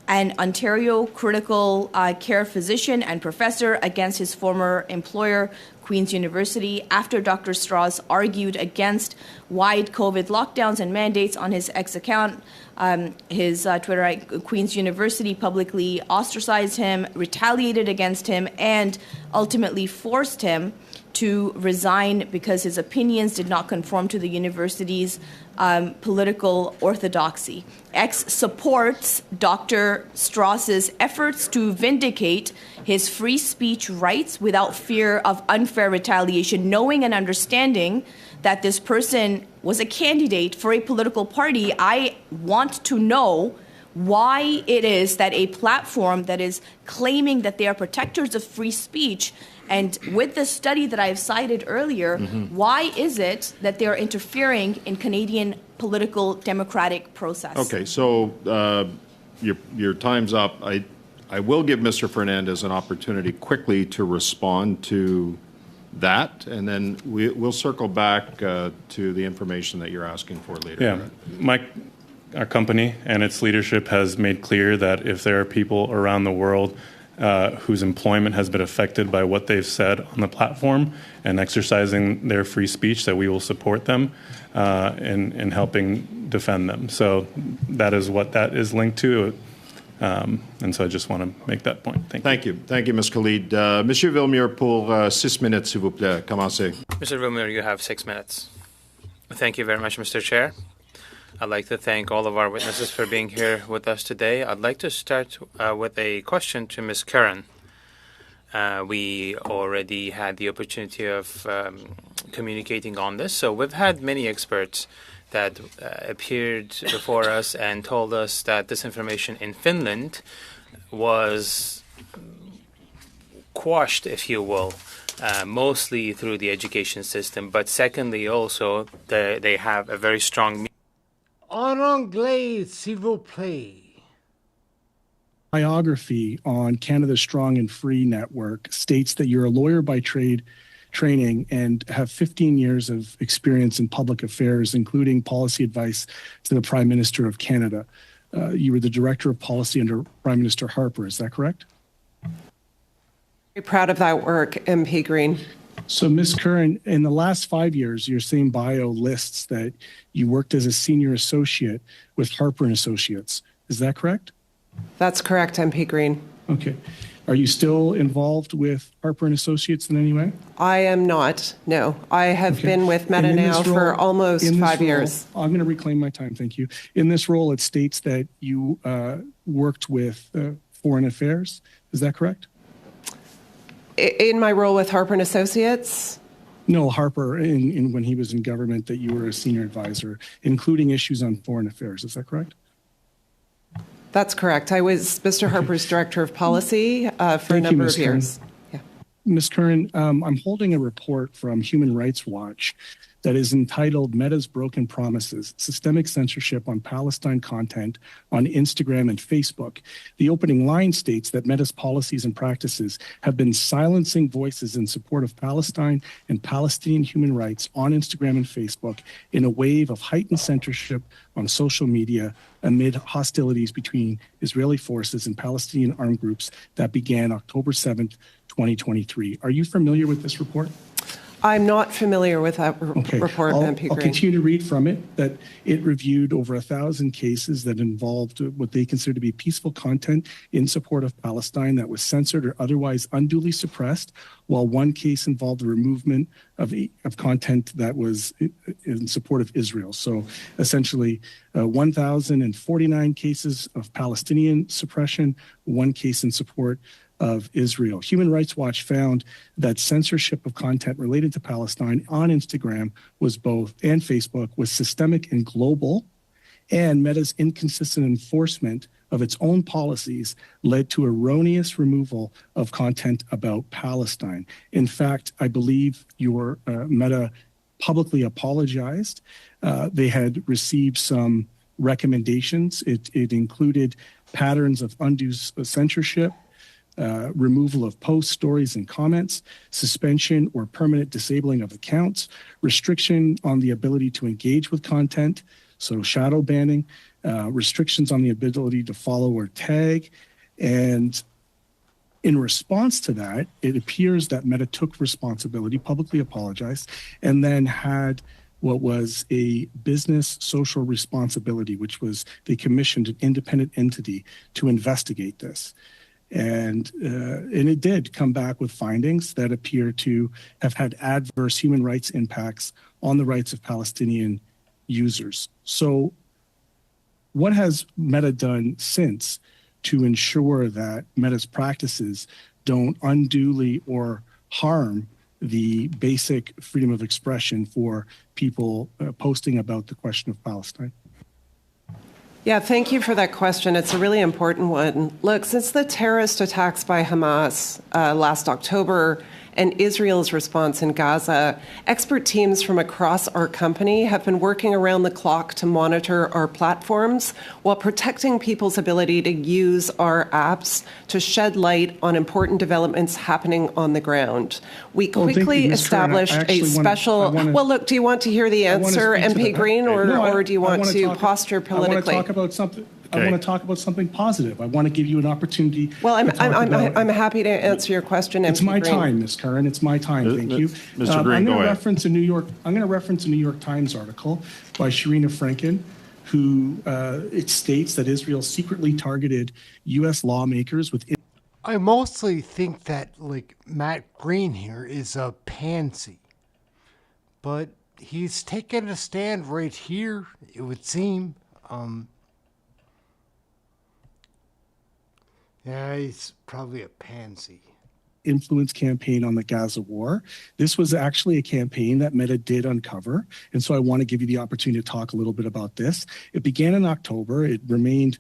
an Ontario critical care physician and professor, against his former employer, Queen's University, after Dr. Strauss argued against wide COVID lockdowns and mandates on his X account. His Twitter, Queen's University publicly ostracized him, retaliated against him, and ultimately forced him to resign because his opinions did not conform to the university's political orthodoxy. X supports Dr. Strauss's efforts to vindicate his free speech rights without fear of unfair retaliation, knowing and understanding that this person was a candidate for a political party. I want to know why it is that a platform that is claiming that they are protectors of free speech, and with the study that I've cited earlier, why is it that they're interfering in Canadian political democratic process? Okay, so your time's up. I will give Mr. Fernandez an opportunity quickly to respond to that, and then we'll circle back to the information that you're asking for later. Yeah, our company and its leadership has made clear that if there are people around the world whose employment has been affected by what they've said on the platform and exercising their free speech, that we will support them in helping defend them. So that is what that is linked to. And so I just want to make that point. Thank you. Thank you, Ms. Khalid. Monsieur Villemure, pour 6 minutes, s'il vous plaît. Commencez. Mr. Villemure, you have 6 minutes. Thank you very much, Mr. Chair. I'd like to thank all of our witnesses for being here with us today. I'd like to start with a question to Ms. Curran. We already had the opportunity of communicating on this. So we've had many experts that appeared before us and told us that disinformation in Finland was quashed, if you will, mostly through the education system. But secondly, also, they have a very strong... En anglais, s'il vous plaît. Biography on Canada's Strong and Free Network states that you're a lawyer by training and have 15 years of experience in public affairs, including policy advice to the Prime Minister of Canada. You were the Director of Policy under Prime Minister Harper, is that correct? Very proud of that work, MP Green. So, Ms. Curran, in the last 5 years, your same bio lists that you worked as a senior associate with Harper and Associates. Is that correct? That's correct, MP Green. Okay. Are you still involved with Harper and Associates in any way? I am not, no. I have been with Meta now for almost 5 years. I'm going to reclaim my time, thank you. In this role, it states that you worked with Foreign Affairs. Is that correct? In my role with Harper and Associates? No, Harper, when he was in government, that you were a senior advisor, including issues on foreign affairs. Is that correct? That's correct. I was Mr. Harper's Director of Policy for a number of years. Ms. Curran, I'm holding a report from Human Rights Watch that is entitled Meta's Broken Promises, Systemic Censorship on Palestine Content on Instagram and Facebook. The opening line states that Meta's policies and practices have been silencing voices in support of Palestine and Palestinian human rights on Instagram and Facebook in a wave of heightened censorship on social media amid hostilities between Israeli forces and Palestinian armed groups that began October 7th, 2023. Are you familiar with this report? I'm not familiar with that report, MP I'll Green. continue to read from it that it reviewed over 1,000 cases that involved what they consider to be peaceful content in support of Palestine that was censored or otherwise unduly suppressed, while one case involved the removal of content that was in support of Israel. So essentially 1,049 cases of Palestinian suppression, one case in support of Israel. Human Rights Watch found that censorship of content related to Palestine on Instagram and Facebook was systemic and global, and Meta's inconsistent enforcement of its own policies led to erroneous removal of content about Palestine. In fact, I believe your Meta publicly apologized. They had received some recommendations. It included patterns of undue censorship, removal of posts, stories, and comments, suspension or permanent disabling of accounts, restriction on the ability to engage with content, so shadow banning, restrictions on the ability to follow or tag. And in response to that, it appears that Meta took responsibility, publicly apologized, and then had what was a business social responsibility, which was they commissioned an independent entity to investigate this. And it did come back with findings that appear to have had adverse human rights impacts on the rights of Palestinian users. So what has Meta done since to ensure that Meta's practices don't unduly or harm the basic freedom of expression for people posting about the question of Palestine? Yeah, thank you for that question. It's a really important one. Look, since the terrorist attacks by Hamas last October and Israel's response in Gaza, expert teams from across our company have been working around the clock to monitor our platforms while protecting people's ability to use our apps to shed light on important developments happening on the ground. We quickly established a special... Well, look, do you want to hear the answer, MP Green, or do you want to posture politically? I want to talk about something. I want to talk about something positive. I want to give you an opportunity. Well, I'm happy to answer your question. It's my time, Ms. Curran. It's my time. Thank you. Mr. Green, go ahead. I'm going to reference a New York Times article by Sharina Franken, who it states that Israel secretly targeted U.S. lawmakers with. I mostly think that Matt Green here is a pansy, but he's taken a stand right here. It would seem. Yeah, he's probably a pansy. Influence campaign on the Gaza war. This was actually a campaign that Meta did uncover. And so I want to give you the opportunity to talk a little bit about this. It began in October. It remains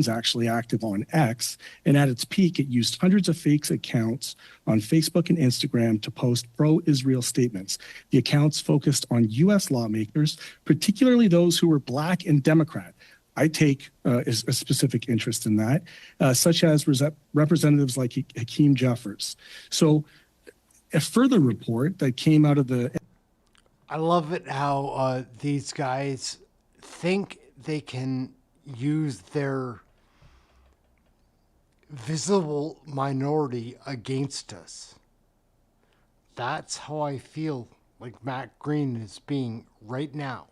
actually active on X. And at its peak, it used hundreds of fake accounts on Facebook and Instagram to post pro-Israel statements. The accounts focused on U.S. lawmakers, particularly those who were Black and Democrat. I take a specific interest in that, such as representatives like Hakeem Jeffers. So a further report that came out of the... I love it how these guys think they can use their visible minority against us. That's how I feel like Matt Green is being right now.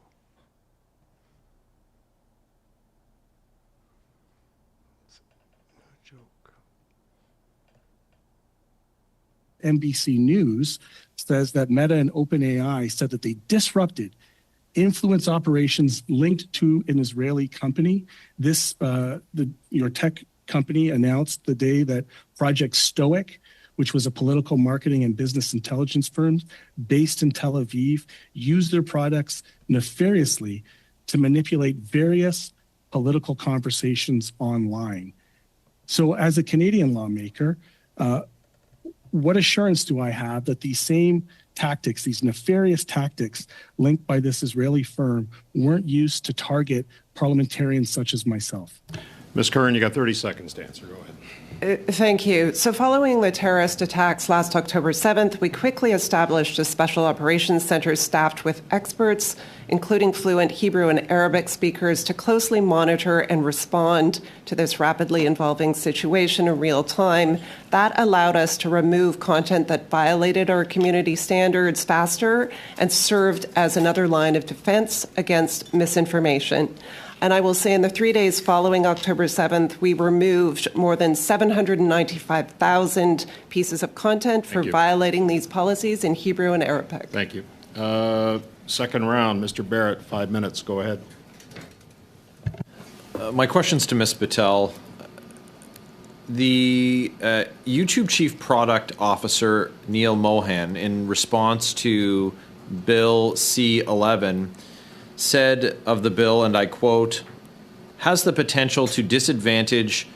NBC News says that Meta and OpenAI said that they disrupted influence operations linked to an Israeli company. Your tech company announced the day that Project Stoic, which was a political marketing and business intelligence firm based in Tel Aviv, used their products nefariously to manipulate various political conversations online. So as a Canadian lawmaker, what assurance do I have that these same tactics, these nefarious tactics linked by this Israeli firm weren't used to target parliamentarians such as myself? Ms. Curran, you got 30 seconds to answer. Go ahead. Thank you. So following the terrorist attacks last October 7th, we quickly established a special operations center staffed with experts, including fluent Hebrew and Arabic speakers, to closely monitor and respond to this rapidly evolving situation in real time. That allowed us to remove content that violated our community standards faster and served as another line of defense against misinformation. And I will say in the 3 days following October 7th, we removed more than 795,000 pieces of content for violating these policies in Hebrew and Arabic. Thank you. Second round, Mr. Barrett, 5 minutes. Go ahead. My question's to Ms. Patel. The YouTube Chief Product Officer, Neil Mohan, in response to Bill C-11, said of the bill, and I quote, has the potential to disadvantage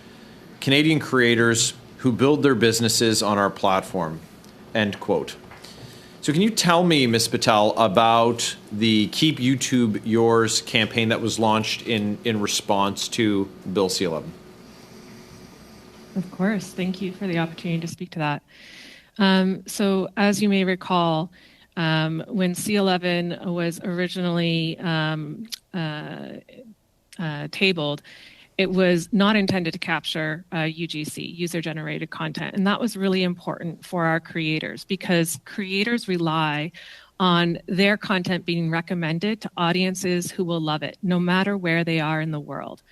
Canadian creators who build their businesses on our platform, end quote. So can you tell me, Ms. Patel, about the Keep YouTube Yours campaign that was launched in response to Bill C-11? Of course. Thank you for the opportunity to speak to that. So as you may recall, when C-11 was originally tabled, it was not intended to capture UGC, user-generated content. And that was really important for our creators because creators rely on their content being recommended to audiences who will love it, no matter where they are in the world.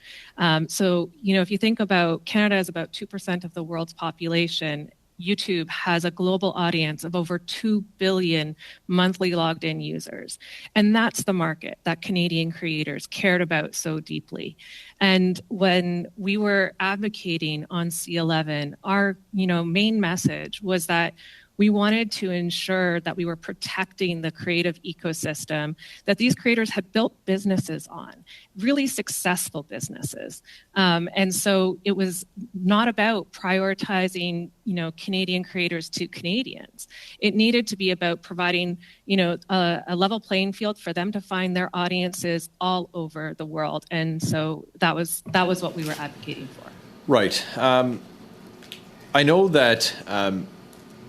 So, you know, if you think about Canada is about 2% of the world's population, YouTube has a global audience of over 2 billion monthly logged in users. And that's the market that Canadian creators cared about so deeply. And when we were advocating on C-11, our main message was that we wanted to ensure that we were protecting the creative ecosystem that these creators had built businesses on, really successful businesses. And so it was not about prioritizing, Canadian creators to Canadians. It needed to be about providing, a level playing field for them to find their audiences all over the world. And so that was what we were advocating for. Right. I know that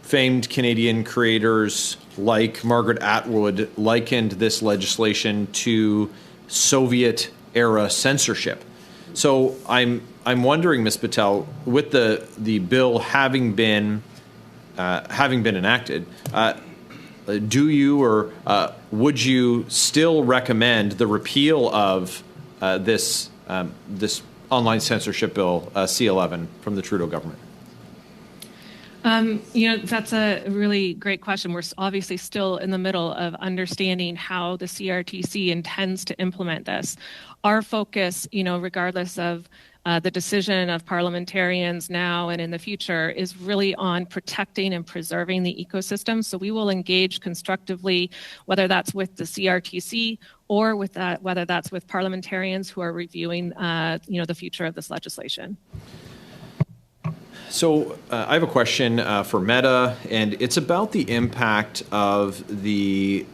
famed Canadian creators like Margaret Atwood likened this legislation to Soviet-era censorship. So I'm wondering, Ms. Patel, with the bill having been enacted, do you or would you still recommend the repeal of this online censorship bill, C-11, from the Trudeau government? That's a really great question. We're obviously still in the middle of understanding how the CRTC intends to implement this. Our focus, regardless of the decision of parliamentarians now and in the future, is really on protecting and preserving the ecosystem. So we will engage constructively, whether that's with the CRTC or whether that's with parliamentarians who are reviewing, the future of this legislation. So I have a question for Meta, and it's about the impact of the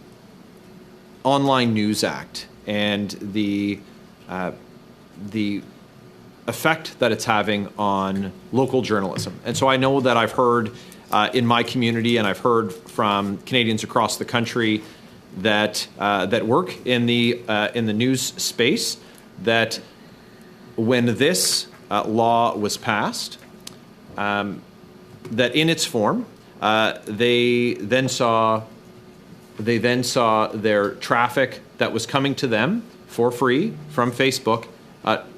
Online News Act and the effect that it's having on local journalism. And so I know that I've heard in my community, and I've heard from Canadians across the country that work in the news space, that when this law was passed, that in its form, they then saw their traffic that was coming to them for free from Facebook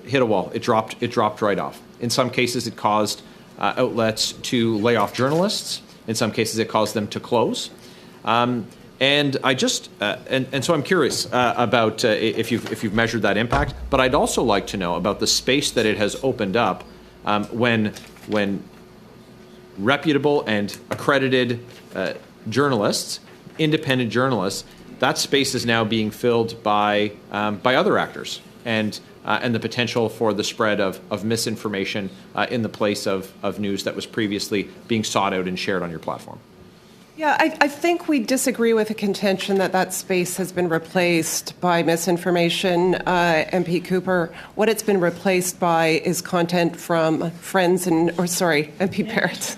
hit a wall. It dropped right off. In some cases, it caused outlets to lay off journalists. In some cases, it caused them to close. And I just and so I'm curious about if you've measured that impact. But I'd also like to know about the space that it has opened up when reputable and accredited journalists, independent journalists, that space is now being filled by other actors, and the potential for the spread of misinformation in the place of news that was previously being sought out and shared on your platform. Yeah, I think we disagree with the contention that that space has been replaced by misinformation, MP Cooper. What it's been replaced by is content from friends MP Barrett.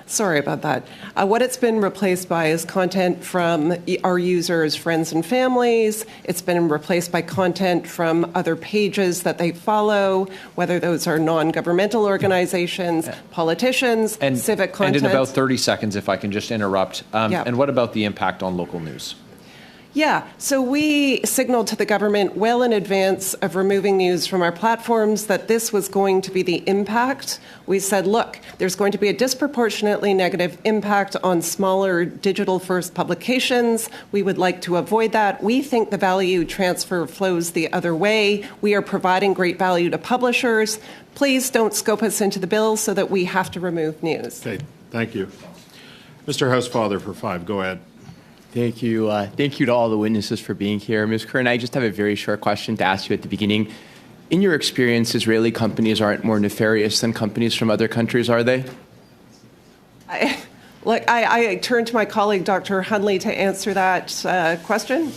Sorry about that. What it's been replaced by is content from our users' friends and families. It's been replaced by content from other pages that they follow, whether those are non-governmental organizations, politicians, and civic content. And in about 30 seconds, if I can just interrupt. Yeah. And what about the impact on local news? Yeah, so we signaled to the government well in advance of removing news from our platforms that this was going to be the impact. We said, look, there's going to be a disproportionately negative impact on smaller digital-first publications. We would like to avoid that. We think the value transfer flows the other way. We are providing great value to publishers. Please don't scope us into the bill so that we have to remove news. Okay, thank you. Mr. Housefather for 5, go ahead. Thank you. Thank you to all the witnesses for being here. Ms. Curran, I just have a very short question to ask you at the beginning. In your experience, Israeli companies aren't more nefarious than companies from other countries, are they? I turn to my colleague, Dr. Hundley, to answer that question.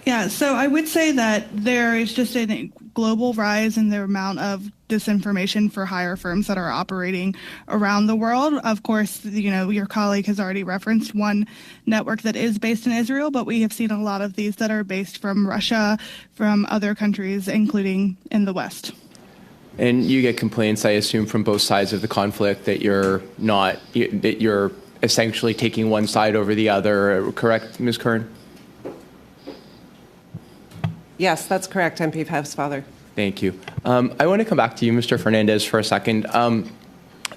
Yeah, so I would say that there is just a global rise in the amount of disinformation for hire firms that are operating around the world. Of course, your colleague has already referenced one network that is based in Israel, but we have seen a lot of these that are based from Russia, from other countries, including in the West. And you get complaints, I assume, from both sides of the conflict that you're essentially taking one side over the other, correct, Ms. Curran? Yes, that's correct, MP Housefather. Thank you. I want to come back to you, Mr. Fernandez, for a second.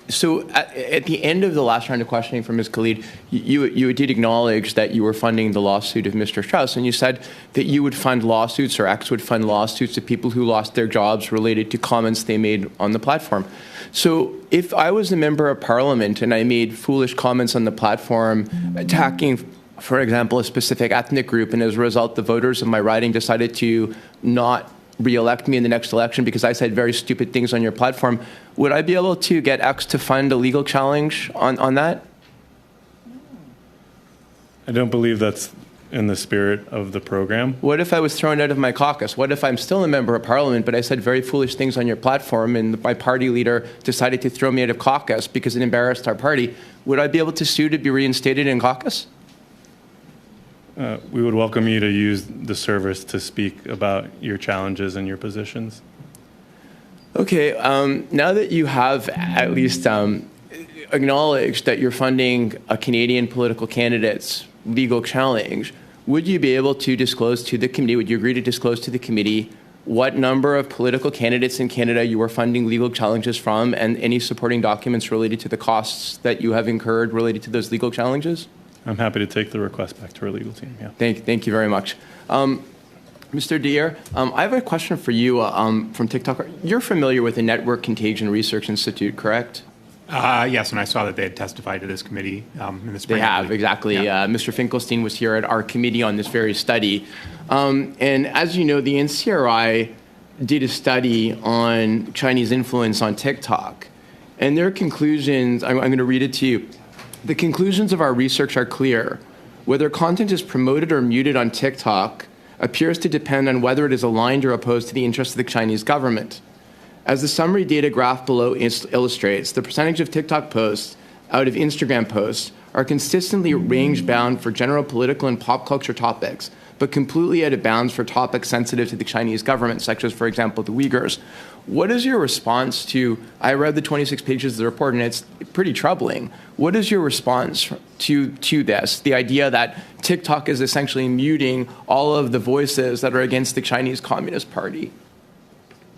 So at the end of the last round of questioning from Ms. Khalid, you did acknowledge that you were funding the lawsuit of Mr. Strauss, and you said that you would fund lawsuits, or X would fund lawsuits to people who lost their jobs related to comments they made on the platform. So if I was a member of parliament and I made foolish comments on the platform attacking, for example, a specific ethnic group, and as a result, the voters of my riding decided to not re-elect me in the next election because I said very stupid things on your platform, would I be able to get X to fund a legal challenge on that? I don't believe that's in the spirit of the program. What if I was thrown out of my caucus? What if I'm still a member of parliament, but I said very foolish things on your platform and my party leader decided to throw me out of caucus because it embarrassed our party? Would I be able to sue to be reinstated in caucus? We would welcome you to use the service to speak about your challenges and your positions. Okay, now that you have at least acknowledged that you're funding a Canadian political candidate's legal challenge, would you be able to disclose to the committee, would you agree to disclose to the committee what number of political candidates in Canada you are funding legal challenges from and any supporting documents related to the costs that you have incurred related to those legal challenges? I'm happy to take the request back to our legal team. Yeah. Thank you very much. Mr. Deere, I have a question for you from TikTok. You're familiar with the Network Contagion Research Institute, correct? Yes, and I saw that they had testified to this committee in the spring. They have, exactly. Yeah. Mr. Finkelstein was here at our committee on this very study. And as you know, the NCRI did a study on Chinese influence on TikTok. And their conclusions, I'm going to read it to you. The conclusions of our research are clear. Whether content is promoted or muted on TikTok appears to depend on whether it is aligned or opposed to the interests of the Chinese government. As the summary data graph below illustrates, the percentage of TikTok posts out of Instagram posts are consistently range-bound for general political and pop culture topics, but completely out of bounds for topics sensitive to the Chinese government, such as, for example, the Uyghurs. What is your response to, I read the 26 pages of the report, and it's pretty troubling. What is your response to this, the idea that TikTok is essentially muting all of the voices that are against the Chinese Communist Party?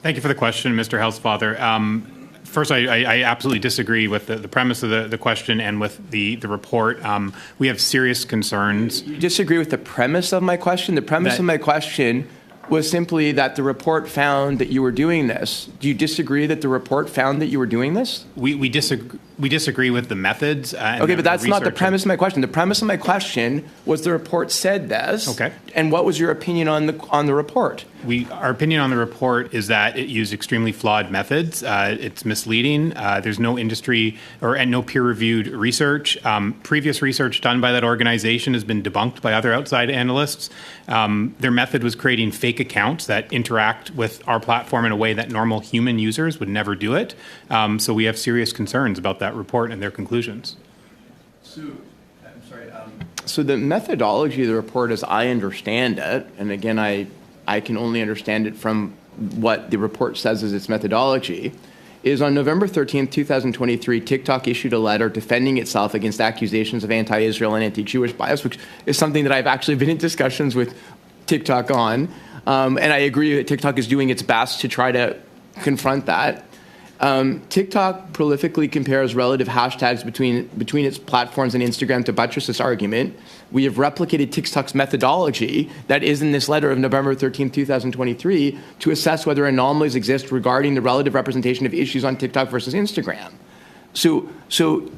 Thank you for the question, Mr. Housefather. First, I absolutely disagree with the premise of the question and with the report. We have serious concerns. You disagree with the premise of my question? The premise of my question was simply that the report found that you were doing this. Do you disagree that the report found that you were doing this? We disagree. We disagree with the methods. Okay, but that's not the premise of my question. The premise of my question was the report said this. Okay. And what was your opinion on the report? Our opinion on the report is that it used extremely flawed methods. It's misleading. There's no industry and no peer-reviewed research. Previous research done by that organization has been debunked by other outside analysts. Their method was creating fake accounts that interact with our platform in a way that normal human users would never do it. So we have serious concerns about that report and their conclusions. So the methodology of the report, as I understand it, and again, I can only understand it from what the report says is its methodology, is on November 13th, 2023, TikTok issued a letter defending itself against accusations of anti-Israel and anti-Jewish bias, which is something that I've actually been in discussions with TikTok on. And I agree that TikTok is doing its best to try to confront that. TikTok prolifically compares relative hashtags between its platforms and Instagram to buttress this argument. We have replicated TikTok's methodology that is in this letter of November 13, 2023, to assess whether anomalies exist regarding the relative representation of issues on TikTok versus Instagram. So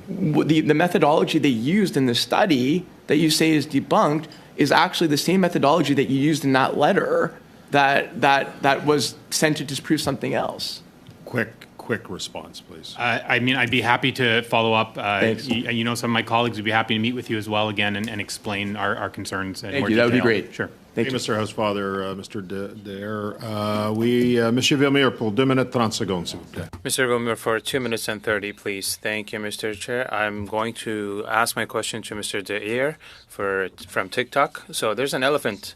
the methodology they used in the study that you say is debunked is actually the same methodology that you used in that letter that was sent to disprove something else. Quick response, please. I'd be happy to follow up. Thanks. Some of my colleagues would be happy to meet with you as well again and explain our concerns in Thank more you. detail. That would be great. Sure. Thank you, Mr. Housefather, Mr. Daer. Monsieur Vermeer, pour 2 minutes 30 secondes, s'il vous plaît. Mr. Vermeer, for 2 minutes and 30, please. Thank you, Mr. Chair. I'm going to ask my question to Mr. Daer from TikTok. So there's an elephant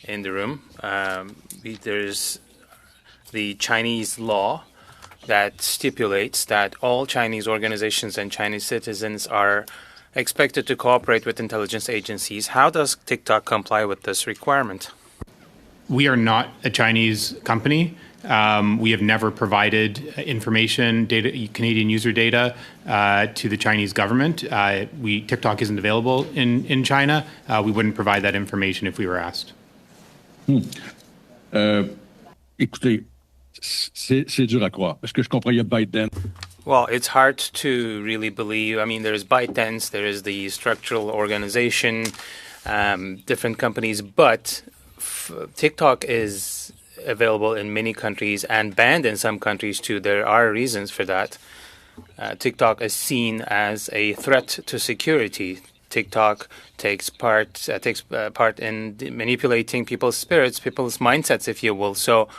in the room. There's the Chinese law that stipulates that all Chinese organizations and Chinese citizens are expected to cooperate with intelligence agencies. How does TikTok comply with this requirement? We are not a Chinese company. We have never provided information, Canadian user data, to the Chinese government. TikTok isn't available in China. We wouldn't provide that information if we were asked. Écoutez, c'est dur à croire, parce que je comprends, il y a ByteDance. Well, it's hard to really believe. I mean, there's ByteDance, there is the structural organization, different companies, but TikTok is available in many countries and banned in some countries too. There are reasons for that. TikTok is seen as a threat to security. TikTok takes part in manipulating people's spirits, people's mindsets, if you will. So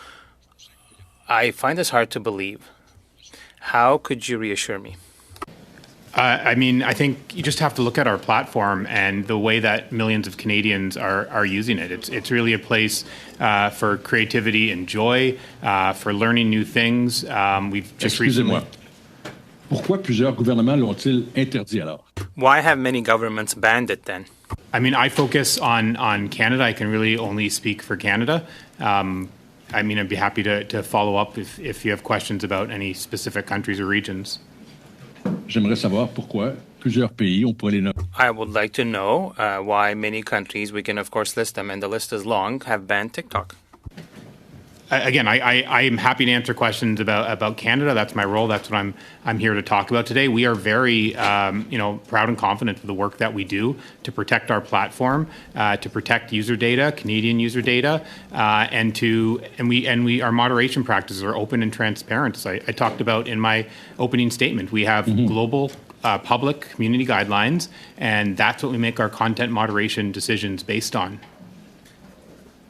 I find this hard to believe. How could you reassure me? I think you just have to look at our platform and the way that millions of Canadians are using it. It's really a place for creativity and joy, for learning new things. We've just recently. Pourquoi plusieurs gouvernements l'ont-ils interdit alors? Why have many governments banned it then? I focus on Canada. I can really only speak for Canada. I'd be happy to follow up if you have questions about any specific countries or regions. J'aimerais savoir pourquoi plusieurs pays, on pourrait les nommer. I would like to know why many countries, we can of course list them, and the list is long, have banned TikTok. Again, I am happy to answer questions about Canada. That's my role. That's what I'm here to talk about today. We are very proud and confident of the work that we do to protect our platform, to protect user data, Canadian user data, our moderation practices are open and transparent. As I talked about in my opening statement, we have global public community guidelines, and that's what we make our content moderation decisions based on.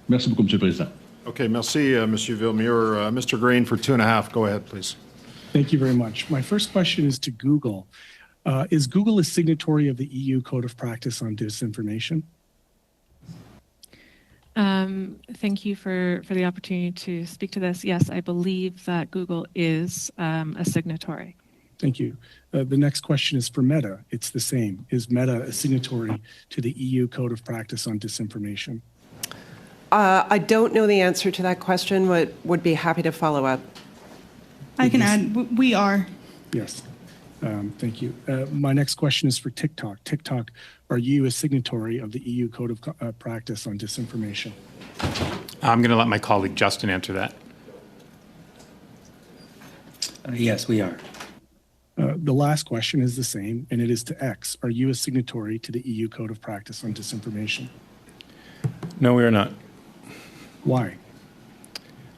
Merci beaucoup, Monsieur le Président. Okay, merci, Monsieur Vermeer. Mr. Green, for 2.5. Go ahead, please. Thank you very much. My first question is to Google. Is Google a signatory of the EU Code of Practice on Disinformation? Thank you for the opportunity to speak to this. Yes, I believe that Google is a signatory. Thank you. The next question is for Meta. It's the same. Is Meta a signatory to the EU Code of Practice on Disinformation? I don't know the answer to that question, but would be happy to follow up. I can add, we are. Yes. Thank you. My next question is for TikTok. TikTok, are you a signatory of the EU Code of Practice on Disinformation? I'm going to let my colleague Justin answer that. Yes, we are. The last question is the same, and it is to X. Are you a signatory to the EU Code of Practice on Disinformation? No, we are not. Why?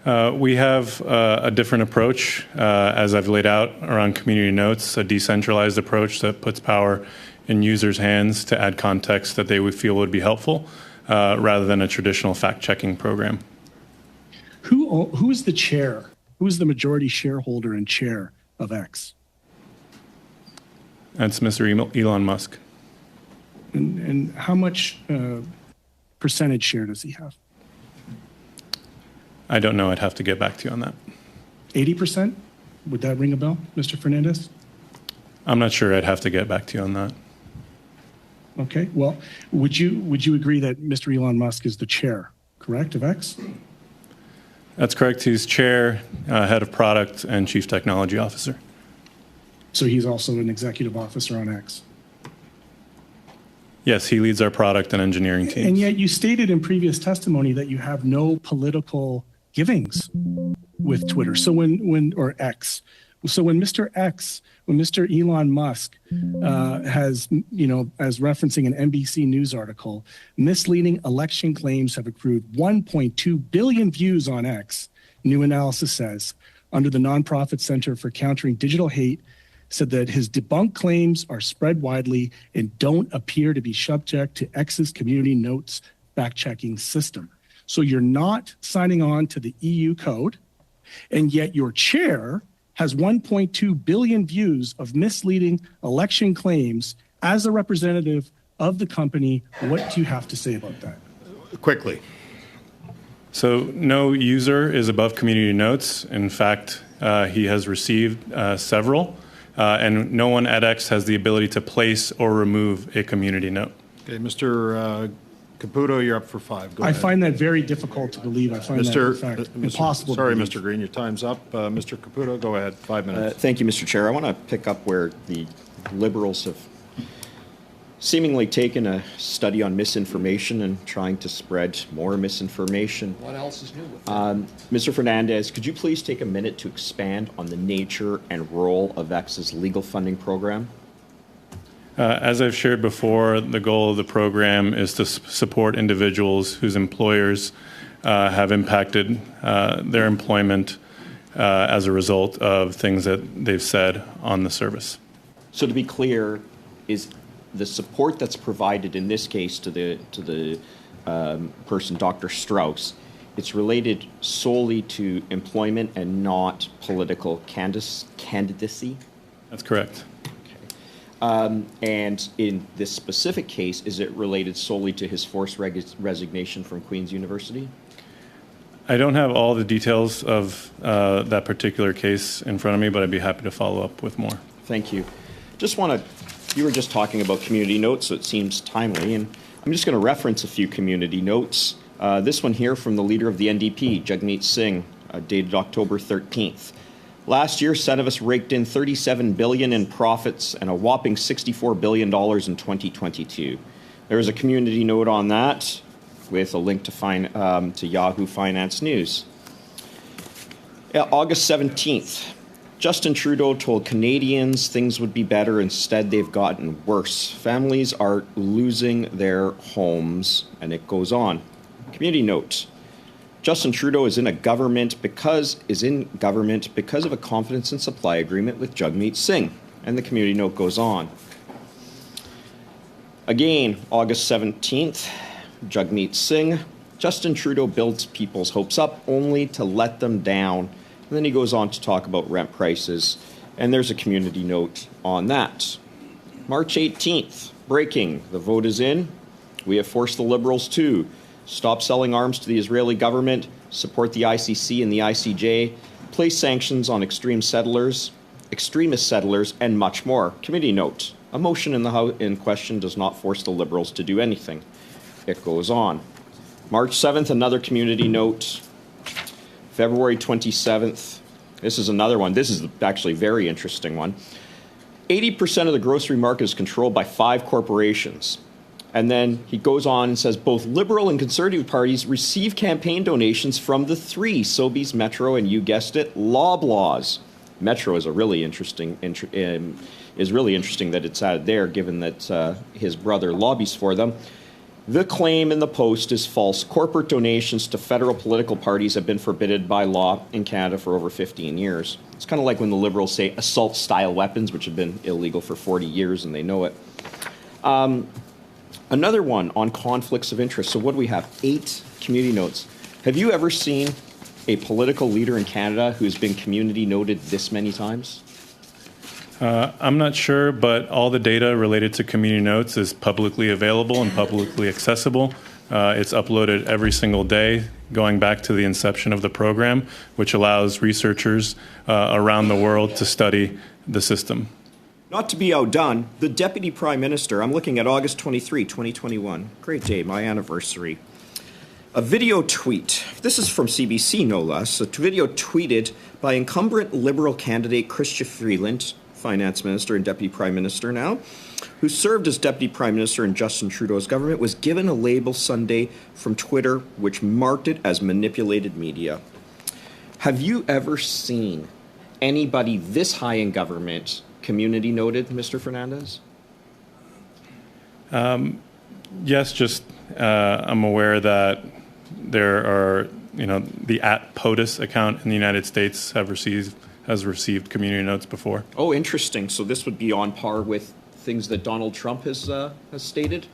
We have a different approach, as I've laid out around community notes, a decentralized approach that puts power in users' hands to add context that they would feel would be helpful, rather than a traditional fact-checking program. Who is the chair? Who is the majority shareholder and chair of X? That's Mr. Elon Musk. And how much percentage share does he have? I don't know. I'd have to get back to you on that. 80%? Would that ring a bell, Mr. Fernandez? I'm not sure. I'd have to get back to you on that. Okay. Well, would you agree that Mr. Elon Musk is the chair, correct, of X? That's correct. He's chair, head of product, and chief technology officer. So he's also an executive officer on X. Yes, he leads our product and engineering teams. And yet you stated in previous testimony that you have no political givings with Twitter. So or X. So when Mr. Elon Musk has, as referencing an NBC News article, misleading election claims have accrued 1.2 billion views on X, new analysis says, under the nonprofit Center for Countering Digital Hate, said that his debunked claims are spread widely and don't appear to be subject to X's community notes fact-checking system. So you're not signing on to the EU code, and yet your chair has 1.2 billion views of misleading election claims. As a representative of the company, what do you have to say about that? Quickly. So no user is above community notes. In fact, he has received several, and no one at X has the ability to place or remove a community note. Okay, Mr. Caputo, you're up for 5. Go I ahead. find that very difficult to believe. I find that, in fact, impossible Sorry, to believe. Mr. Green, your time's up. Mr. Caputo, go ahead, 5 minutes. Thank you, Mr. Chair. I want to pick up where the Liberals have seemingly taken a study on misinformation and trying to spread more misinformation. What else is new with that? Mr. Fernandez, could you please take a minute to expand on the nature and role of X's legal funding program? As I've shared before, the goal of the program is to support individuals whose employers have impacted their employment as a result of things that they've said on the service. So to be clear, is the support that's provided in this case to the person, Dr. Strauss, it's related solely to employment and not political candidacy? That's correct. And in this specific case, is it related solely to his forced resignation from Queen's University? I don't have all the details of that particular case in front of me, but I'd be happy to follow up with more. Thank you. You were just talking about community notes, so it seems timely, and I'm just going to reference a few community notes. This one here from the leader of the NDP, Jagmeet Singh, dated October 13th. Last year, Cenovus raked in $37 billion in profits and a whopping $64 billion in 2022. There is a community note on that with a link to Yahoo Finance News. August 17th, Justin Trudeau told Canadians things would be better. Instead, they've gotten worse. Families are losing their homes, and it goes on. Community note. Justin Trudeau is in government because of a confidence and supply agreement with Jagmeet Singh. And the community note goes on. Again, August 17th, Jagmeet Singh. Justin Trudeau builds people's hopes up only to let them down. And then he goes on to talk about rent prices. And there's a community note on that. March 18th, breaking. The vote is in. We have forced the Liberals to stop selling arms to the Israeli government, support the ICC and the ICJ, place sanctions on extremist settlers, and much more. Committee note, a motion in the House in question does not force the Liberals to do anything. It goes on. March 7th, another community note. February 27th, this is another one. This is actually a very interesting one. 80% of the grocery market is controlled by 5 corporations. And then he goes on and says both Liberal and Conservative parties receive campaign donations from the 3, Sobeys, Metro, and you guessed it, Loblaws. Metro is a really interesting that it's added there, given that his brother lobbies for them. The claim in the Post is false. Corporate donations to federal political parties have been forbidden by law in Canada for over 15 years. It's kind of like when the Liberals say assault-style weapons, which have been illegal for 40 years, and they know it. Another one on conflicts of interest. So what do we have? 8 community notes. Have you ever seen a political leader in Canada who's been community noted this many times? I'm not sure, but all the data related to community notes is publicly available and publicly accessible. It's uploaded every single day, going back to the inception of the program, which allows researchers around the world to study the system. Not to be outdone, the Deputy Prime Minister, I'm looking at August 23, 2021. Great day, my anniversary. A video tweet, this is from CBC no less, a video tweeted by incumbent Liberal candidate Chrystia Freeland, Finance Minister and Deputy Prime Minister now, who served as Deputy Prime Minister in Justin Trudeau's government, was given a label Sunday from Twitter which marked it as manipulated media. Have you ever seen anybody this high in government community noted, Mr. Fernandez? Yes, just I'm aware that there are, the @POTUS account in the United States has received community notes before. Oh, interesting. So this would be on par with things that Donald Trump has stated?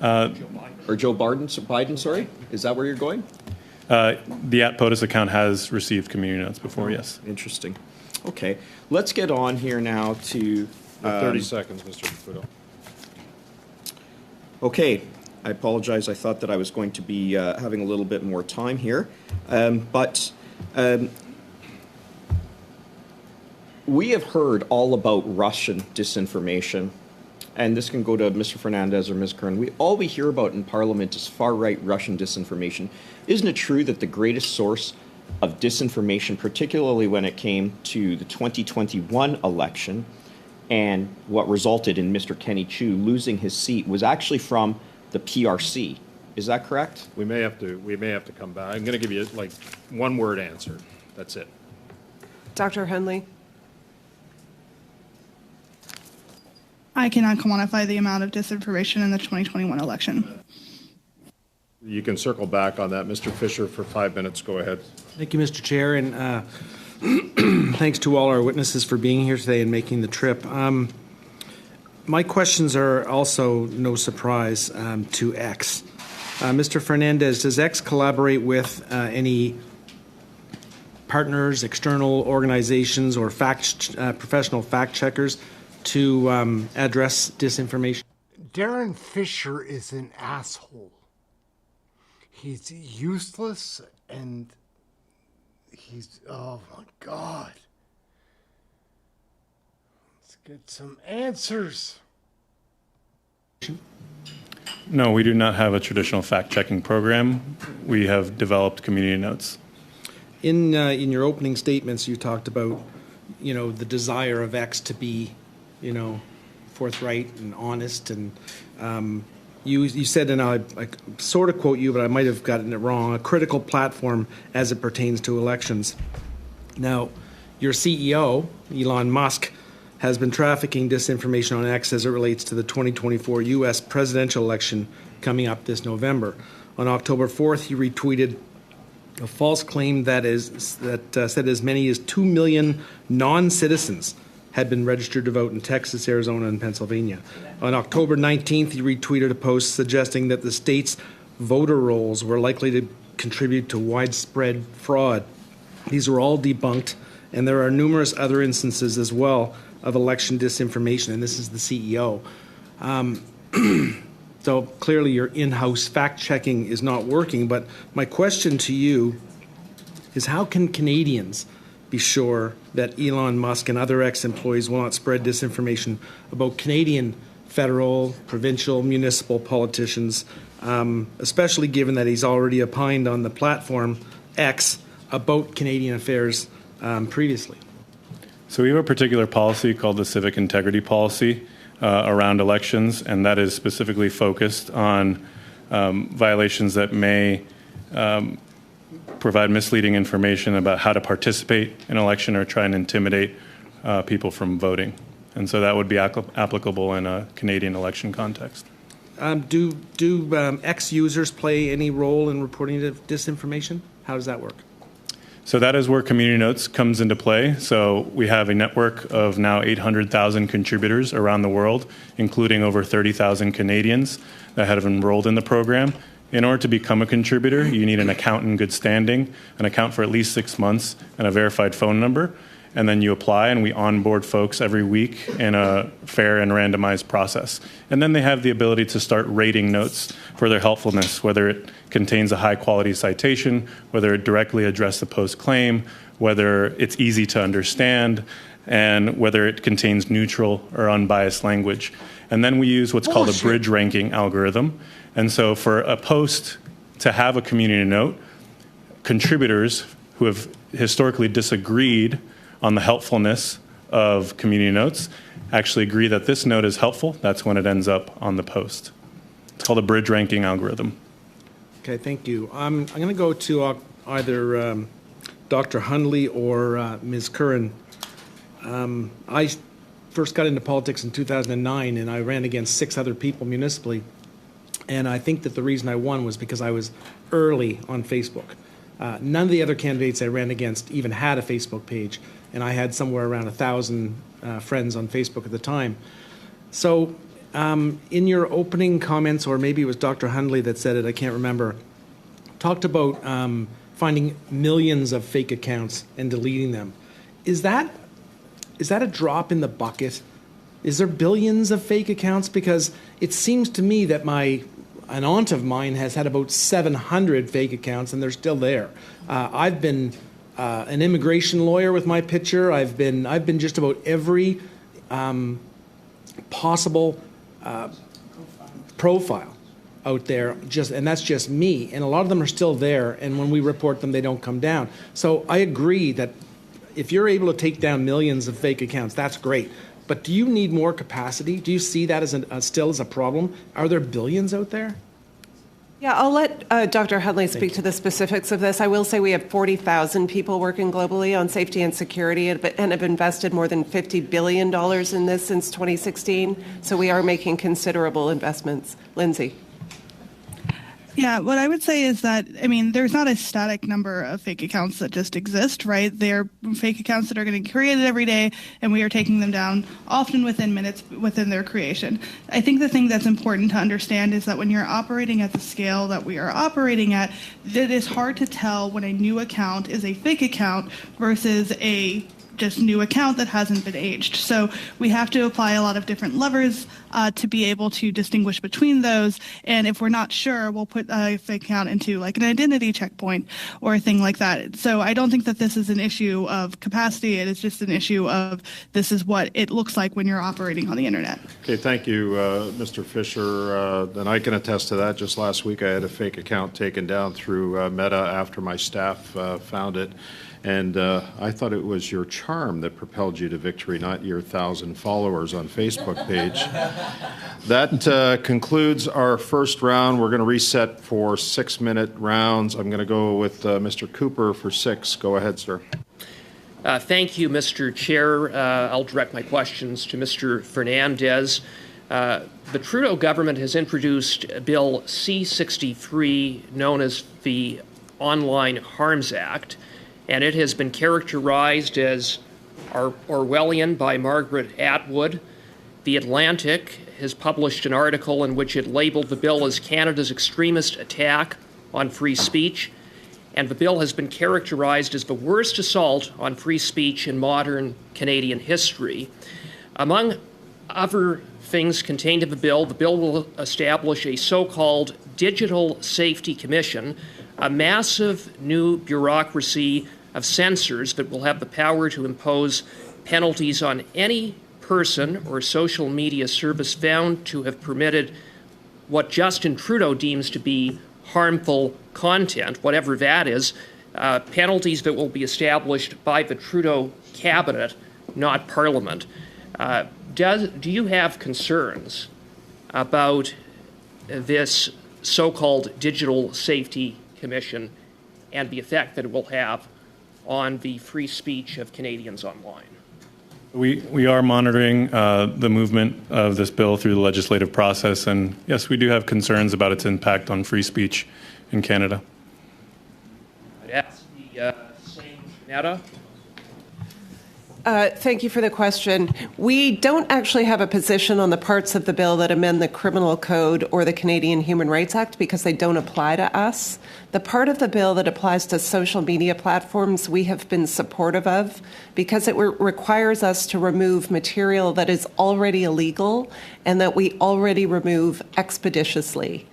Or Joe Biden, sorry? Is that where you're going? The @POTUS account has received community notes before, yes. Interesting. Okay. Let's get on here now to... 30 seconds, Mr. Caputo. Okay. I apologize. I thought that I was going to be having a little bit more time here. We have heard all about Russian disinformation, and this can go to Mr. Fernandez or Ms. Kern. All we hear about in Parliament is far-right Russian disinformation. Isn't it true that the greatest source of disinformation, particularly when it came to the 2021 election and what resulted in Mr. Kenny Chiu losing his seat, was actually from the PRC? Is that correct? We may have to come back. I'm going to give you like one-word answer. That's it. Dr. Henley? I cannot quantify the amount of disinformation in the 2021 election. You can circle back on that. Mr. Fisher, for 5 minutes. Go ahead. Thank you, Mr. Chair, and thanks to all our witnesses for being here today and making the trip. My questions are also no surprise to X. Mr. Fernandez, does X collaborate with any partners, external organizations, or professional fact checkers to address disinformation? Darren Fisher is an asshole. He's useless and he's, oh my God. Let's get some answers. No, we do not have a traditional fact-checking program. We have developed community notes. In your opening statements, you talked about, the desire of X to be, forthright and honest, and you said, and I sort of quote you, but I might have gotten it wrong, a critical platform as it pertains to elections. Now, your CEO, Elon Musk, has been trafficking disinformation on X as it relates to the 2024 U.S. presidential election coming up this November. On October 4th, he retweeted a false claim that said as many as 2 million non-citizens had been registered to vote in Texas, Arizona, and Pennsylvania. On October 19th, he retweeted a post suggesting that the state's voter rolls were likely to contribute to widespread fraud. These were all debunked, and there are numerous other instances as well of election disinformation, and this is the CEO. So clearly your in-house fact-checking is not working, but my question to you is, how can Canadians be sure that Elon Musk and other ex-employees will not spread disinformation about Canadian federal, provincial, municipal politicians, especially given that he's already opined on the platform X about Canadian affairs previously? So we have a particular policy called the Civic Integrity Policy around elections, and that is specifically focused on violations that may provide misleading information about how to participate in an election or try and intimidate people from voting. And so that would be applicable in a Canadian election context. Do X users play any role in reporting disinformation? How does that work? So that is where Community Notes comes into play. So we have a network of now 800,000 contributors around the world, including over 30,000 Canadians that have enrolled in the program. In order to become a contributor, you need an account in good standing, an account for at least 6 months, and a verified phone number. And then you apply, and we onboard folks every week in a fair and randomized process. And then they have the ability to start rating notes for their helpfulness, whether it contains a high-quality citation, whether it directly addressed the post claim, whether it's easy to understand, and whether it contains neutral or unbiased language. And then we use what's called a bridge ranking algorithm. And so for a post to have a community note, contributors who have historically disagreed on the helpfulness of community notes actually agree that this note is helpful. That's when it ends up on the post. It's called a bridge ranking algorithm. Okay, thank you. I'm going to go to either Dr. Hundley or Ms. Curran. I first got into politics in 2009, and I ran against 6 other people municipally. And I think that the reason I won was because I was early on Facebook. None of the other candidates I ran against even had a Facebook page, and I had somewhere around 1,000 friends on Facebook at the time. So in your opening comments, or maybe it was Dr. Hundley that said it, I can't remember, talked about finding millions of fake accounts and deleting them. Is that a drop in the bucket? Is there billions of fake accounts? Because it seems to me that an aunt of mine has had about 700 fake accounts, and they're still there. I've been an immigration lawyer with my picture. I've been just about every possible profile out there, and that's just me. And a lot of them are still there, and when we report them, they don't come down. So I agree that if you're able to take down millions of fake accounts, that's great. But do you need more capacity? Do you see that as still as a problem? Are there billions out there? Yeah, I'll let Dr. Hundley speak to the specifics of this. I will say we have 40,000 people working globally on safety and security and have invested more than $50 billion in this since 2016. So we are making considerable investments. Lindsay. Yeah, what I would say is that, there's not a static number of fake accounts that just exist, right? They're fake accounts that are getting created every day, and we are taking them down often within minutes within their creation. I think the thing that's important to understand is that when you're operating at the scale that we are operating at, it is hard to tell when a new account is a fake account versus a just new account that hasn't been aged. So we have to apply a lot of different levers to be able to distinguish between those. And if we're not sure, we'll put a fake account into like an identity checkpoint or a thing like that. So I don't think that this is an issue of capacity. It is just an issue of this is what it looks like when you're operating on the internet. Okay, thank you, Mr. Fisher. And I can attest to that. Just last week, I had a fake account taken down through Meta after my staff found it. And I thought it was your charm that propelled you to victory, not your 1,000 followers on Facebook page. That concludes our first round. We're going to reset for 6-minute rounds. I'm going to go with Mr. Cooper for 6. Go ahead, sir. Thank you, Mr. Chair. I'll direct my questions to Mr. Fernandez. The Trudeau government has introduced Bill C-63, known as the Online Harms Act, and it has been characterized as Orwellian by Margaret Atwood. The Atlantic has published an article in which it labeled the bill as Canada's extremist attack on free speech, and the bill has been characterized as the worst assault on free speech in modern Canadian history. Among other things contained in the bill will establish a so-called Digital Safety Commission, a massive new bureaucracy of censors that will have the power to impose penalties on any person or social media service found to have permitted what Justin Trudeau deems to be harmful content, whatever that is, penalties that will be established by the Trudeau cabinet, not Parliament. Do you have concerns about this so-called Digital Safety Commission and the effect that it will have on the free speech of Canadians online? We are monitoring the movement of this bill through the legislative process, and yes, we do have concerns about its impact on free speech in Canada. I'd ask the same Netta. Thank you for the question. We don't actually have a position on the parts of the bill that amend the Criminal Code or the Canadian Human Rights Act because they don't apply to us. The part of the bill that applies to social media platforms we have been supportive of because it requires us to remove material that is already illegal and that we already remove expeditiously.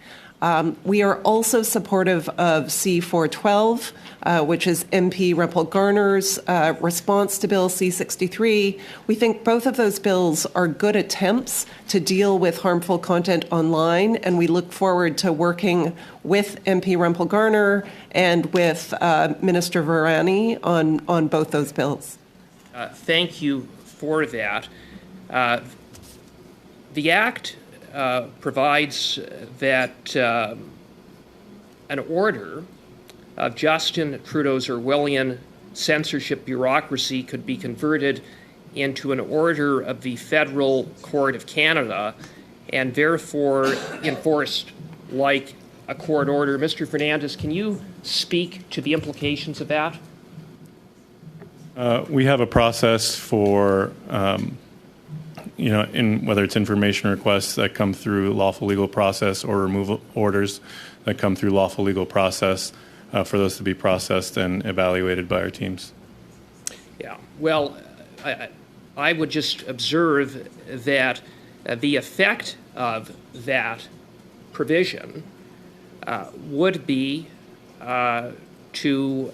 We are also supportive of C412, which is MP Rempel-Garner's response to Bill C63. We think both of those bills are good attempts to deal with harmful content online, and we look forward to working with MP Rempel-Garner and with Minister Virani on both those bills. Thank you for that. The Act provides that an order of Justin Trudeau's Orwellian censorship bureaucracy could be converted into an order of the Federal Court of Canada and therefore enforced like a court order. Mr. Fernandez, can you speak to the implications of that? We have a process for in whether it's information requests that come through lawful legal process or removal orders that come through lawful legal process for those to be processed and evaluated by our teams. Yeah, well, I would just observe that the effect of that provision would be to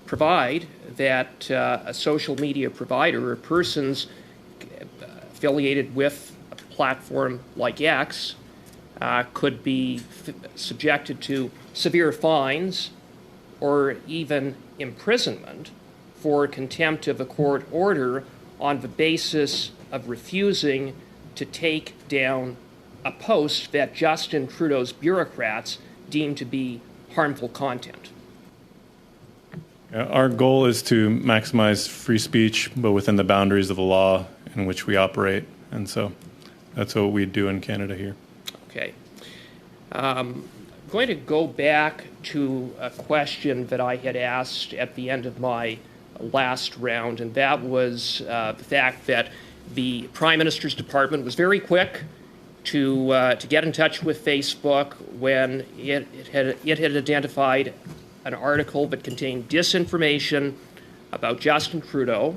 provide that a social media provider or persons affiliated with a platform like X could be subjected to severe fines or even imprisonment for contempt of a court order on the basis of refusing to take down a post that Justin Trudeau's bureaucrats deem to be harmful content. Our goal is to maximize free speech, but within the boundaries of the law in which we operate. And so that's what we do in Canada here. Okay. I'm going to go back to a question that I had asked at the end of my last round, and that was the fact that the Prime Minister's Department was very quick to get in touch with Facebook when it had identified an article that contained disinformation about Justin Trudeau.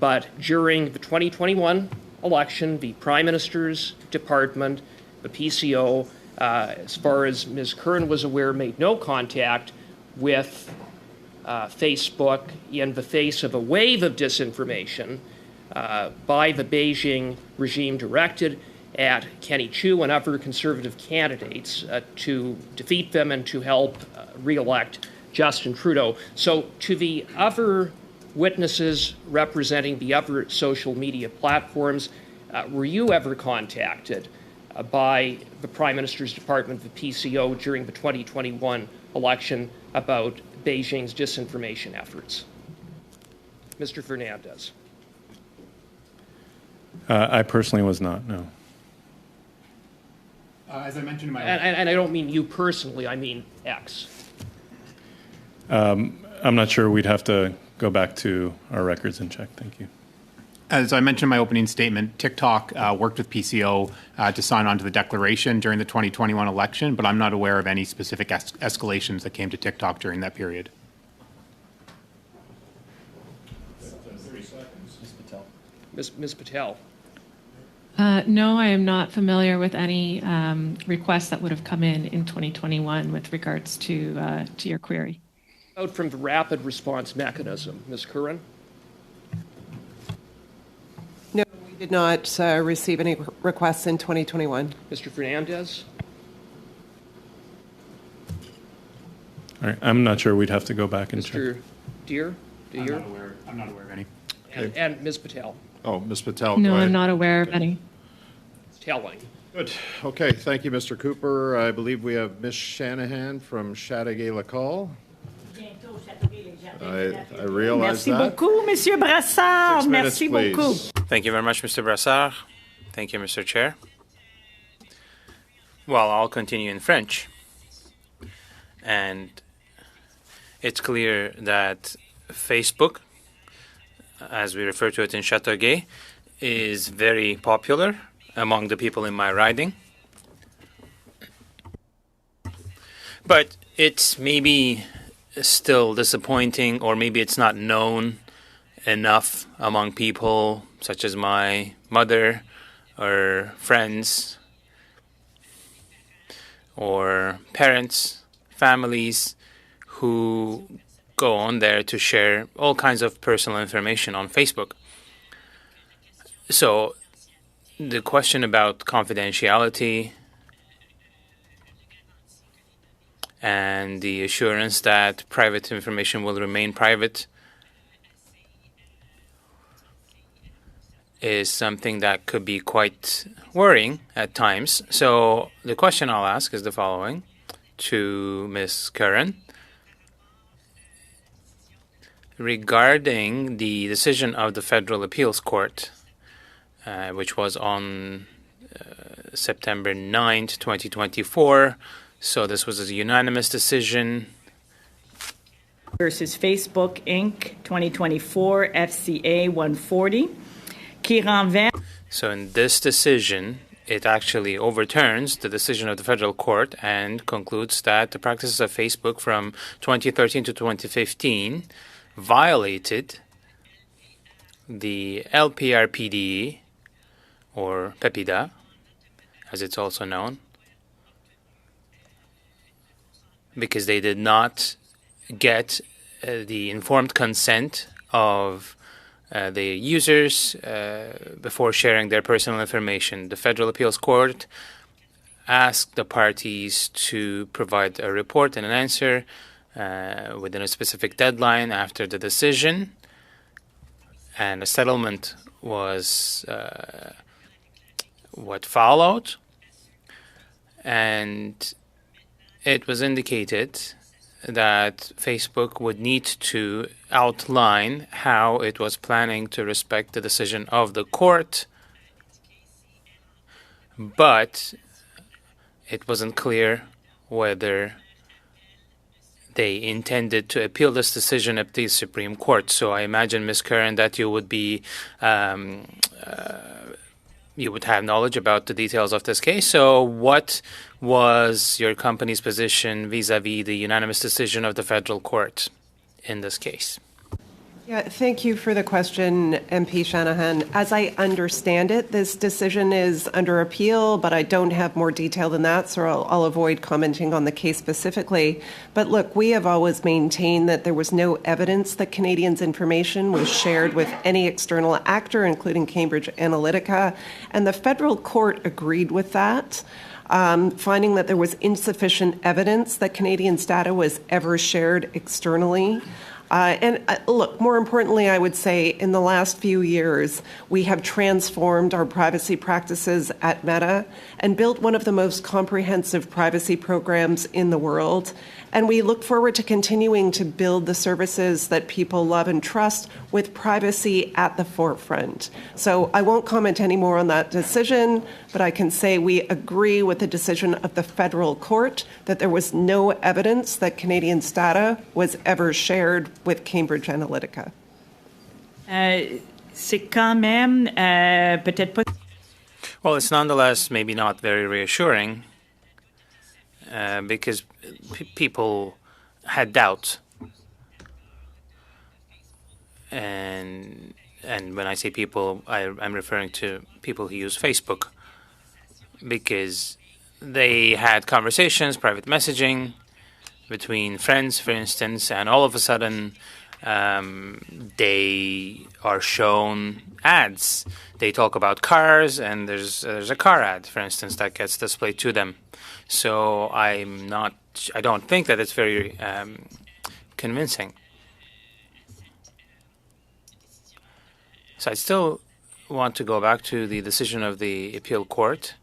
But during the 2021 election, the Prime Minister's Department, the PCO, as far as Ms. Curran was aware, made no contact with Facebook in the face of a wave of disinformation by the Beijing regime directed at Kenny Chiu and other conservative candidates to defeat them and to help re-elect Justin Trudeau. So to the other witnesses representing the other social media platforms, were you ever contacted by the Prime Minister's Department, the PCO, during the 2021 election about Beijing's disinformation efforts? Mr. Fernandez. I personally was not, no. As I mentioned in my... And I don't mean you personally, I mean X. I'm not sure. We'd have to go back to our records and check. Thank you. As I mentioned in my opening statement, TikTok worked with PCO to sign on to the declaration during the 2021 election, but I'm not aware of any specific escalations that came to TikTok during that period. 30 seconds. Ms. Patel. Ms. Patel. No, I am not familiar with any requests that would have come in 2021 with regards to your query. Out from the rapid response mechanism, Ms. Curran. No, we did not receive any requests in 2021. Mr. Fernandez. All right, I'm not sure. We'd have to go back and check. Mr. Deere. I'm not aware of any. And Ms. Patel. Oh, Ms. Patel. No, I'm not aware of any. It's telling. Good. Okay, thank you, Mr. Cooper. I believe we have Ms. Shanahan from Chateauguay-Lacal. I realize Merci that. beaucoup, Monsieur Brassard. 6 minutes, Merci please. beaucoup. Thank you very much, Mr. Brassard. Thank you, Mr. Chair. Well, I'll continue in French. And it's clear that Facebook, as we refer to it in Chateauguay, is very popular among the people in my riding. But it's maybe still disappointing, or maybe it's not known enough among people such as my mother or friends or parents, families who go on there to share all kinds of personal information on Facebook. So the question about confidentiality and the assurance that private information will remain private is something that could be quite worrying at times. So the question I'll ask is the following to Ms. Curran. Regarding the decision of the Federal Appeals Court, which was on September 9th, 2024, so this was a unanimous decision. Versus Facebook, Inc., 2024, FCA 140. So in this decision, it actually overturns the decision of the federal court and concludes that the practices of Facebook from 2013 to 2015 violated the LPRPD, or PEPIDA, as it's also known, because they did not get the informed consent of the users before sharing their personal information. The Federal Appeals Court asked the parties to provide a report and an answer within a specific deadline after the decision, and a settlement was what followed, and it was indicated that Facebook would need to outline how it was planning to respect the decision of the court, but it wasn't clear whether they intended to appeal this decision at the Supreme Court. So I imagine, Ms. Curran, that you would be you would have knowledge about the details of this case. So what was your company's position vis-a-vis the unanimous decision of the federal court in this case? Yeah, thank you for the question, MP Shanahan. As I understand it, this decision is under appeal, but I don't have more detail than that, so I'll avoid commenting on the case specifically. But look, we have always maintained that there was no evidence that Canadians' information was shared with any external actor, including Cambridge Analytica, and the federal court agreed with that. Finding that there was insufficient evidence that Canadians' data was ever shared externally. Look, more importantly, I would say in the last few years, we have transformed our privacy practices at Meta and built one of the most comprehensive privacy programs in the world. And we look forward to continuing to build the services that people love and trust with privacy at the forefront. So I won't comment any more on that decision, but I can say we agree with the decision of the federal court that there was no evidence that Canadians' data was ever shared with Cambridge Analytica. C'est quand même peut-être pas. Well, it's nonetheless maybe not very reassuring because people had doubt. And when I say people, I'm referring to people who use Facebook, because they had conversations, private messaging between friends, for instance, and all of a sudden they are shown ads. They talk about cars, and there's a car ad, for instance, that gets displayed to them. So I don't think that it's very convincing. So I still want to go back to the decision of the appeal court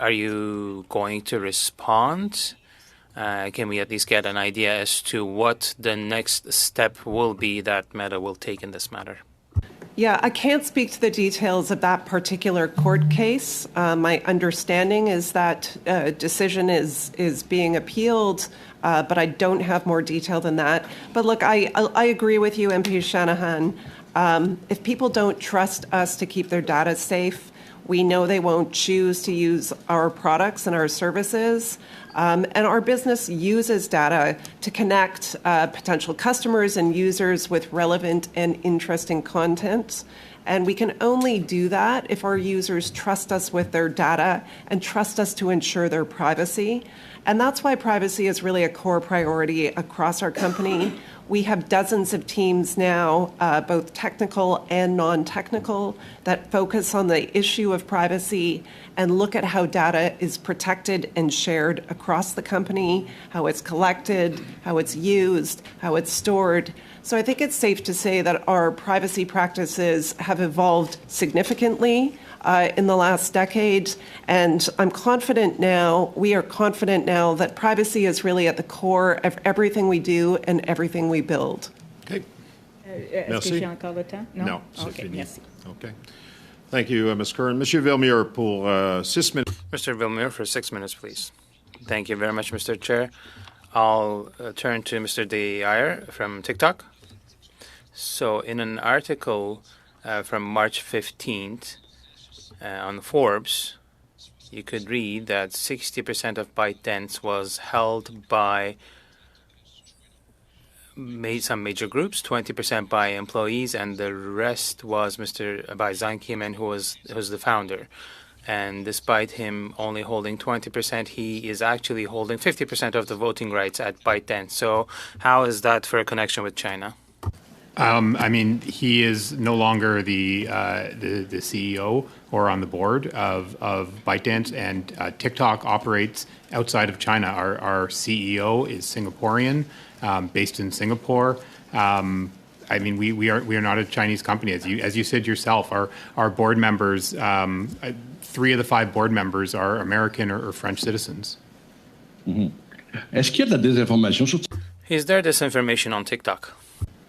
Are you going to respond? Can we at least get an idea as to what the next step will be that Meta will take in this matter? Yeah, I can't speak to the details of that particular court case. My understanding is that decision is being appealed, but I don't have more detail than that. But look, I agree with you, MP Shanahan. If people don't trust us to keep their data safe, we know they won't choose to use our products and our services. And our business uses data to connect potential customers and users with relevant and interesting content. And we can only do that if our users trust us with their data and trust us to ensure their privacy. And that's why privacy is really a core priority across our company. We have dozens of teams now, both technical and non-technical, that focus on the issue of privacy and look at how data is protected and shared across the company, how it's collected, how it's used, how it's stored. So I think it's safe to say that our privacy practices have evolved significantly in the last decade. And I'm confident now, we are confident now that privacy is really at the core of everything we do and everything we build. Okay. Est-ce que j'ai encore le temps? Non, c'est Okay, fini. merci. Okay. Thank you, Ms. Curran. Monsieur Villemure pour 6 minutes. Mr. Villemure for 6 minutes, please. Thank you very much, Mr. Chair. I'll turn to Mr. Dyer from TikTok. So in an article from March 15th on Forbes, you could read that 60% of ByteDance was held by some major groups, 20% by employees, and the rest was by Zhang Qimen, who was the founder. And despite him only holding 20%, he is actually holding 50% of the voting rights at ByteDance. So how is that for a connection with China? I mean, he is no longer the CEO or on the board of ByteDance, and TikTok operates outside of China. Our CEO is Singaporean, based in Singapore. I mean, we are not a Chinese company, as you said yourself. Our board members, 3 of the 5 board members are American or French citizens. Est-ce qu'il y a de la désinformation sur Is there disinformation on TikTok?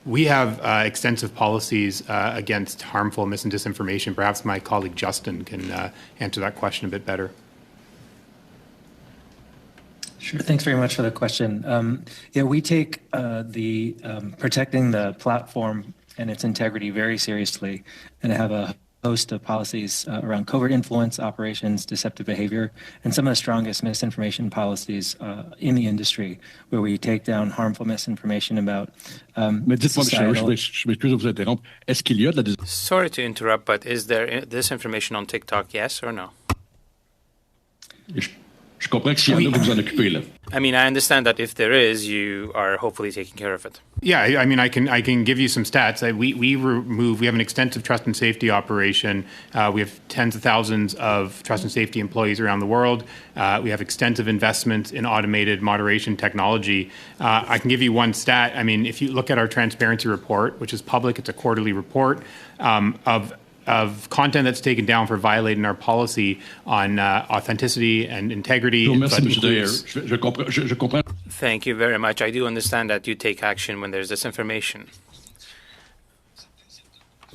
We have extensive policies against harmful mis- and disinformation. Perhaps my colleague Justin can answer that question a bit better. Sure. Thanks very much for the question. Yeah, we take the protecting the platform and its integrity very seriously, and have a host of policies around covert influence, operations, deceptive behavior, and some of the strongest misinformation policies in the industry, where we take down harmful misinformation about societal... Sorry to interrupt, but is there disinformation on TikTok, yes or no? Je comprends que s'il y en a, vous vous en occupez, là. I mean, I understand that if there is, you are hopefully taking care of it. Yeah, I mean, I can give you some stats. We have an extensive trust and safety operation. We have tens of thousands of trust and safety employees around the world. We have extensive investments in automated moderation technology. I can give you one stat. I mean, if you look at our transparency report, which is public, it's a quarterly report of content that's taken down for violating our policy on authenticity and integrity. Thank you very much. I do understand that you take action when there's disinformation.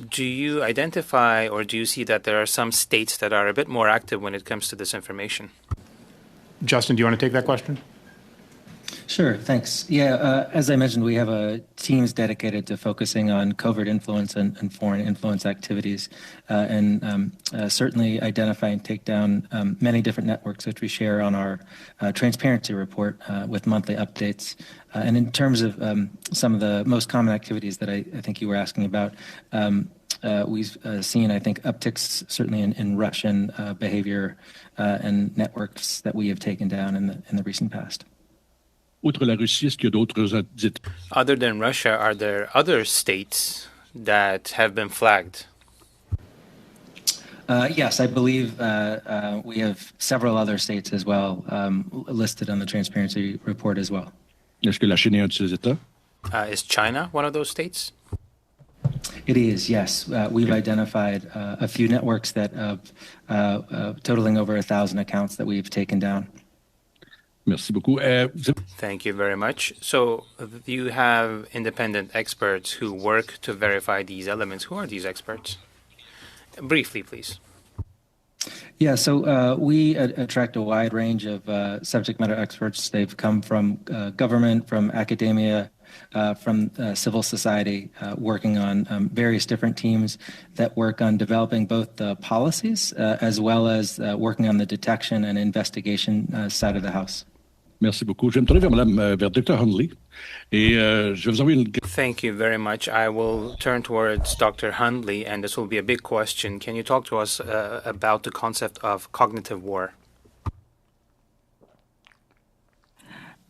Do you identify or do you see that there are some states that are a bit more active when it comes to disinformation? Justin, do you want to take that question? Sure, thanks. Yeah, as I mentioned, we have teams dedicated to focusing on covert influence and foreign influence activities, and certainly identify and take down many different networks, which we share on our transparency report with monthly updates. And in terms of some of the most common activities that I think you were asking about, we've seen, I think, upticks certainly in Russian behavior and networks that we have taken down in the recent past. Other than Russia, are there other states that have been flagged? Yes, I believe we have several other states as well listed on the transparency report as well. Est-ce que la Chine est un de ces États? Is China one of those states? It is, yes. We've identified a few networks that totaling over 1,000 accounts that we've taken down. Merci beaucoup. Thank you very much. So you have independent experts who work to verify these elements. Who are these experts? Briefly, please. Yeah, so we attract a wide range of subject matter experts. They've come from government, from academia, from civil society, working on various different teams that work on developing both the policies as well as working on the detection and investigation side of the House. Merci beaucoup. Je vais me tourner vers Dr. Hundley et je vais vous envoyer une... Thank you very much. I will turn towards Dr. Hundley, and this will be a big question. Can you talk to us about the concept of cognitive war?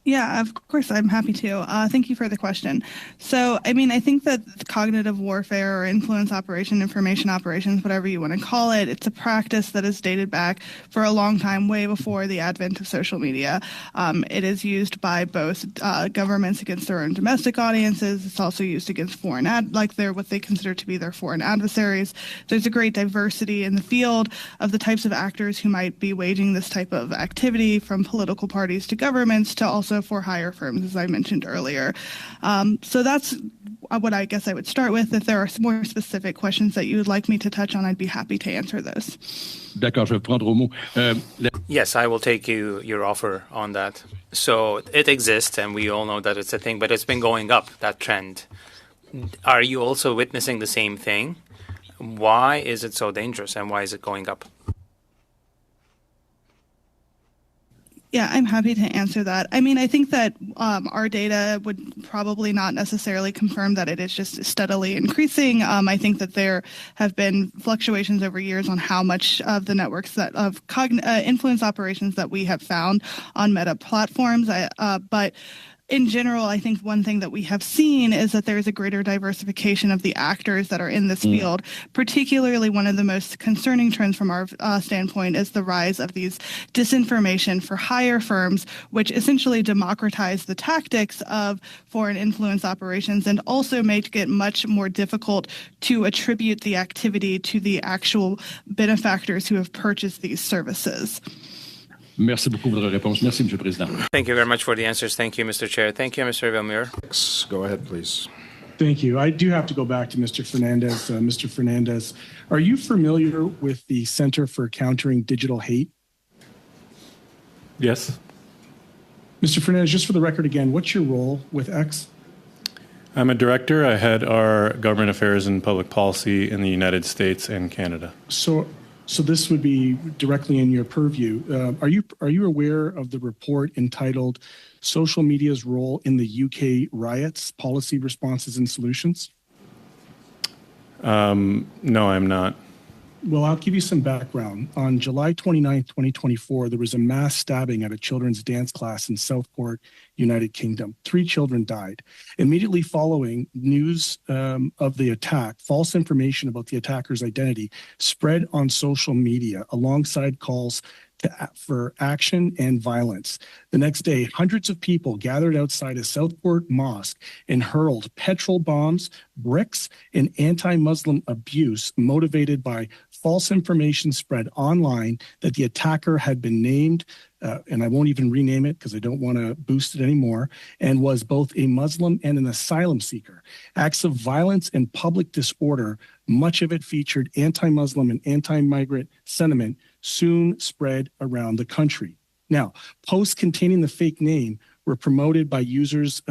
Yeah, of course, I'm happy to. Thank you for the question. So, I mean, I think that cognitive warfare or influence operation, information operations, whatever you want to call it, it's a practice that is dated back for a long time, way before the advent of social media. It is used by both governments against their own domestic audiences. It's also used against foreign what they consider to be their foreign adversaries. There's a great diversity in the field of the types of actors who might be waging this type of activity, from political parties to governments to also for hire firms, as I mentioned earlier. So that's what I guess I would start with. If there are some more specific questions that you would like me to touch on, I'd be happy to answer those. D'accord, je vais prendre au mot. Yes, I will take your offer on that. So it exists, and we all know that it's a thing, but it's been going up, that trend. Are you also witnessing the same thing? Why is it so dangerous, and why is it going up? Yeah, I'm happy to answer that. I mean, I think that our data would probably not necessarily confirm that it is just steadily increasing. I think that there have been fluctuations over years on how much of the networks of influence operations that we have found on Meta platforms. But in general, I think one thing that we have seen is that there is a greater diversification of the actors that are in this field. Particularly, one of the most concerning trends from our standpoint is the rise of these disinformation for hire firms, which essentially democratize the tactics of foreign influence operations and also make it much more difficult to attribute the activity to the actual benefactors who have purchased these services. Merci beaucoup pour votre réponse. Merci, Monsieur le Président. Thank you very much for the answers. Thank you, Mr. Chair. Thank you, Mr. Vilmur. Go ahead, please. Thank you. I do have to go back to Mr. Fernandez. Mr. Fernandez, are you familiar with the Center for Countering Digital Hate? Yes. Mr. Fernandez, just for the record again, what's your role with X? I'm a director. I head our government affairs and public policy in the United States and Canada. So this would be directly in your purview. Are you aware of the report entitled "Social Media's Role in the UK Riots: Policy Responses and Solutions"? No, I'm not. Well, I'll give you some background. On July 29, 2024, there was a mass stabbing at a children's dance class in Southport, United Kingdom. 3 children died. Immediately following news of the attack, false information about the attacker's identity spread on social media alongside calls for action and violence. The next day, hundreds of people gathered outside a Southport mosque and hurled petrol bombs, bricks, and anti-Muslim abuse motivated by false information spread online that the attacker had been named, and I won't even rename it because I don't want to boost it anymore, and was both a Muslim and an asylum seeker. Acts of violence and public disorder, much of it featured anti-Muslim and anti-migrant sentiment, soon spread around the country. Now, posts containing the fake name were promoted by users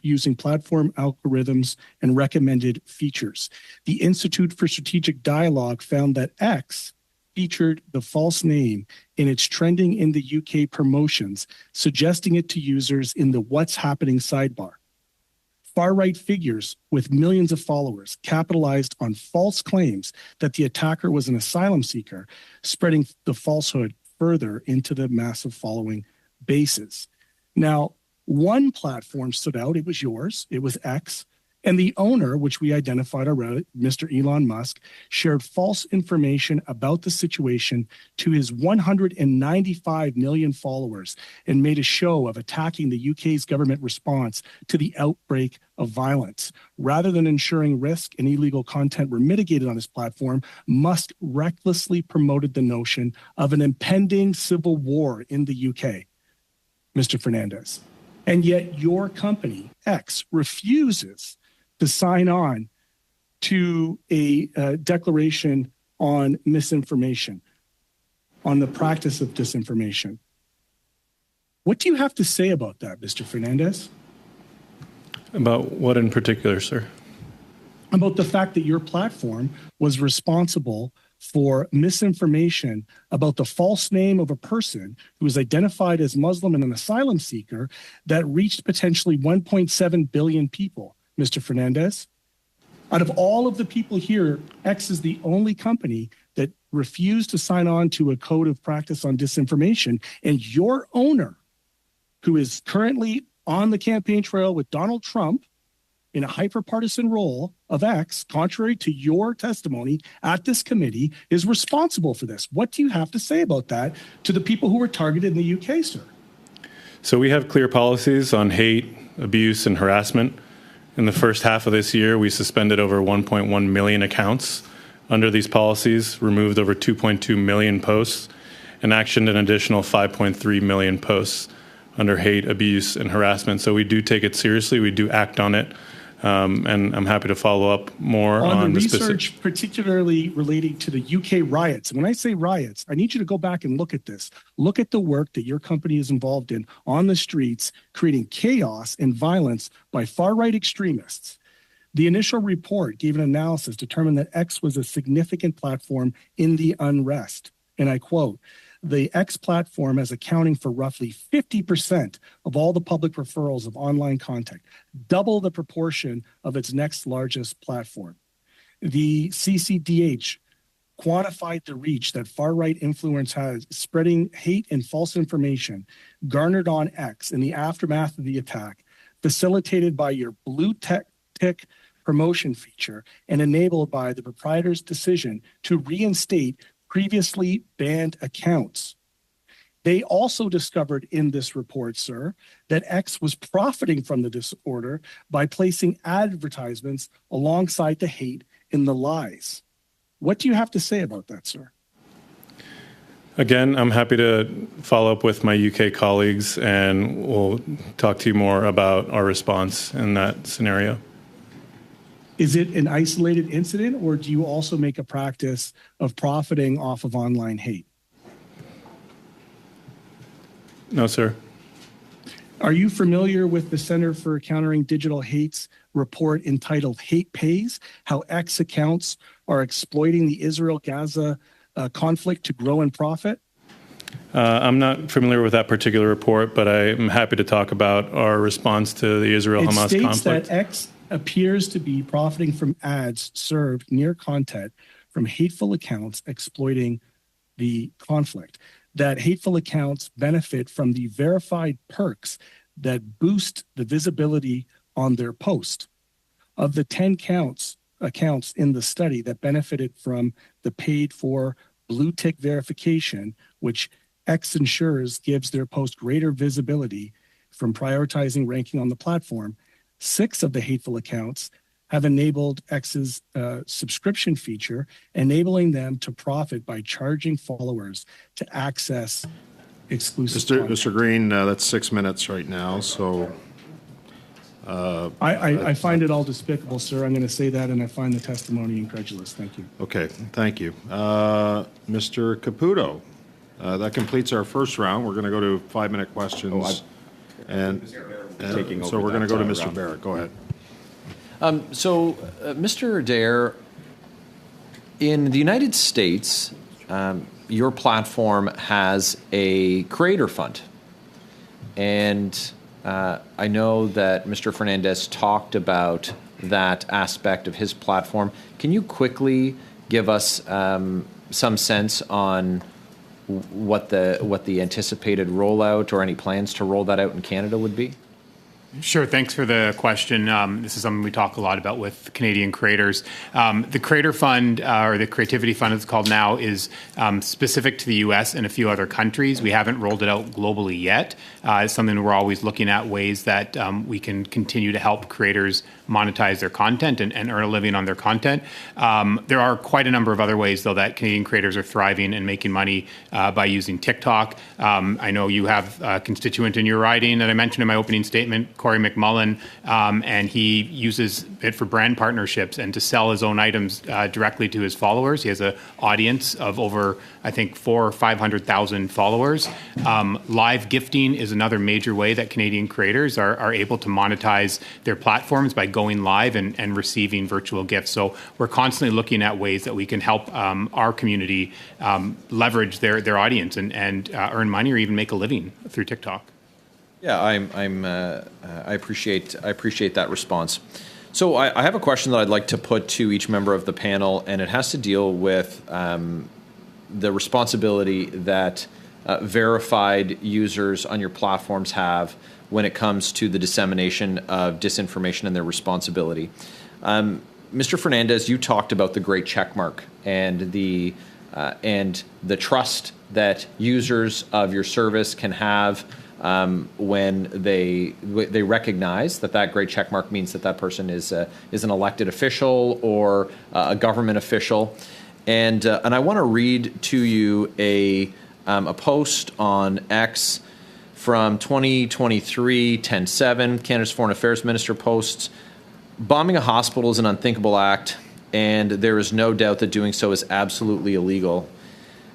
using platform algorithms and recommended features. The Institute for Strategic Dialogue found that X featured the false name in its trending in the UK promotions, suggesting it to users in the What's Happening sidebar. Far-right figures with millions of followers capitalized on false claims that the attacker was an asylum seeker, spreading the falsehood further into the massive following bases. Now, one platform stood out. It was yours. It was X. And the owner, which we identified already, Mr. Elon Musk, shared false information about the situation to his 195 million followers and made a show of attacking the UK's government response to the outbreak of violence. Rather than ensuring risk and illegal content were mitigated on his platform, Musk recklessly promoted the notion of an impending civil war in the UK, Mr. Fernandez. And yet your company, X, refuses to sign on to a declaration on misinformation, on the practice of disinformation. What do you have to say about that, Mr. Fernandez? About what in particular, sir? About the fact that your platform was responsible for misinformation about the false name of a person who was identified as Muslim and an asylum seeker that reached potentially 1.7 billion people. Mr. Fernandez, out of all of the people here, X is the only company that refused to sign on to a code of practice on disinformation. And your owner, who is currently on the campaign trail with Donald Trump in a hyper-partisan role of X, contrary to your testimony at this committee, is responsible for this. What do you have to say about that to the people who were targeted in the UK, sir? So we have clear policies on hate, abuse, and harassment. In the first half of this year, we suspended over 1.1 million accounts under these policies, removed over 2.2 million posts, and actioned an additional 5.3 million posts under hate, abuse, and harassment. So we do take it seriously. We do act on it. And I'm happy to follow up more on the the research, particularly relating to the UK riots. And when I say riots, I need you to go back and look at this. Look at the work that your company is involved in on the streets, creating chaos and violence by far-right extremists. The initial report gave an analysis, determined that X was a significant platform in the unrest. And I quote, the X platform as accounting for roughly 50% of all the public referrals of online content, double the proportion of its next largest platform. The CCDH quantified the reach that far-right influence has, spreading hate and false information garnered on X in the aftermath of the attack, facilitated by your blue tick promotion feature and enabled by the proprietor's decision to reinstate previously banned accounts. They also discovered in this report, sir, that X was profiting from the disorder by placing advertisements alongside the hate in the lies. What do you have to say about that, sir? Again, I'm happy to follow up with my UK colleagues, and we'll talk to you more about our response in that scenario. Is it an isolated incident, or do you also make a practice of profiting off of online hate? No, sir. Are you familiar with the Center for Countering Digital Hate's report entitled Hate Pays, How X Accounts Are Exploiting the Israel-Gaza Conflict to Grow and Profit? I'm not familiar with that particular report, but I'm happy to talk about our response to the Israel-Hamas conflict. It states that X appears to be profiting from ads served near content from hateful accounts exploiting the conflict. That hateful accounts benefit from the verified perks that boost the visibility on their post. Of the 10 accounts in the study that benefited from the paid for blue tick verification, which X ensures gives their post greater visibility from prioritizing ranking on the platform, 6 of the hateful accounts have enabled X's subscription feature, enabling them to profit by charging followers to access exclusive content. Mr. Green, that's 6 minutes right now, so... I find it all despicable, sir. I'm going to say that, and I find the testimony incredulous. Thank you. Okay, thank you. Mr. Caputo, that completes our first round. We're going to go to 5-minute questions. So we're going to go to Mr. Barrett. Go ahead. Mr. Adair, in the United States, your platform has a creator fund. And I know that Mr. Fernandez talked about that aspect of his platform. Can you quickly give us some sense on what the anticipated rollout or any plans to roll that out in Canada would be? Sure. Thanks for the question. This is something we talk a lot about with Canadian creators. The Creator Fund, or the Creativity Fund as it's called now, is specific to the U.S. and a few other countries. We haven't rolled it out globally yet. It's something we're always looking at ways that we can continue to help creators monetize their content and earn a living on their content. There are quite a number of other ways, though, that Canadian creators are thriving and making money by using TikTok. I know you have a constituent in your riding that I mentioned in my opening statement, Corey McMullen, and he uses it for brand partnerships and to sell his own items directly to his followers. He has an audience of over, I think, 400,000 or 500,000 followers. Live gifting is another major way that Canadian creators are able to monetize their platforms by going live and receiving virtual gifts. So we're constantly looking at ways that we can help our community leverage their audience and earn money or even make a living through TikTok. Yeah, I appreciate that response. So I have a question that I'd like to put to each member of the panel, and it has to deal with the responsibility that verified users on your platforms have when it comes to the dissemination of disinformation and their responsibility. Mr. Fernandez, you talked about the great checkmark and the trust that users of your service can have when they recognize that great checkmark means that person is an elected official or a government official. And I want to read to you a post on X from 2023, 10/7. Canada's Foreign Affairs Minister posts, "Bombing a hospital is an unthinkable act, and there is no doubt that doing so is absolutely illegal."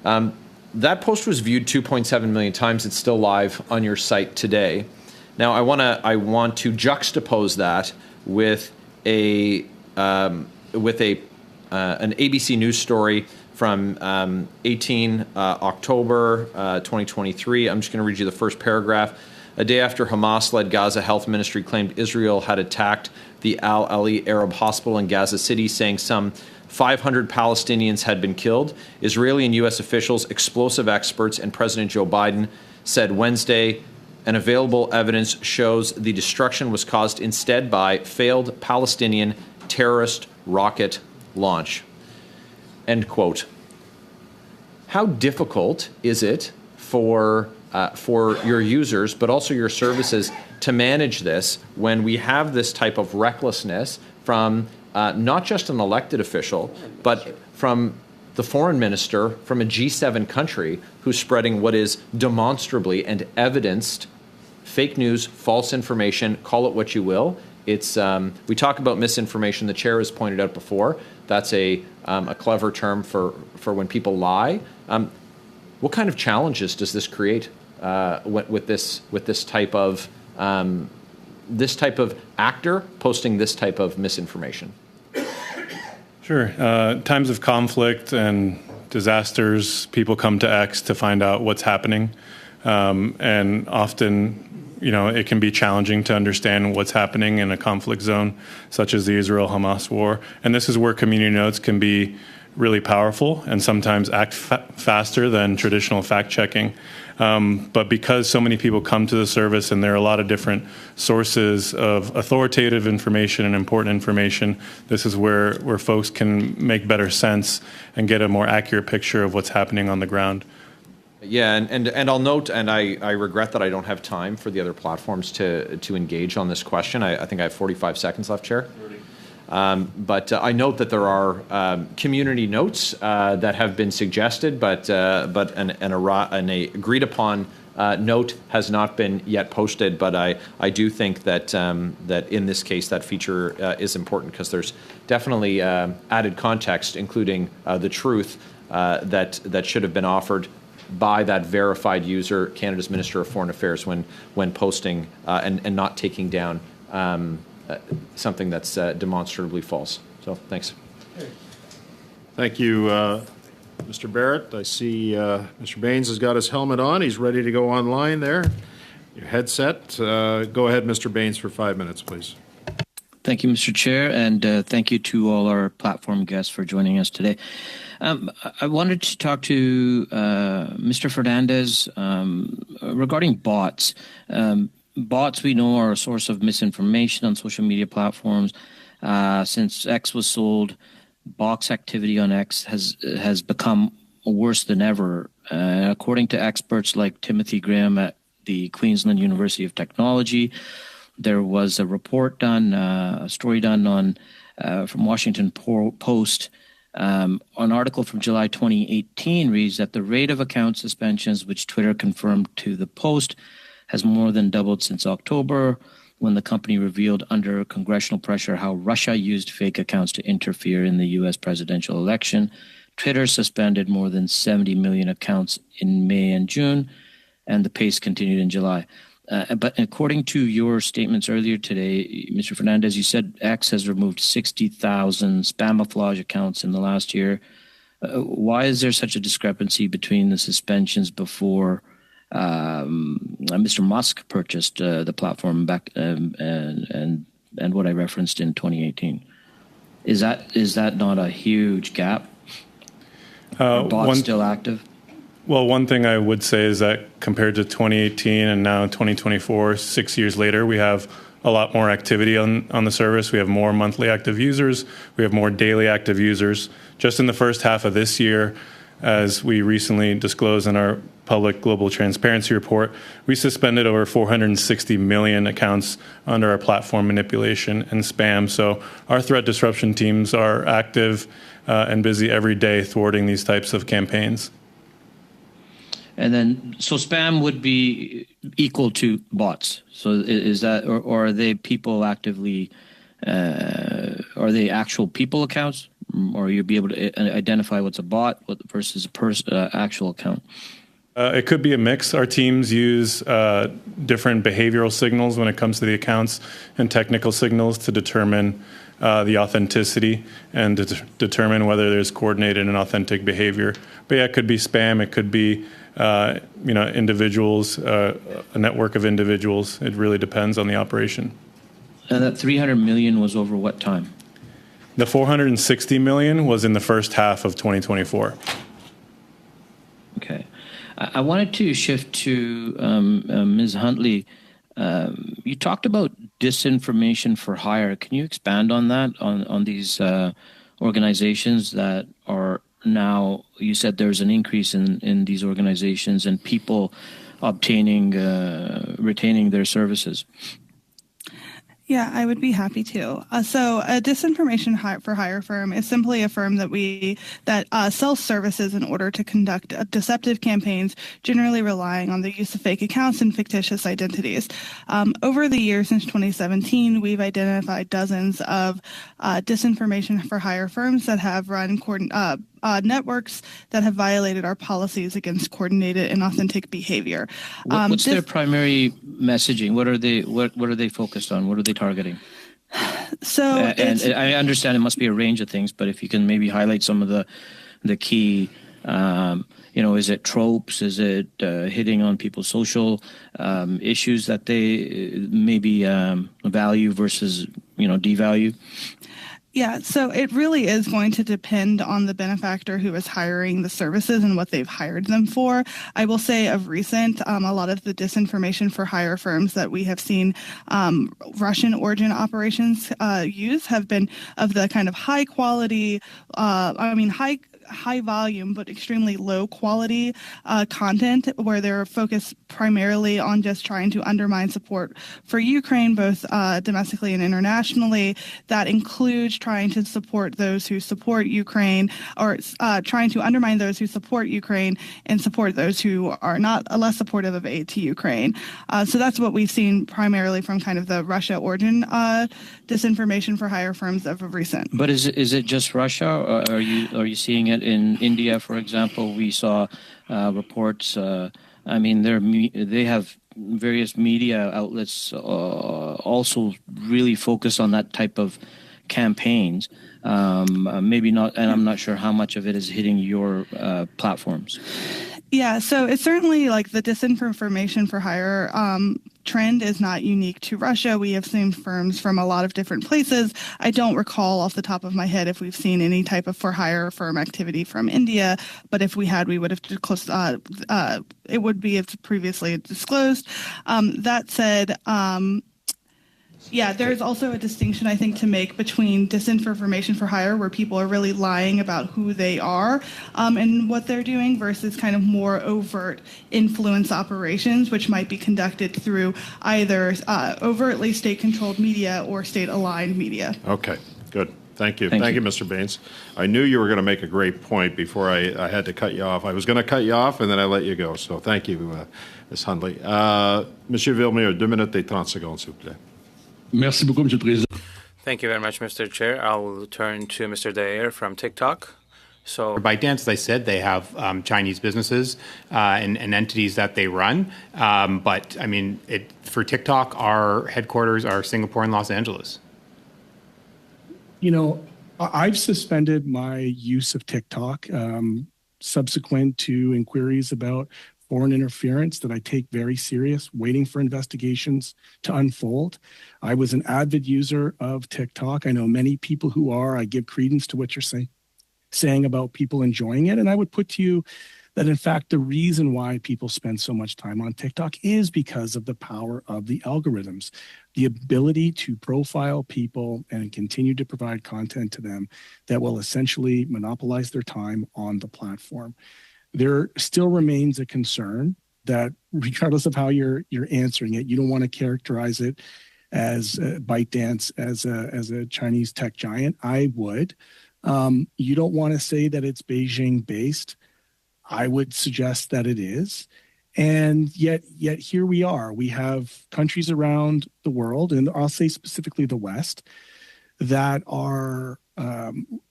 That post was viewed 2.7 million times. It's still live on your site today. Now, I want to juxtapose that with an ABC News story from 18 October 2023. I'm just going to read you the first paragraph. A day after Hamas-led Gaza Health Ministry claimed Israel had attacked the Al-Ali Arab Hospital in Gaza City, saying some 500 Palestinians had been killed, Israeli and U.S. officials, explosive experts, and President Joe Biden said Wednesday, and available evidence shows the destruction was caused instead by failed Palestinian terrorist rocket launch. End quote. How difficult is it for your users, but also your services, to manage this when we have this type of recklessness from not just an elected official, but from the foreign minister from a G7 country who's spreading what is demonstrably and evidenced fake news, false information, call it what you will. It's we talk about misinformation. The chair has pointed out before. That's a clever term for when people lie. What kind of challenges does this create with this type of actor posting this type of misinformation? Sure. Times of conflict and disasters, people come to X to find out what's happening, and often, it can be challenging to understand what's happening in a conflict zone, such as the Israel-Hamas war. And this is where community notes can be really powerful and sometimes act faster than traditional fact-checking. But because so many people come to the service and there are a lot of different sources of authoritative information and important information, this is where folks can make better sense and get a more accurate picture of what's happening on the ground. Yeah, and I'll note, and I regret that I don't have time for the other platforms to engage on this question. I think I have 45 seconds left, Chair. But I note that there are community notes that have been suggested, but an agreed upon note has not been yet posted. But I do think that that in this case that feature is important because there's definitely added context, including the truth that should have been offered by that verified user, Canada's Minister of Foreign Affairs, when posting and not taking down something that's demonstrably false. So, thanks. Thank you, Mr. Barrett. I see Mr. Baines has got his helmet on. He's ready to go online there. Your headset. Go ahead, Mr. Baines, for 5 minutes, please. Thank you, Mr. Chair, and thank you to all our platform guests for joining us today. I wanted to talk to Mr. Fernandez regarding bots. bots, we know, are a source of misinformation on social media platforms. Since X was sold, box activity on X has become worse than ever. According to experts like Timothy Graham at the Queensland University of Technology, there was a report done, a story done on from Washington Post. An article from July 2018 reads that the rate of account suspensions, which Twitter confirmed to the Post, has more than doubled since October, when the company revealed under congressional pressure how Russia used fake accounts to interfere in the U.S. presidential election. Twitter suspended more than 70 million accounts in May and June, and the pace continued in July. But according to your statements earlier today, Mr. Fernandez, you said X has removed 60,000 spamouflage accounts in the last year. Why is there such a discrepancy between the suspensions before Mr. Musk purchased the platform back and what I referenced in 2018? Is that not a huge gap? Are bots still active? Well, one thing I would say is that compared to 2018 and now 2024, 6 years later, we have a lot more activity on the service. We have more monthly active users. We have more daily active users. Just in the first half of this year, as we recently disclosed in our public global transparency report, we suspended over 460 million accounts under our platform manipulation and spam. So our threat disruption teams are active and busy every day thwarting these types of campaigns. And then, so spam would be equal to bots. So is that, or are they people actively, are they actual people accounts? Or you'll be able to identify what's a bot versus a actual account? It could be a mix. Our teams use different behavioral signals when it comes to the accounts and technical signals to determine the authenticity and to determine whether there's coordinated and authentic behavior. But yeah, it could be spam. It could be individuals, a network of individuals. It really depends on the operation. And that 300 million was over what time? The 460 million was in the first half of 2024. Okay. I wanted to shift to Ms. Huntley. You talked about disinformation for hire. Can you expand on that, on these organizations that are now, you said there's an increase in these organizations and people retaining their services? Yeah, I would be happy to. So a disinformation for hire firm is simply a firm that sells services in order to conduct deceptive campaigns, generally relying on the use of fake accounts and fictitious identities. Over the years since 2017, we've identified dozens of disinformation for hire firms that have run networks that have violated our policies against coordinated and authentic behavior. What's their primary messaging? What are they focused on? What are they targeting? So, and I understand it must be a range of things, but if you can maybe highlight some of the key, is it tropes? Is it hitting on people's social issues that they maybe value versus devalue? Yeah, so it really is going to depend on the benefactor who is hiring the services and what they've hired them for. I will say of recent, a lot of the disinformation for hire firms that we have seen Russian origin operations use have been of the kind of high quality, high volume but extremely low quality content, where they're focused primarily on just trying to undermine support for Ukraine, both domestically and internationally. That includes trying to support those who support Ukraine, or trying to undermine those who support Ukraine and support those who are not less supportive of aid to Ukraine. So that's what we've seen primarily from kind of the Russia origin disinformation for hire firms of recent. But is it just Russia, or are you seeing it in India, for example? We saw reports. They have various media outlets also really focus on that type of campaigns. Maybe not, and I'm not sure how much of it is hitting your platforms. Yeah, so it's certainly like the disinformation for hire trend is not unique to Russia. We have seen firms from a lot of different places. I don't recall off the top of my head if we've seen any type of for hire firm activity from India, but if we had, we would have disclosed, it would be as previously disclosed. That said, yeah, there's also a distinction, I think, to make between disinformation for hire, where people are really lying about who they are and what they're doing, versus kind of more overt influence operations, which might be conducted through either overtly state-controlled media or state-aligned media. Okay, good. Thank you. Thank you, Mr. Baines. I knew you were going to make a great point before I had to cut you off. I was going to cut you off, and then I let you go. So thank you, Ms. Hundley. Monsieur Villemure, 2 minutes et 30 secondes, s'il vous plaît. Merci beaucoup, Monsieur le Président. Thank you very much, Mr. Chair. I will turn to Mr. Dayer from TikTok. So ByteDance, as I said, they have Chinese businesses and entities that they run. But, I mean, for TikTok, our headquarters are Singapore and Los Angeles. You know, I've suspended my use of TikTok subsequent to inquiries about foreign interference that I take very serious, waiting for investigations to unfold. I was an avid user of TikTok. I know many people who are. I give credence to what you're saying about people enjoying it. And I would put to you that, in fact, the reason why people spend so much time on TikTok is because of the power of the algorithms, the ability to profile people and continue to provide content to them that will essentially monopolize their time on the platform. There still remains a concern that, regardless of how you're answering it, you don't want to characterize it as ByteDance as a Chinese tech giant. I would. You don't want to say that it's Beijing based. I would suggest that it is. And yet here we are. We have countries around the world, and I'll say specifically the West, that are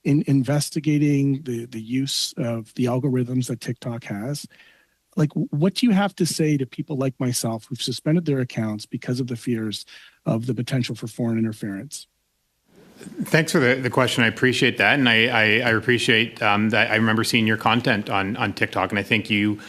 investigating the use of the algorithms that TikTok has. Like, what do you have to say to people like myself who've suspended their accounts because of the fears of the potential for foreign interference? Thanks for the question. I appreciate that, and I appreciate that. I remember seeing your content on TikTok, and I think you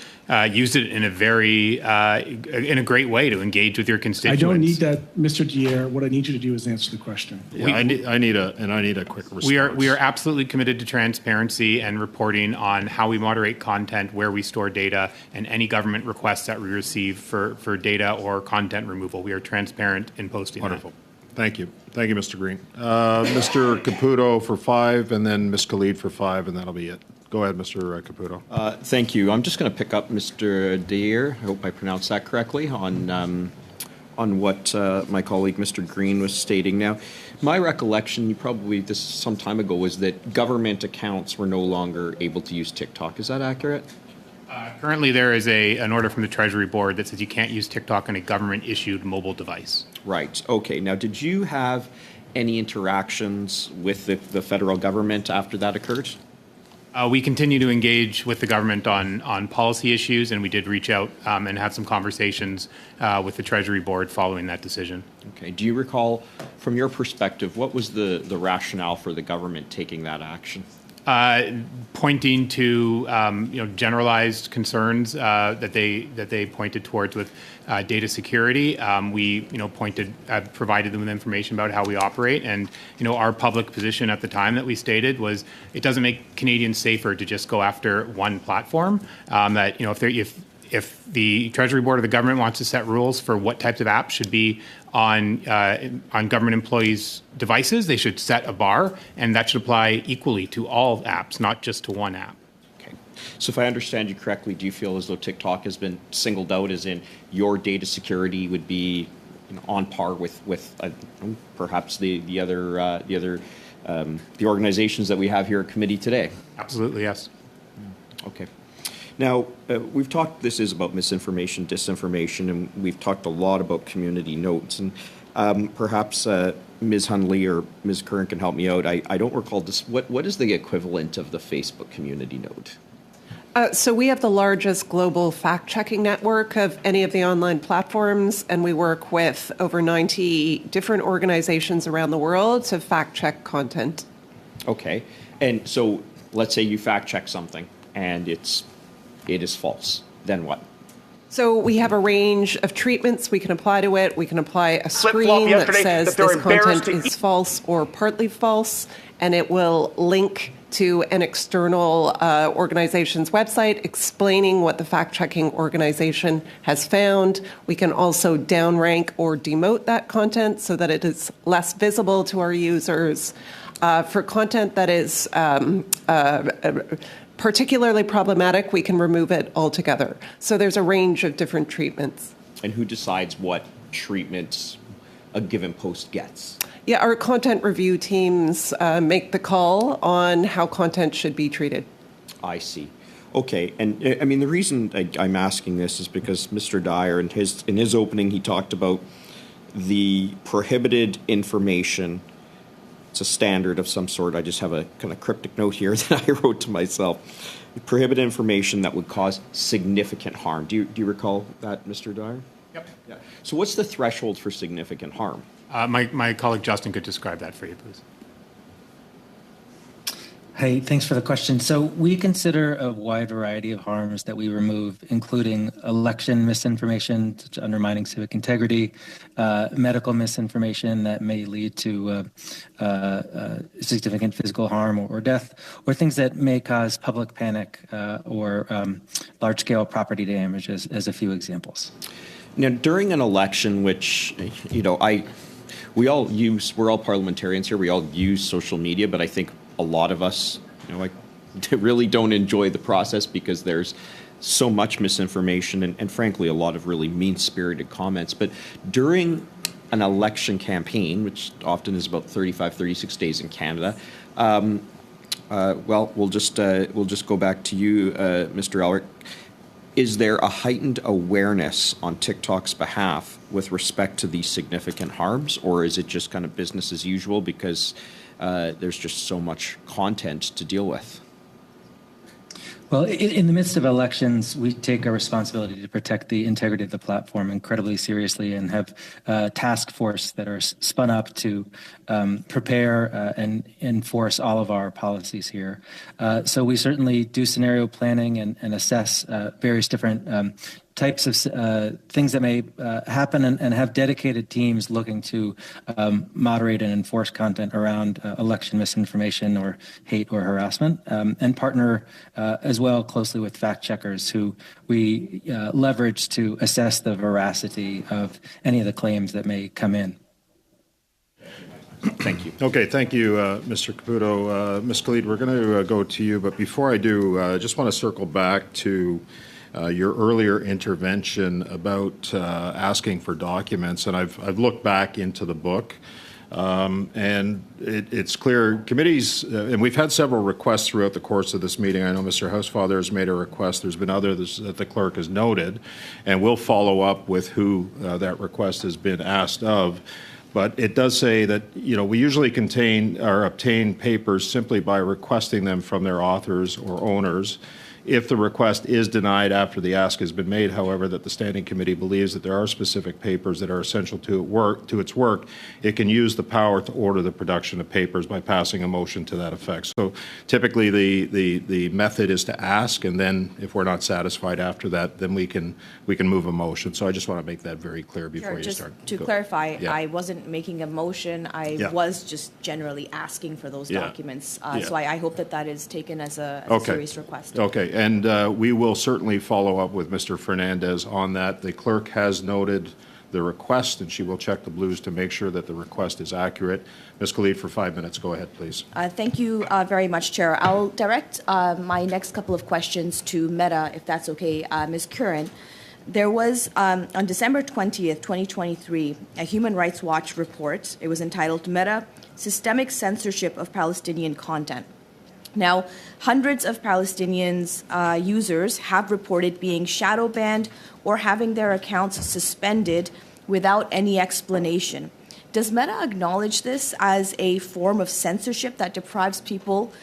used it in a great way to engage with your constituents. I don't need that, Mr. Dayer. What I need you to do is answer the question. Yeah, I need a quick response. We are absolutely committed to transparency and reporting on how we moderate content, where we store data, and any government requests that we receive for data or content removal. We are transparent in posting. Wonderful. Thank you. Thank you, Mr. Green. Mr. Caputo for 5, and then Ms. Khalid for 5, and that'll be it. Go ahead, Mr. Caputo. Thank you. I'm just going to pick up Mr. Dayer, I hope I pronounced that correctly, on what my colleague Mr. Green was stating. Now, my recollection, this is some time ago, was that government accounts were no longer able to use TikTok. Is that accurate? Currently, there is an order from the Treasury Board that says you can't use TikTok on a government-issued mobile device. Right. Okay. Now, did you have any interactions with the federal government after that occurred? We continue to engage with the government on policy issues, and we did reach out and have some conversations with the Treasury Board following that decision. Okay. Do you recall, from your perspective, what was the rationale for the government taking that action? Pointing to generalized concerns that they pointed towards with data security. We provided them with information about how we operate, and our public position at the time that we stated was it doesn't make Canadians safer to just go after one platform. That if the Treasury Board or the government wants to set rules for what types of apps should be on government employees' devices, they should set a bar, and that should apply equally to all apps, not just to one app. Okay. So if I understand you correctly, do you feel as though TikTok has been singled out as in your data security would be on par with perhaps the other organizations that we have here at committee today? Absolutely, yes. Okay. Now, we've talked, this is about misinformation, disinformation, and we've talked a lot about community notes. And perhaps Ms. Hundley or Ms. Curran can help me out. I don't recall this. What is the equivalent of the Facebook community note? So we have the largest global fact-checking network of any of the online platforms, and we work with over 90 different organizations around the world to fact-check content. Okay. And so let's say you fact-check something, and it is false. then what? So we have a range of treatments we can apply to it. We can apply a Flip-flop screen that yesterday says that they're this embarrassed content to is false or partly false, and it will link to an external organization's website explaining what the fact-checking organization has found. We can also downrank or demote that content so that it is less visible to our users. For content that is particularly problematic, we can remove it altogether. So there's a range of different treatments. And who decides what treatments a given post gets? Yeah, our content review teams make the call on how content should be treated. I see. Okay, and I mean, the reason I'm asking this is because Mr. Dyer, in his opening, he talked about the prohibited information. It's a standard of some sort. I just have a kind of cryptic note here that I wrote to myself. Prohibited information that would cause significant harm. Do you recall that, Mr. Dyer? Yep. Yeah. So what's the threshold for significant harm? My colleague Justin could describe that for you, please. Hey, thanks for the question. So we consider a wide variety of harms that we remove, including election misinformation, such as undermining civic integrity, medical misinformation that may lead to significant physical harm or death, or things that may cause public panic or large-scale property damage, as a few examples. Now, during an election, which, we're all parliamentarians here, we all use social media, but I think a lot of us, really don't enjoy the process because there's so much misinformation and frankly, a lot of really mean-spirited comments. But during an election campaign, which often is about 35, 36 days in Canada, we'll just go back to you, Mr. Elric. Is there a heightened awareness on TikTok's behalf with respect to these significant harms, or is it just kind of business as usual because there's just so much content to deal with? Well, in the midst of elections, we take our responsibility to protect the integrity of the platform incredibly seriously and have a task force that are spun up to prepare and enforce all of our policies here. So we certainly do scenario planning and assess various different types of things that may happen and have dedicated teams looking to moderate and enforce content around election misinformation or hate or harassment, and partner as well closely with fact checkers who we leverage to assess the veracity of any of the claims that may come in. Thank you. Okay, thank you, Mr. Caputo. Ms. Khalid, we're going to go to you, but before I do, I just want to circle back to your earlier intervention about asking for documents, and I've looked back into the book, and it's clear committees, and we've had several requests throughout the course of this meeting. I know Mr. Housefather has made a request. There's been others that the clerk has noted, and we'll follow up with who that request has been asked of. But it does say that, we usually obtain papers simply by requesting them from their authors or owners. If the request is denied after the ask has been made, however, that the Standing Committee believes that there are specific papers that are essential to its work, it can use the power to order the production of papers by passing a motion to that effect. So typically the method is to ask, and then if we're not satisfied after that, then we can move a motion. So I just want to make that very clear before you start. To clarify, yeah. I wasn't making a motion. I was just generally asking for those documents. So I hope that is taken as a serious request. Okay. And we will certainly follow up with Mr. Fernandez on that. The clerk has noted the request, and she will check the blues to make sure that the request is accurate. Ms. Khalid, for 5 minutes. Go ahead, please. Thank you very much, Chair. I'll direct my next couple of questions to Meta, if that's okay. Ms. Curran, there was, on December 20th, 2023, a Human Rights Watch report. It was entitled Meta, Systemic Censorship of Palestinian Content. Now, hundreds of Palestinians users have reported being shadow banned or having their accounts suspended without any explanation. Does Meta acknowledge this as a form of censorship that deprives people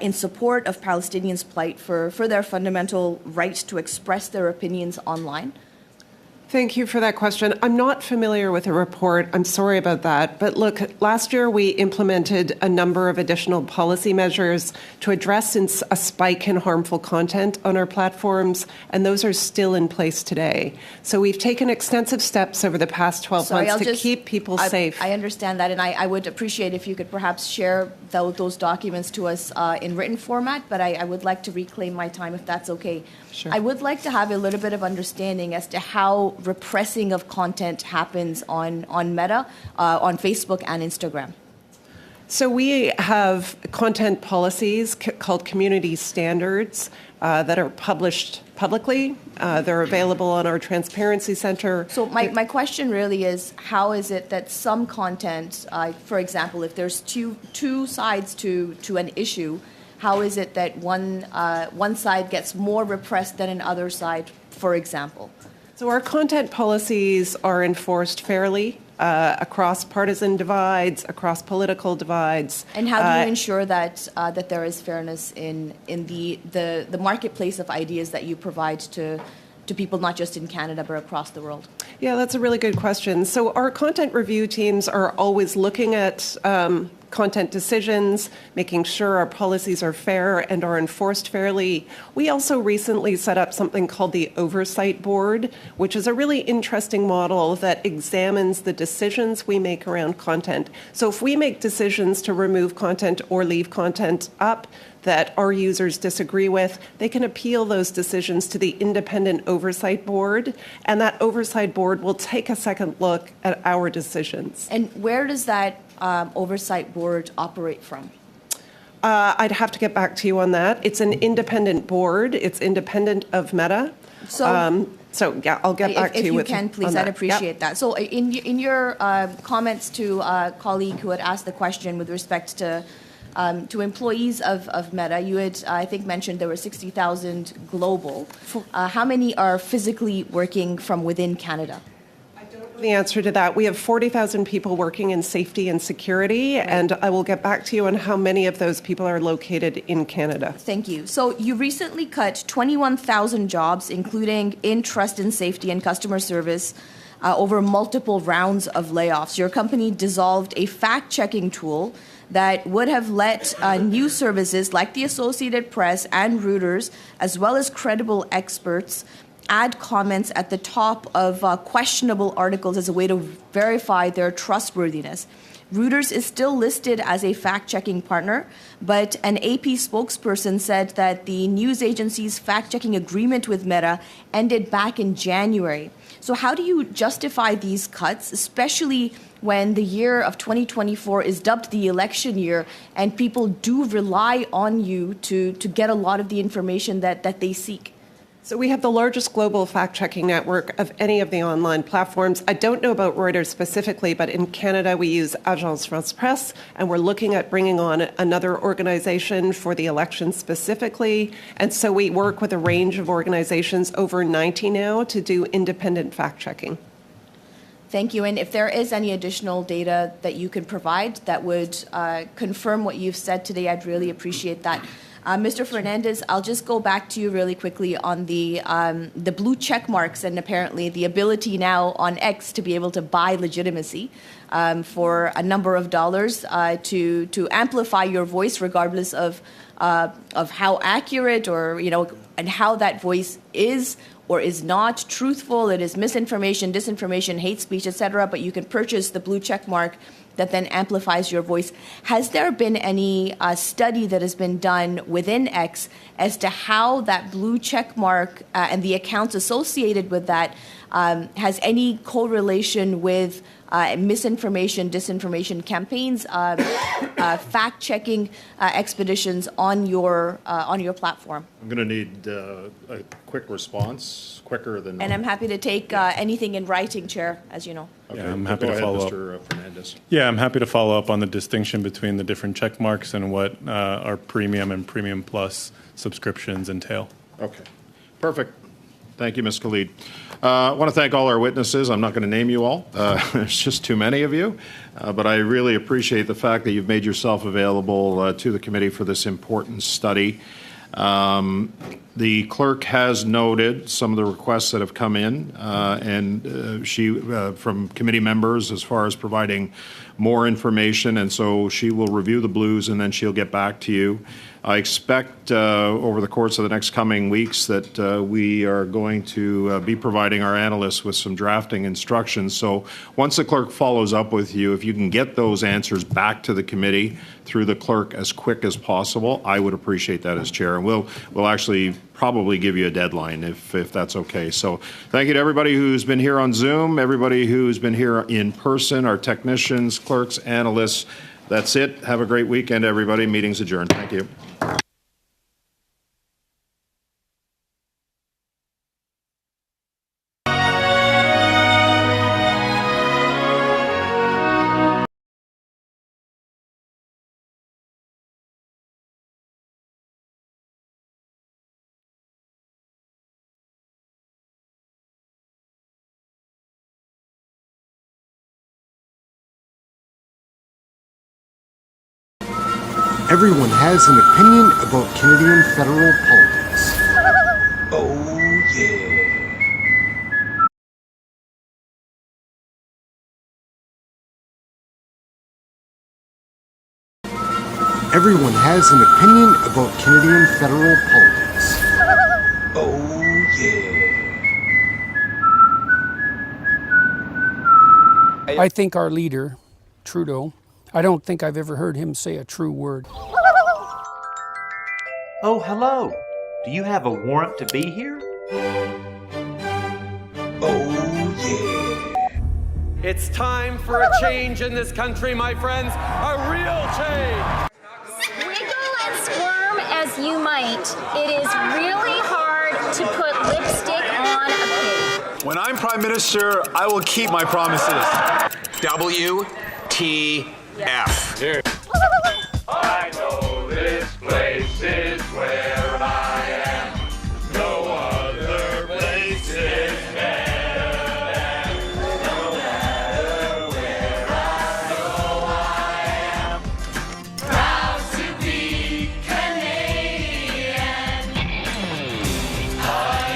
in support of Palestinians' plight for their fundamental right to express their opinions online? Thank you for that question. I'm not familiar with the report. I'm sorry about that. But look, last year we implemented a number of additional policy measures to address a spike in harmful content on our platforms, and those are still in place today. So we've taken extensive steps over the past 12 months to keep people safe. I understand that, and I would appreciate if you could perhaps share those documents to us in written format, but I would like to reclaim my time if that's okay. Sure. I would like to have a little bit of understanding as to how repressing of content happens on Meta, on Facebook and Instagram. So we have content policies called community standards that are published publicly. They're available on our Transparency Center. So my question really is, how is it that some content, for example, if there's two sides to an issue, how is it that one side gets more repressed than another side, for example? So our content policies are enforced fairly across partisan divides, across political divides. And how do you ensure that that there is fairness in the marketplace of ideas that you provide to people not just in Canada but across the world? Yeah, that's a really good question. So our content review teams are always looking at content decisions, making sure our policies are fair and are enforced fairly. We also recently set up something called the Oversight Board, which is a really interesting model that examines the decisions we make around content. So if we make decisions to remove content or leave content up that our users disagree with, they can appeal those decisions to the Independent Oversight Board, and that Oversight Board will take a second look at our decisions. And where does that Oversight Board operate from? I'd have to get back to you on that. It's an independent board. It's independent of Meta. So yeah, I'll get back to you with if you can, please, I'd appreciate that. So in your comments to a colleague who had asked the question with respect to employees of Meta, you had, I think, mentioned there were 60,000 global. How many are physically working from within Canada? The answer to that, we have 40,000 people working in safety and security, and I will get back to you on how many of those people are located in Canada. Thank you. So you recently cut 21,000 jobs, including in trust and safety and customer service, over multiple rounds of layoffs. Your company dissolved a fact-checking tool that would have let news services like the Associated Press and Reuters, as well as credible experts, add comments at the top of questionable articles as a way to verify their trustworthiness. Reuters is still listed as a fact-checking partner, but an AP spokesperson said that the news agency's fact-checking agreement with Meta ended back in January. So how do you justify these cuts, especially when the year of 2024 is dubbed the election year and people do rely on you to get a lot of the information that they seek? So we have the largest global fact-checking network of any of the online platforms. I don't know about Reuters specifically, but in Canada we use Agence France-Presse, and we're looking at bringing on another organization for the election specifically. And so we work with a range of organizations, over 90 now, to do independent fact-checking. Thank you. And if there is any additional data that you can provide that would confirm what you've said today, I'd really appreciate that. Mr. Fernandez, I'll just go back to you really quickly on the blue check marks and apparently the ability now on X to be able to buy legitimacy for a number of dollars to amplify your voice regardless of how accurate or, and how that voice is or is not truthful. It is misinformation, disinformation, hate speech, etc. But you can purchase the blue check mark that then amplifies your voice. Has there been any study that has been done within X as to how that blue check mark and the accounts associated with that has any correlation with misinformation, disinformation campaigns, fact-checking expeditions on your platform? I'm going to need a quick response, quicker than... And I'm happy to take anything in writing, Chair, as you know. Okay. Yeah, I'm happy to follow up. Mr. Fernandez. Yeah, I'm happy to follow up on the distinction between the different check marks and what our premium and premium plus subscriptions entail. Okay, perfect. Thank you, Ms. Khalid. I want to thank all our witnesses. I'm not going to name you all. There's just too many of you. But I really appreciate the fact that you've made yourself available to the committee for this important study. The clerk has noted some of the requests that have come in, and she from committee members as far as providing more information, and so she will review the blues and then she'll get back to you. I expect over the course of the next coming weeks that we are going to be providing our analysts with some drafting instructions. So once the clerk follows up with you, if you can get those answers back to the committee through the clerk as quick as possible, I would appreciate that as chair. And we'll actually probably give you a deadline if that's okay. So thank you to everybody who's been here on Zoom, everybody who's been here in person, our technicians, clerks, analysts. That's it. Have a great weekend, everybody. Meeting's adjourned. Thank you. Everyone has an opinion about Canadian federal politics. Oh, yeah. Everyone has an opinion about Canadian federal politics. Oh, yeah. I think our leader, Trudeau, I don't think I've ever heard him say a true word. Oh, hello. Do you have a warrant to be here? Oh, yeah. It's time for a change in this country, my friends. A real change. Wiggle and squirm as you might, it is really hard to put lipstick on a pig. When I'm Prime Minister, I will keep my promises. WTF. Here. I know this place is where I am. No other place is better than. No matter where I go, I am proud to be Canadian. I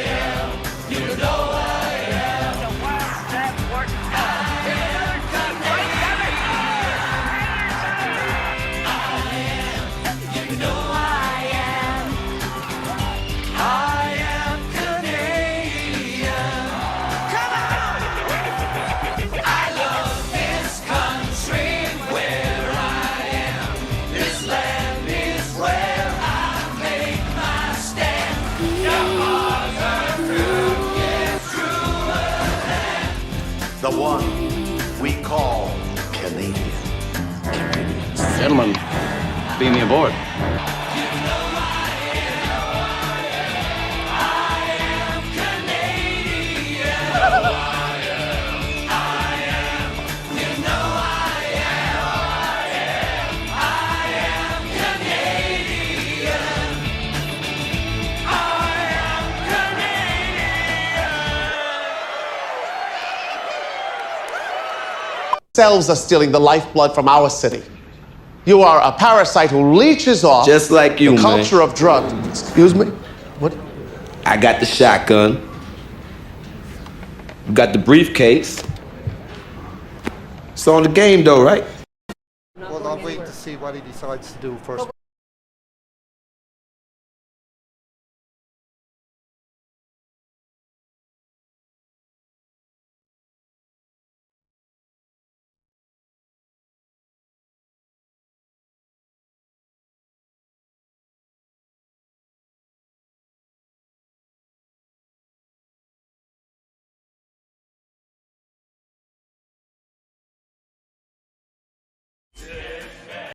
am, you know I am. The one we call Canadian. Gentlemen, beam me aboard. Selves are stealing the lifeblood from our city. You are a parasite who leeches off just like you, the culture of drugs. Excuse me? What? I got the shotgun. You got the briefcase. It's on the game, though, right? Well, I'll wait to see what he decides to do first.